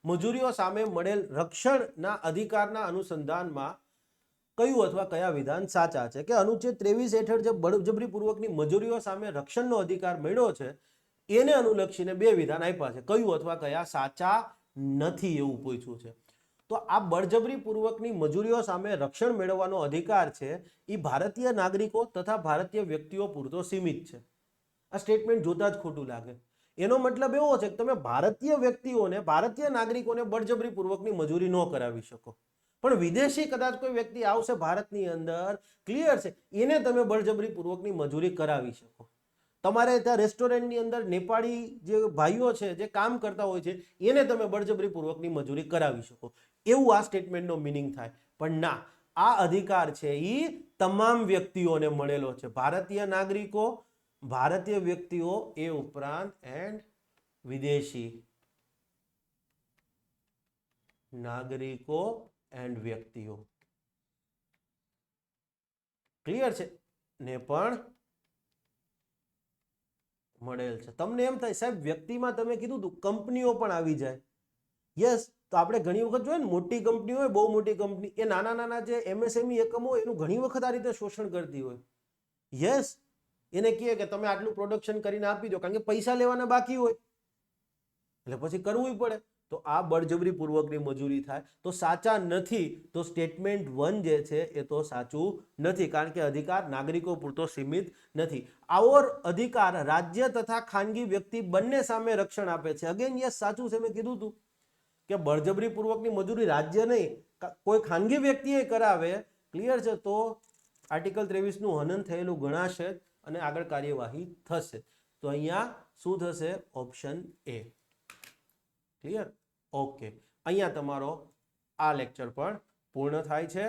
મજૂરીઓ સામે મળેલ રક્ષણના અધિકારના અનુસંધાનમાં કયું અથવા કયા વિધાન સાચા છે? કે અનુચ્છેદ 23 હેઠળ જે બળજબરીપૂર્વકની મજૂરીઓ સામે રક્ષણનો અધિકાર મળ્યો છે એને અનુલક્ષીને 2 વિધાન આપ્યા છે, કયું અથવા કયા સાચા નથી એવું પૂછ્યું છે. તો આ બળજબરીપૂર્વકની મજૂરીઓ સામે રક્ષણ મેળવવાનો અધિકાર છે એ ભારતીય નાગરિકો તથા ભારતીય વ્યક્તિઓ પૂરતો સીમિત છે. આ સ્ટેટમેન્ટ જોતા જ ખોટું લાગે. એનો મતલબ એવો છે કે તમે ભારતીય વ્યક્તિઓને, ભારતીય નાગરિકોને બળજબરીપૂર્વકની મજૂરી ન કરાવી શકો, પણ વિદેશી કદાચ કોઈ વ્યક્તિ આવશે ભારતની અંદર, ક્લિયર છે, એને તમે બળજબરીપૂર્વકની મજૂરી કરાવી શકો. તમારે ત્યાં રેસ્ટોરન્ટની અંદર નેપાળી જે ભાઈઓ છે જે કામ કરતા હોય છે એને તમે બળજબરીપૂર્વકની મજૂરી કરાવી શકો, એવું આ સ્ટેટમેન્ટનો મિનિંગ થાય. પણ ના, આ અધિકાર છે એ તમામ વ્યક્તિઓને મળેલો છે, ભારતીય નાગરિકો, ભારતીય વ્યક્તિઓ, એ ઉપરાંત એન્ડ વિદેશી નાગરિકો એન્ડ વ્યક્તિઓ, ક્લિયર છે, ને પણ મળેલ છે. તમને એમ થાય સાહેબ વ્યક્તિમાં તમે કીધું તું કંપનીઓ પણ આવી જાય. યસ, તો આપણે ઘણી વખત જોઈએ ને મોટી કંપની હોય, બહુ મોટી કંપની, એ નાના નાના જે MSME એકમો હોય એનું ઘણી વખત આ રીતે શોષણ કરતી હોય. યસ, એને કહે કે તમે આટલું પ્રોડક્શન કરીને આપી દો, કારણ કે પૈસા લેવાના બાકી હોય એટલે પછી કરવું પડે. તો આ બળજબરીપૂર્વકની મજૂરી થાય. તો સાચા નથી. તો સ્ટેટમેન્ટ 1 જે છે એ તો સાચું નથી, કારણ કે અધિકાર નાગરિકો પૂરતો સીમિત નથી. આવો અધિકાર રાજ્ય તથા ખાનગી વ્યક્તિ બંને સામે રક્ષણ આપે છે. અગેન યસ, સાચું છે. મેં કીધું હતું કે બળજબરીપૂર્વકની મજૂરી રાજ્ય નહીં, કોઈ ખાનગી વ્યક્તિએ કરાવે, ક્લિયર છે, તો આર્ટિકલ 23 નું હનન થયેલું ગણાશે અને આગળ કાર્યવાહી થશે. તો અહીંયા શું થશે? Option A. ક્લિયર? ઓકે. અહીંયા તમારો આ લેક્ચર પણ પૂર્ણ થાય છે.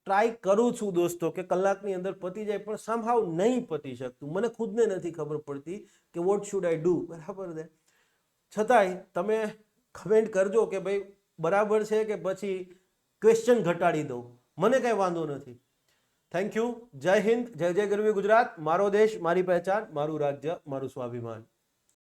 ટ્રાય કરું છું દોસ્તો કે કલાકની અંદર પતી જાય, પણ સમહાવ નહીં પતી શકતું. મને ખુદને નથી ખબર પડતી કે વોટ શુડ આઈ ડુ. બરાબર છે. છતાંય તમે કમેન્ટ કરજો કે ભાઈ બરાબર છે કે પછી ક્વેશ્ચન ઘટાડી દઉં. મને કઈ વાંધો નથી. Thank you. જય હિન્દ, જય જય ગરવી ગુજરાત. મારો દેશ, મારી પહેચાન, મારું રાજ્ય, મારું સ્વાભિમાન.